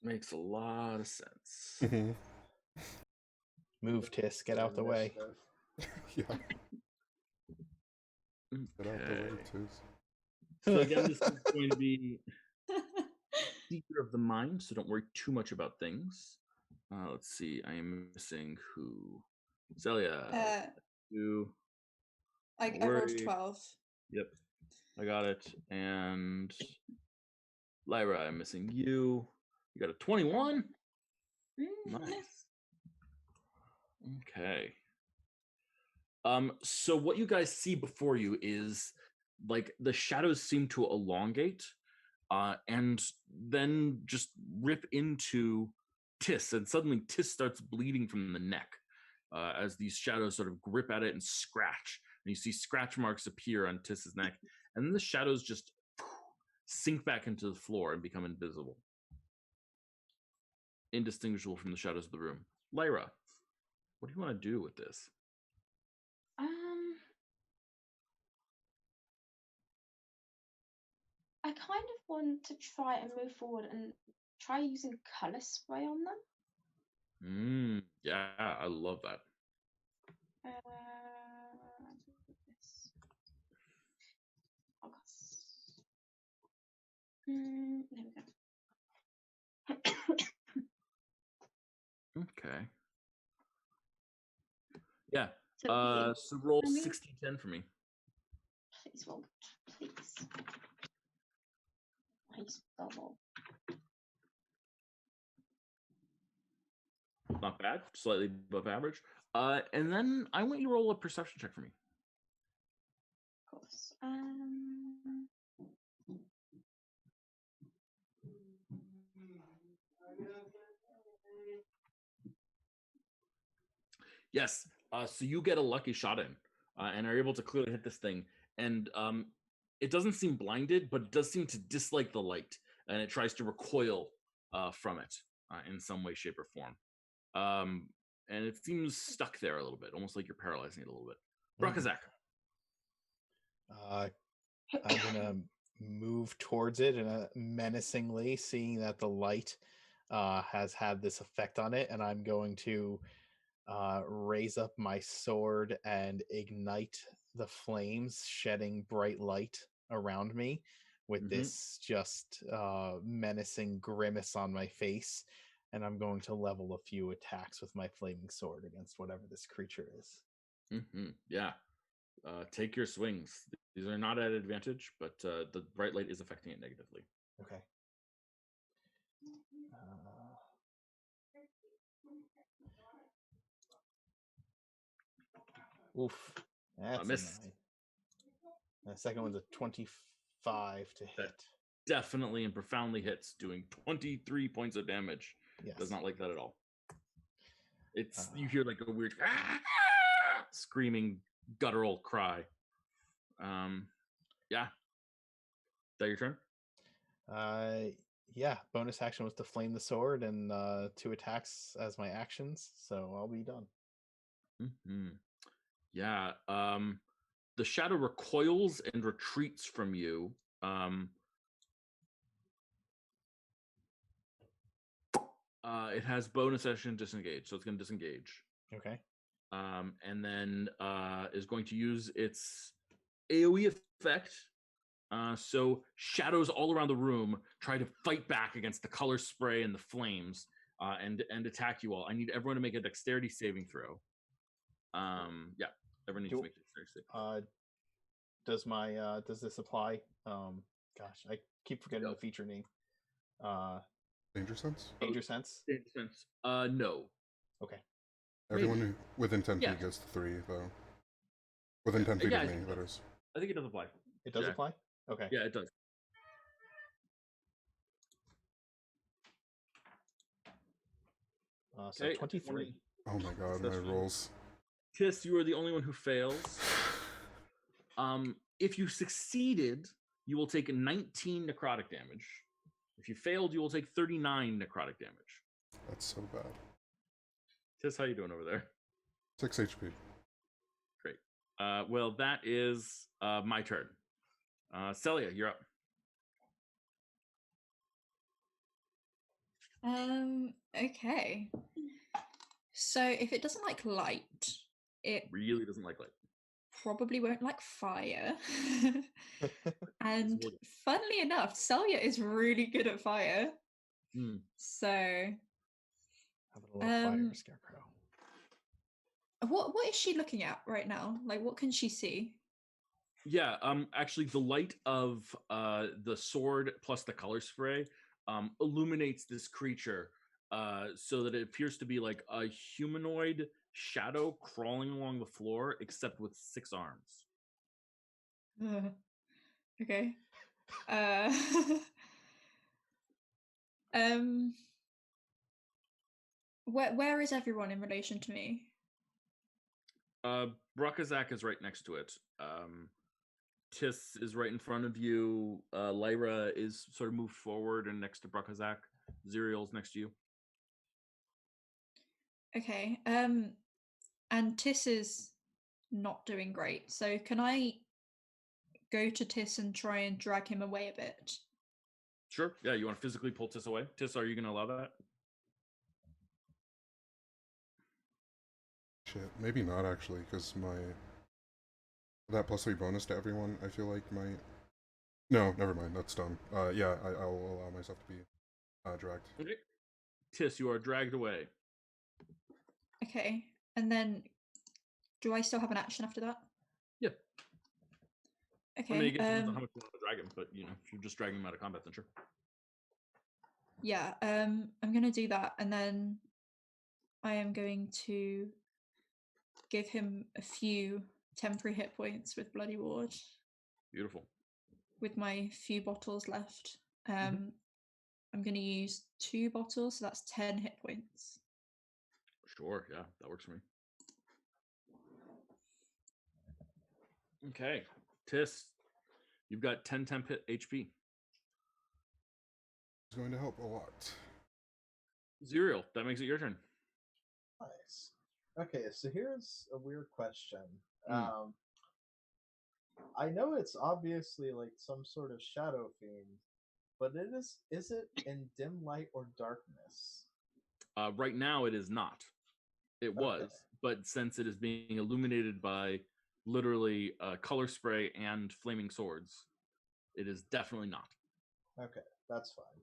Makes a lot of sense. Mhm. Move, Tis. Get out the way. Yeah. Get out the way, Okay. Tiz. So again, this is going to be Seeker of the Mind, so don't worry too much about things. Let's see. I am missing who? Zelia. You. I rolled 12. Yep. I got it. And Lyra, I'm missing you. You got a 21? Nice. Okay. So what you guys see before you is like the shadows seem to elongate and then just rip into Tis, and suddenly Tis starts bleeding from the neck as these shadows sort of grip at it and scratch. And you see scratch marks appear on Tiss's neck, and then the shadows just sink back into the floor and become invisible. Indistinguishable from the shadows of the room. Lyra, what do you want to do with this? I kind of want to try and move forward and try using color spray on them. Yeah, I love that. There we go. Okay. Yeah. So So roll 60-10 for me. please roll, please. Please roll. Not bad. Slightly above average. And then I want you to roll a perception check for me. Of course. Yes. So you get a lucky shot in and are able to clearly hit this thing. And it doesn't seem blinded, but it does seem to dislike the light. And it tries to recoil from it in some way, shape, or form. And it seems stuck there a little bit, almost like you're paralyzing it a little bit. Brakazak. I'm gonna move towards it and menacingly, seeing that the light has had this effect on it, and I'm going to raise up my sword and ignite the flames, shedding bright light around me with this just menacing grimace on my face. And I'm going to level a few attacks with my flaming sword against whatever this creature is. Yeah. Take your swings. These are not at advantage, but the bright light is affecting it negatively. Okay. Oof. That's a miss. 9. And the second one's a 25 to hit. That definitely and profoundly hits, doing 23 points of damage. Yes. Does not like that at all. It's you hear like a weird screaming guttural cry. Yeah. Is that your turn? Yeah. Bonus action was to flame the sword and 2 attacks as my actions, so I'll be done. Yeah. The shadow recoils and retreats from you. It has bonus action disengage, so it's going to disengage. Okay. and then is going to use its AoE effect. So shadows all around the room try to fight back against the color spray and the flames, and attack you all. I need everyone to make a dexterity saving throw. Yeah, everyone needs to make a dexterity saving. Does this apply? Gosh, I keep forgetting the feature name. Danger sense? Danger sense? Danger sense. No. Okay. Everyone who within 10 feet gets 3, though. Within 10 feet of me, that is. I think it does apply. It does apply? Okay. Yeah, it does. So 23. Oh my god, my rolls. Kiss, you are the only one who fails. If you succeeded, you will take 19 necrotic damage. If you failed, you will take 39 necrotic damage. That's so bad. Tis, how you doing over there? 6 HP. Great. Well, that is my turn. Celia, you're up. Okay. So if it doesn't like light, it really doesn't like light. Probably won't like fire. And funnily enough, Celia is really good at fire. So having a little fire scarecrow. What is she looking at right now? Like, what can she see? Yeah, actually the light of the sword plus the color spray illuminates this creature so that it appears to be like a humanoid shadow crawling along the floor, except with 6 arms. Okay. Where is everyone in relation to me? Brakazak is right next to it. Tis is right in front of you. Lyra is sort of moved forward and next to Brakazak. Ziriel's next to you. Okay. And Tis is not doing great. So can I go to Tis and try and drag him away a bit? Sure. Yeah, you want to physically pull Tis away? Tis, are you going to allow that? Shit, maybe not actually, because that +3 bonus to everyone, I feel like might... No, never mind, that's dumb. Yeah, I'll allow myself to be dragged. Okay. Tis, you are dragged away. Okay, and then do I still have an action after that? Yeah. Okay. I mean, I guess it depends on how much you want to drag him, but you know, if you're just dragging him out of combat, then sure. Yeah, I'm gonna do that, and then I am going to give him a few temporary hit points with Bloody Ward. Beautiful. With my few bottles left. I'm going to use 2 bottles, so that's 10 hit points. Sure, yeah, that works for me. Okay, Tis, you've got 10 temp HP. It's going to help a lot. Ziriel, that makes it your turn. Nice. Okay, so here's a weird question. I know it's obviously like some sort of shadow fiend, but is it in dim light or darkness? Right now it is not. It was, but since it is being illuminated by literally color spray and flaming swords, it is definitely not. Okay, that's fine.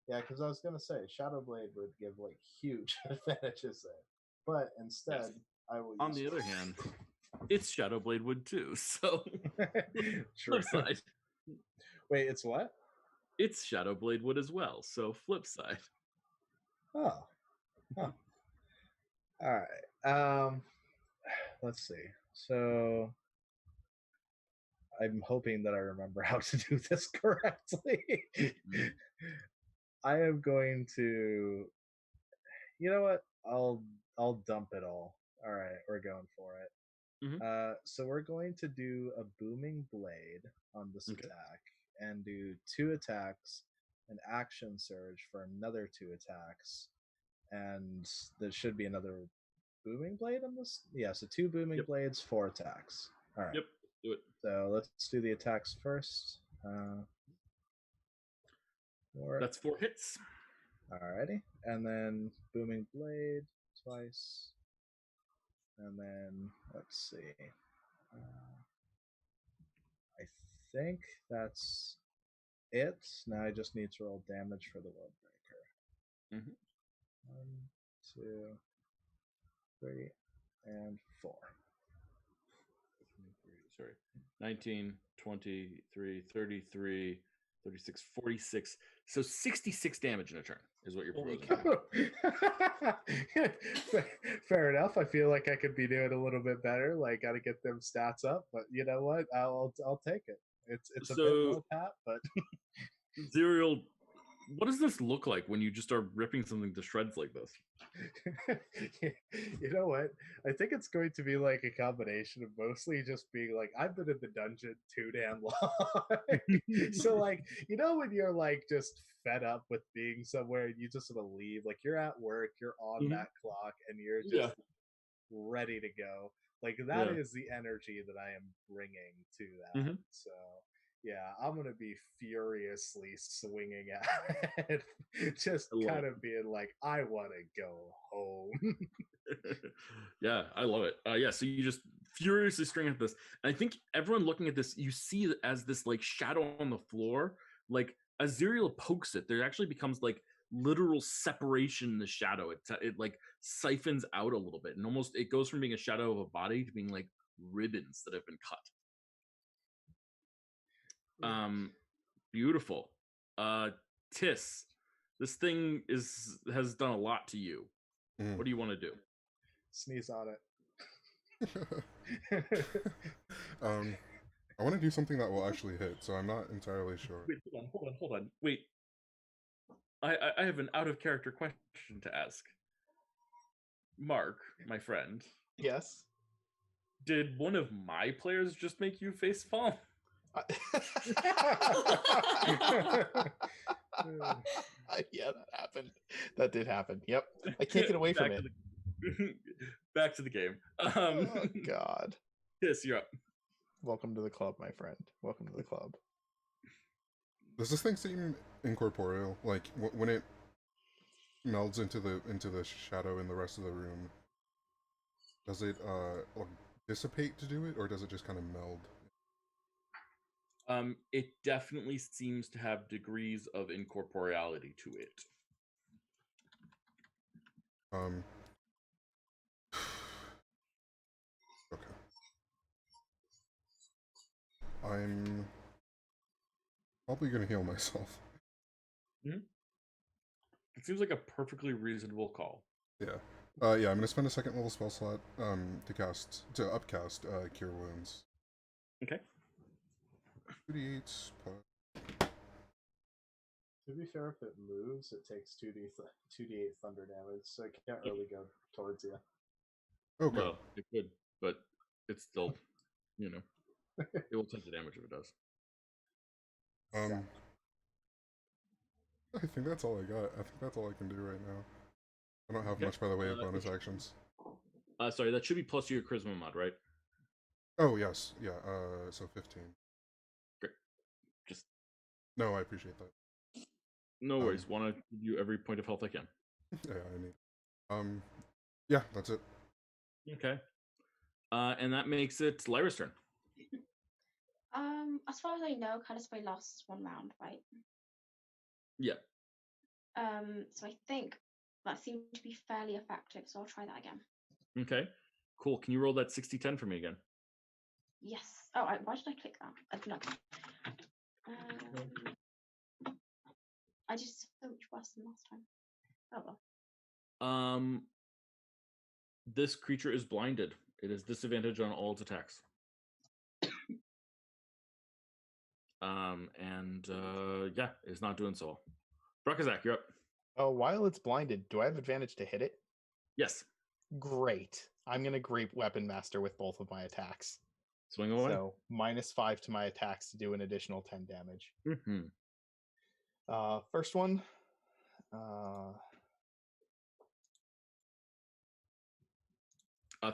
Yeah, because I was gonna say Shadow Blade would give like huge advantages there, but instead I will. On the other hand, it's Shadow Blade wood too, so True. Flip side. Wait, it's what? It's Shadow Blade wood as well, so flip side. Oh. Huh. All right. Let's see. So I'm hoping that I remember how to do this correctly. I am going to. You know what? I'll dump it all. All right, we're going for it. So we're going to do a booming blade on this attack and do 2 attacks, an action surge for another 2 attacks, and there should be another booming blade on this. Yeah, so 2 booming blades, 4 attacks. All right. Yep, do it. So let's do the attacks first. That's 4 hits. Alrighty, and then booming blade twice. And then let's see. I think that's it. Now I just need to roll damage for the world breaker. 1, 2, 3, and 4. Sorry. 19, 23, 33, 36, 46. So 66 damage in a turn is what you're proposing. Fair enough. I feel like I could be doing a little bit better. Like, got to get them stats up. But you know what? I'll take it. It's a bit low, Pat, but Zerial, what does this look like when you just start ripping something to shreds like this? You know what? I think it's going to be like a combination of mostly just being like, I've been in the dungeon too damn long. So like, you know, when you're like just fed up with being somewhere and you just want to leave, like you're at work, you're on that clock, and you're just ready to go. Like that is the energy that I am bringing to that. So yeah, I'm gonna be furiously swinging at it, just kind of being like, I want to go home. Yeah, I love it. Yeah, so you just furiously string at this, and I think everyone looking at this, you see it as this like shadow on the floor. Like as Zerial pokes it, there actually becomes like literal separation in the shadow. It like siphons out a little bit, and almost it goes from being a shadow of a body to being like ribbons that have been cut. Beautiful. Tis, this thing has done a lot to you. What do you want to do? Sneeze on it. I want to do something that will actually hit, so I'm not entirely sure. Wait, hold on. Wait. I have an out of character question to ask. Mark, my friend. Yes. Did one of my players just make you face palm? Yeah, that happened. That did happen. Yep. I can't get away from it. Back to the game. Oh, God. Yes, you're up. Welcome to the club, my friend. Welcome to the club. Does this thing seem incorporeal? Like when it melds into the shadow in the rest of the room, does it dissipate to do it, or does it just kind of meld? It definitely seems to have degrees of incorporeality to it. Okay. I'm probably gonna heal myself. It seems like a perfectly reasonable call. Yeah. Yeah, I'm gonna spend a second level spell slot to upcast Cure Wounds. Okay. 2d8 To be fair, if it moves, it takes 2d8 thunder damage, so it can't really go towards you. Okay. Well, it could, but it's still, it will take the damage if it does. I think that's all I got. I think that's all I can do right now. I don't have much by the way of bonus actions. Sorry, that should be plus your charisma mod, right? Oh, yes. Yeah, so 15. Great. Just... No, I appreciate that. No worries. Want to give you every point of health I can. Yeah, I need. Yeah, that's it. Okay. And that makes it Lyra's turn. As far as I know, Calispray lasts 1 round, right? Yeah. So I think that seemed to be fairly effective, so I'll try that again. Okay. Cool. Can you roll that 60-10 for me again? Yes. Oh, why did I click that? No. I did so much worse than last time. Oh well. This creature is blinded. It is disadvantage on all its attacks. Yeah, it's not doing so well. Brakazak, you're up. Oh, while it's blinded, do I have advantage to hit it? Yes. Great. I'm going to Great Weapon Master with both of my attacks. Swing away. So -5 to my attacks to do an additional 10 damage. First one.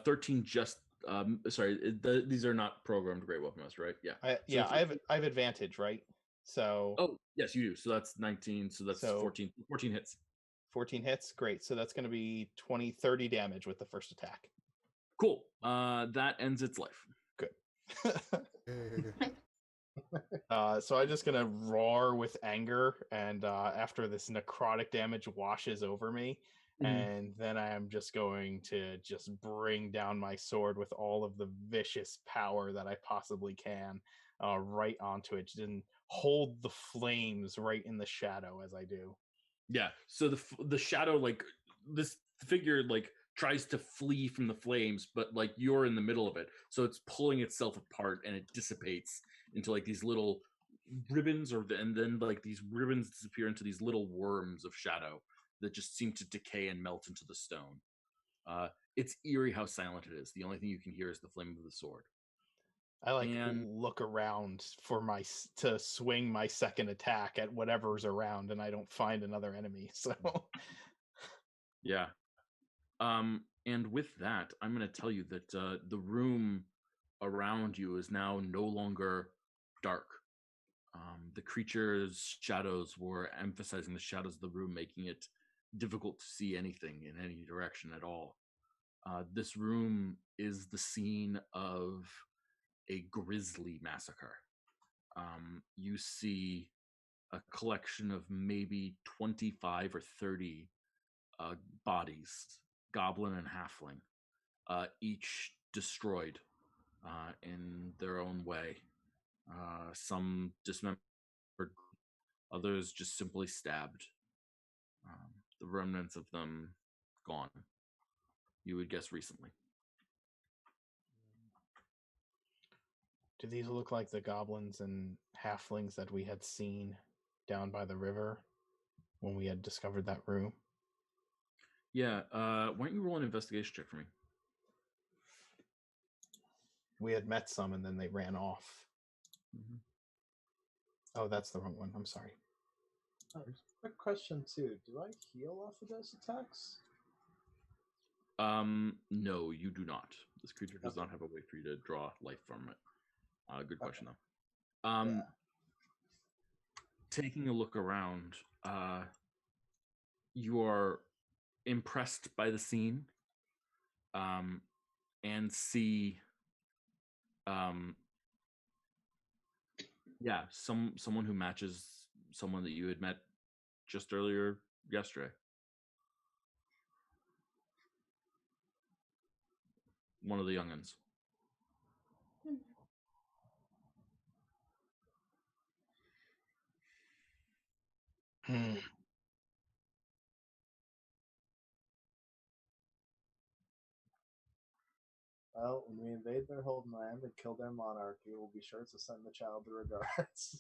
13 just... sorry, these are not programmed Great Weapon Master, right? Yeah. I have advantage, right? So... Oh, yes, you do. So that's 19. So that's 14 hits. 14 hits? Great. So that's going to be 30 damage with the first attack. Cool. That ends its life. Yay. So I'm just gonna roar with anger, and after this necrotic damage washes over me, and then I am just going to just bring down my sword with all of the vicious power that I possibly can, right onto it, and hold the flames right in the shadow as I do. Yeah. So the shadow, like this figure, like tries to flee from the flames, but like you're in the middle of it, so it's pulling itself apart and it dissipates into like these little ribbons, and then like these ribbons disappear into these little worms of shadow that just seem to decay and melt into the stone. It's eerie how silent it is. The only thing you can hear is the flame of the sword. I like And look around for to swing my second attack at whatever's around, and I don't find another enemy. So yeah. And with that, I'm going to tell you that the room around you is now no longer dark. The creature's shadows were emphasizing the shadows of the room, making it difficult to see anything in any direction at all. This room is the scene of a grisly massacre. You see a collection of maybe 25 or 30 bodies, goblin and halfling, each destroyed in their own way. Some dismembered, others just simply stabbed. The remnants of them gone. You would guess recently. do these look like the goblins and halflings that we had seen down by the river when we had discovered that room? Yeah, why don't you roll an investigation check for me? We had met some and then they ran off. Mm-hmm. Oh, that's the wrong one. I'm sorry. Quick question too. Do I heal off of those attacks? No, you do not. This creature does not have a way for you to draw life from it. Good question though. Taking a look around, you are impressed by the scene, and see, someone who matches someone that you had met just earlier yesterday. One of the youngins. Well, when we invade their homeland and kill their monarchy, we'll be sure to send the child the regards.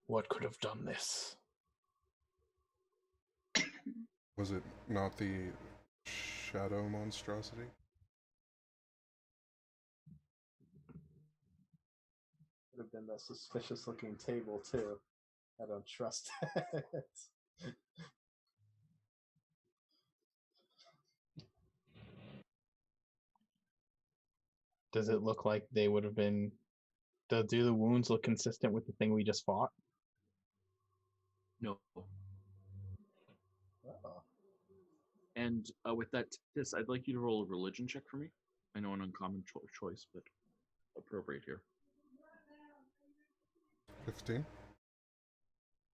What could have done this? Was it not the shadow monstrosity? Would have been the suspicious-looking table too. I don't trust it. Does it look like they would have been... Do the wounds look consistent with the thing we just fought? No. Uh-oh. And with that, I'd like you to roll a religion check for me. I know an uncommon choice, but appropriate here. 15?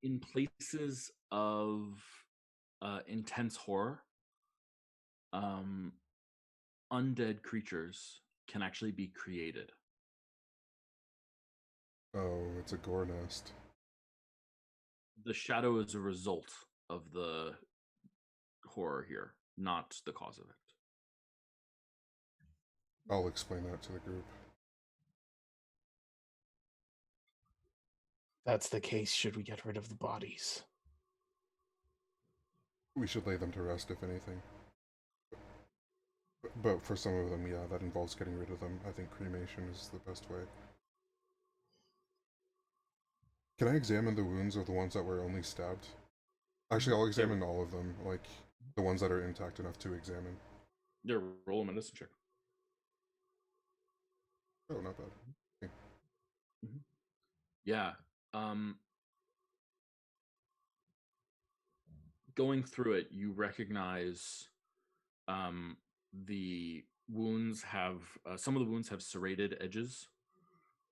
In places of intense horror, undead creatures can actually be created. Oh, it's a gore nest. The shadow is a result of the horror here, not the cause of it. I'll explain that to the group. That's the case. Should we get rid of the bodies? We should lay them to rest, if anything. But for some of them, yeah, that involves getting rid of them. I think cremation is the best way. Can I examine the wounds of the ones that were only stabbed? Actually, I'll examine all of them, like the ones that are intact enough to examine. Yeah, roll a medicine check. Oh, not bad. Okay. Yeah. Going through it, you recognize the wounds have some of the wounds have serrated edges,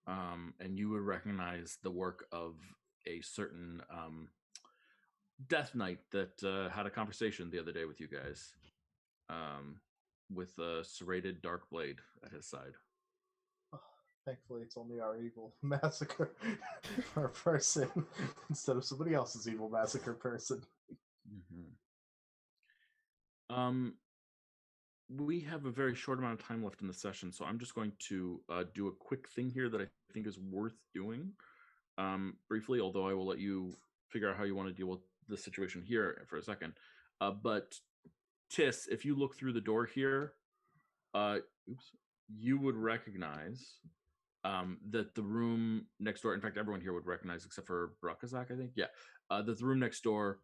and you would recognize the work of a certain Death Knight that had a conversation the other day with you guys, with a serrated dark blade at his side. Thankfully, it's only our evil massacre our person instead of somebody else's evil massacre person. We have a very short amount of time left in the session, so I'm just going to do a quick thing here that I think is worth doing briefly, although I will let you figure out how you want to deal with the situation here for a second. But Tis, if you look through the door here, you would recognize that the room next door, in fact, everyone here would recognize except for Brakazak, I think. Yeah. That the room next door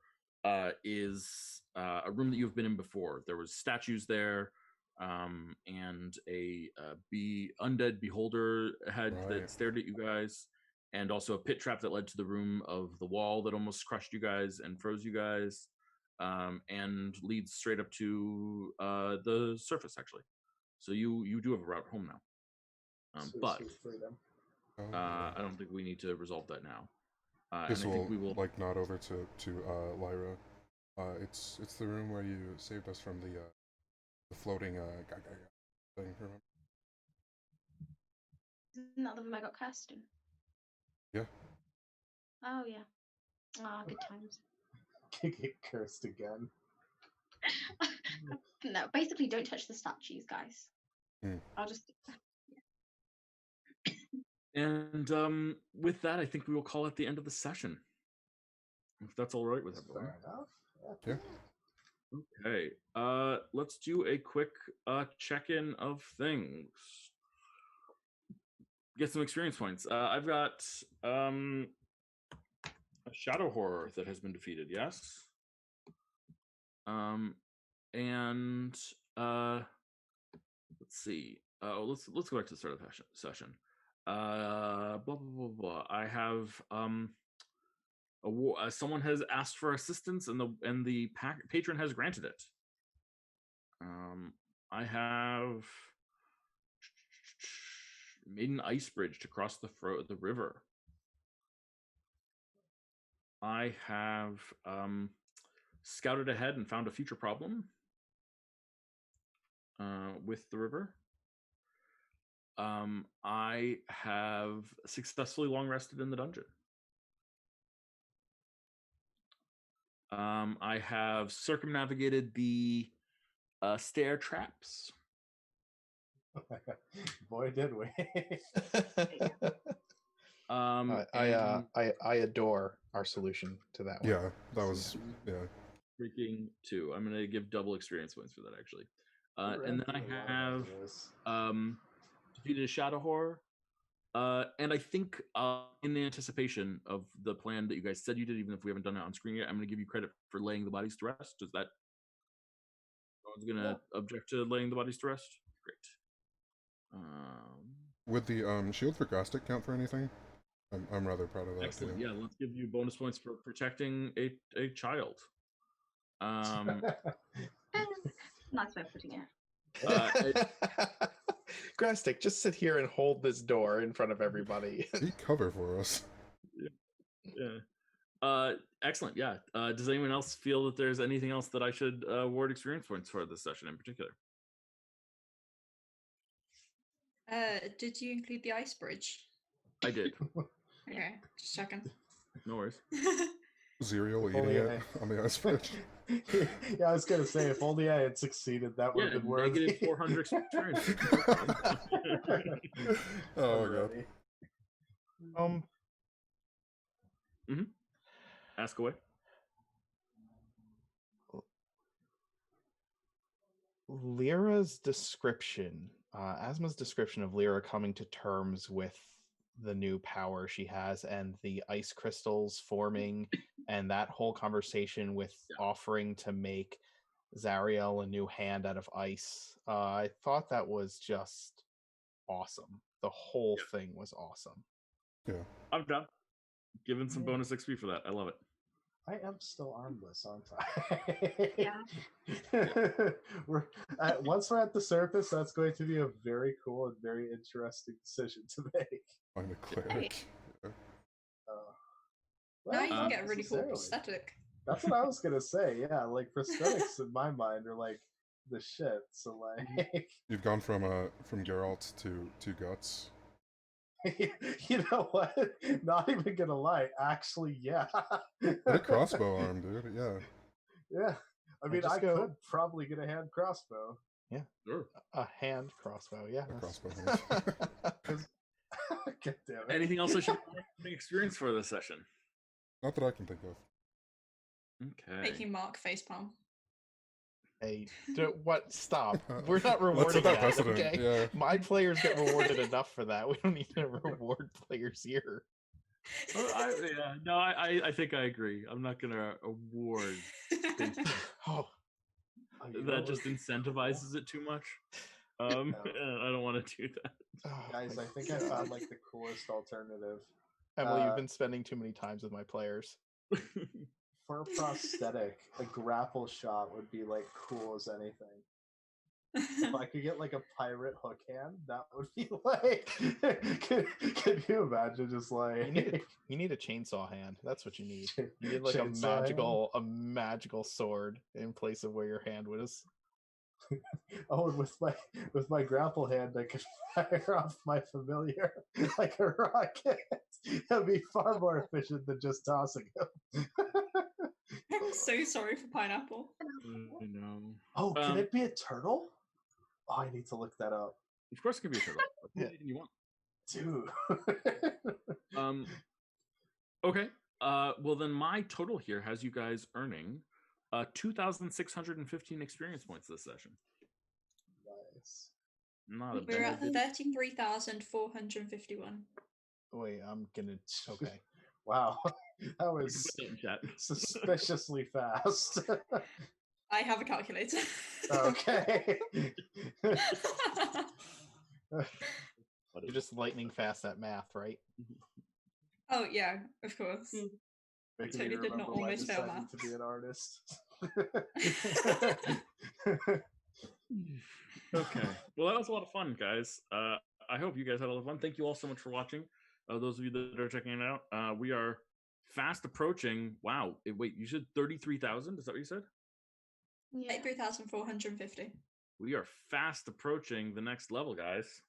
is a room that you've been in before. There was statues there, and a undead beholder head that stared at you guys, and also a pit trap that led to the room of the wall that almost crushed you guys and froze you guys, and leads straight up to the surface, actually. So you do have a route home now. But I don't think we need to resolve that now. This and I think we will nod over to Lyra. It's the room where you saved us from the floating thing. Remember? Isn't that the room I got cast in? Yeah. Oh yeah. Ah, good times. Get cursed again. No, basically, don't touch the statues, guys. I'll just. And with that, I think we will call it the end of the session. If that's all right with everyone. Fair enough. Yeah. Okay. Let's do a quick check-in of things. Get some experience points. I've got a shadow horror that has been defeated. Yes. And let's see. Let's go back to the start of the session. Blah blah blah blah. I have someone has asked for assistance, and the patron has granted it. I have made an ice bridge to cross the river. I have scouted ahead and found a future problem with the river. I have successfully long rested in the dungeon. I have circumnavigated the stair traps. Boy, did we! I adore our solution to that one. Yeah, that was freaking 2. I'm gonna give double experience points for that, actually. And then I have defeated a shadow horror. And I think in anticipation of the plan that you guys said you did, even if we haven't done it on screen yet, I'm going to give you credit for laying the bodies to rest. Does that? No one's going to object to laying the bodies to rest? Great. Would the shield for Grastic count for anything? I'm rather proud of that. Excellent. Too. Yeah, let's give you bonus points for protecting a child. Nice way of putting it. Grastic, just sit here and hold this door in front of everybody. Be cover for us. Yeah. Excellent. Yeah. Does anyone else feel that there's anything else that I should award experience points for this session in particular? Did you include the ice bridge? I did. Okay, just checking. No worries. Zerial eating it on the ice bridge. Yeah, I was gonna say, if only I had succeeded, that would have been worthy. Negative 400 experience. Oh god. Ask away. Lyra's description, Asma's description of Lyra coming to terms with the new power she has and the ice crystals forming and that whole conversation with offering to make Zariel a new hand out of ice. I thought that was just awesome. The whole thing was awesome. Yeah. I'm done. Giving some bonus XP for that. I love it. I am still armless, aren't I? Yeah. Once we're at the surface, that's going to be a very cool and very interesting decision to make. Find a cleric. Yeah. Now you not can get a really cool necessarily. prosthetic. That's what I was gonna say. Yeah, like prosthetics in my mind are like the shit. So like, You've gone from Geralt to Guts. you know what? Not even gonna lie. Actually, yeah. Get a crossbow arm, dude. Yeah. Yeah. I mean, just I go- could probably get a hand crossbow. Sure. A hand crossbow, yeah. A that's- crossbow hand. God damn it. Anything else I should experience for this session? Not that I can think of. Okay. Making Mark facepalm. Hey, what? Stop. We're not Let's rewarding set that that, precedent. okay? Yeah. My players get rewarded enough for that. We don't need to reward players here. Well, I think I agree. I'm not gonna award. Oh, Oh, you know That just what- incentivizes it too much. I don't want to do that. oh, Guys, my I think I God. found like the coolest alternative. Emily, you've uh, been spending too many times with my players. For a prosthetic, a grapple shot would be like cool as anything. If I could get like a pirate hook hand, that would be like. Can you imagine just like You need a chainsaw hand. That's what you need. Ch- You need like chainsaw hand? a magical sword in place of where your hand was. Oh, and with my grapple hand, I could fire off my familiar like a rocket. That'd be far more efficient than just tossing him. I'm so sorry for pineapple. I know. Oh, can Um, it be a turtle? Oh, I need to look that up, Of course, it can be a turtle. Yeah. Anything you want. dude. Okay. Well, then my total here has you guys earning 2,615 experience points this session. Nice. Not a We're bad at bit. 33,451. Wait, I'm gonna. Okay. Wow, that You can was put that in chat. suspiciously fast. I have a calculator. Okay. You're just lightning fast at math, right? Oh yeah, of course. Making Totally me did not remember why I almost fail decided to be maths. an artist. Okay. Well, that was a lot of fun, guys. I hope you guys had a lot of fun. Thank you all so much for watching. Those of you that are checking it out, we are fast approaching. Wow. Wait, you said 33,000? Is that what you said? Yeah. 33,450. We are fast approaching the next level, guys.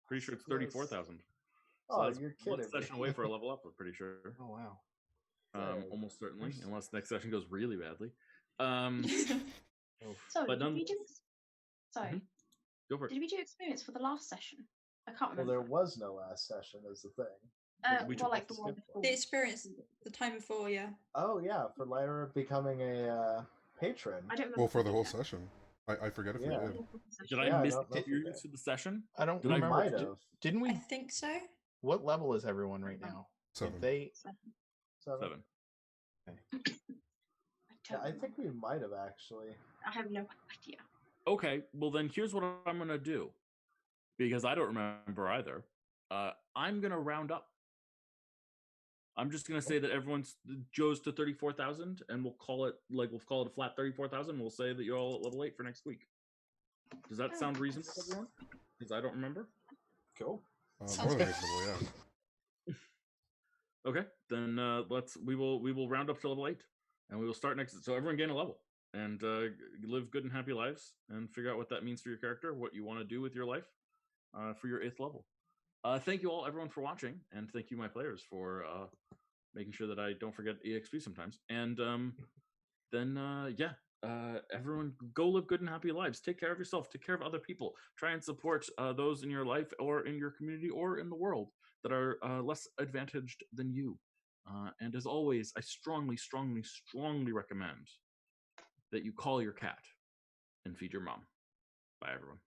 Pretty sure it's Close. 34,000. Oh, that's you're one kidding session me. away for a level up, I'm pretty sure. Oh wow. Almost certainly, Where's- unless next session goes really badly. Oh, So But did we do? Sorry, Mhm. Go for it. did we do experience for the last session? I can't Well, remember. there was no last session, is the thing. we Well, took like off the the one skip before. The experience, the time before, yeah. Oh yeah, for Lyra becoming a patron. I don't remember. Well, for if the we whole did that. session. I forget if Yeah. we I did. don't think the Did session- I Yeah, I miss don't know if we experience did. for the session? I don't Did I We remember. might Di- have. Didn't I we? think so. What level is everyone right now? Did 7. they? Seven. 7. I Yeah, don't I think remember. we might have actually. I have no idea. Okay, well then here's what I'm gonna do, because I don't remember either. I'm gonna round up. I'm just gonna say that everyone's goes to 34,000, and we'll call it a flat 34,000. We'll say that you're all at level 8 for next week. Does that sound reasonable, to everyone? Because I don't remember. Cool. Sounds More than good. reasonable, yeah. Okay, then we will round up to level 8, and we will start next. So everyone gain a level and live good and happy lives, and figure out what that means for your character, what you want to do with your life for your 8th level. Thank you all, everyone, for watching, and thank you, my players, for making sure that I don't forget EXP sometimes. And everyone go live good and happy lives. Take care of yourself. Take care of other people. Try and support those in your life or in your community or in the world that are less advantaged than you. And as always, I strongly, strongly, strongly recommend that you call your cat and feed your mom. Bye, everyone.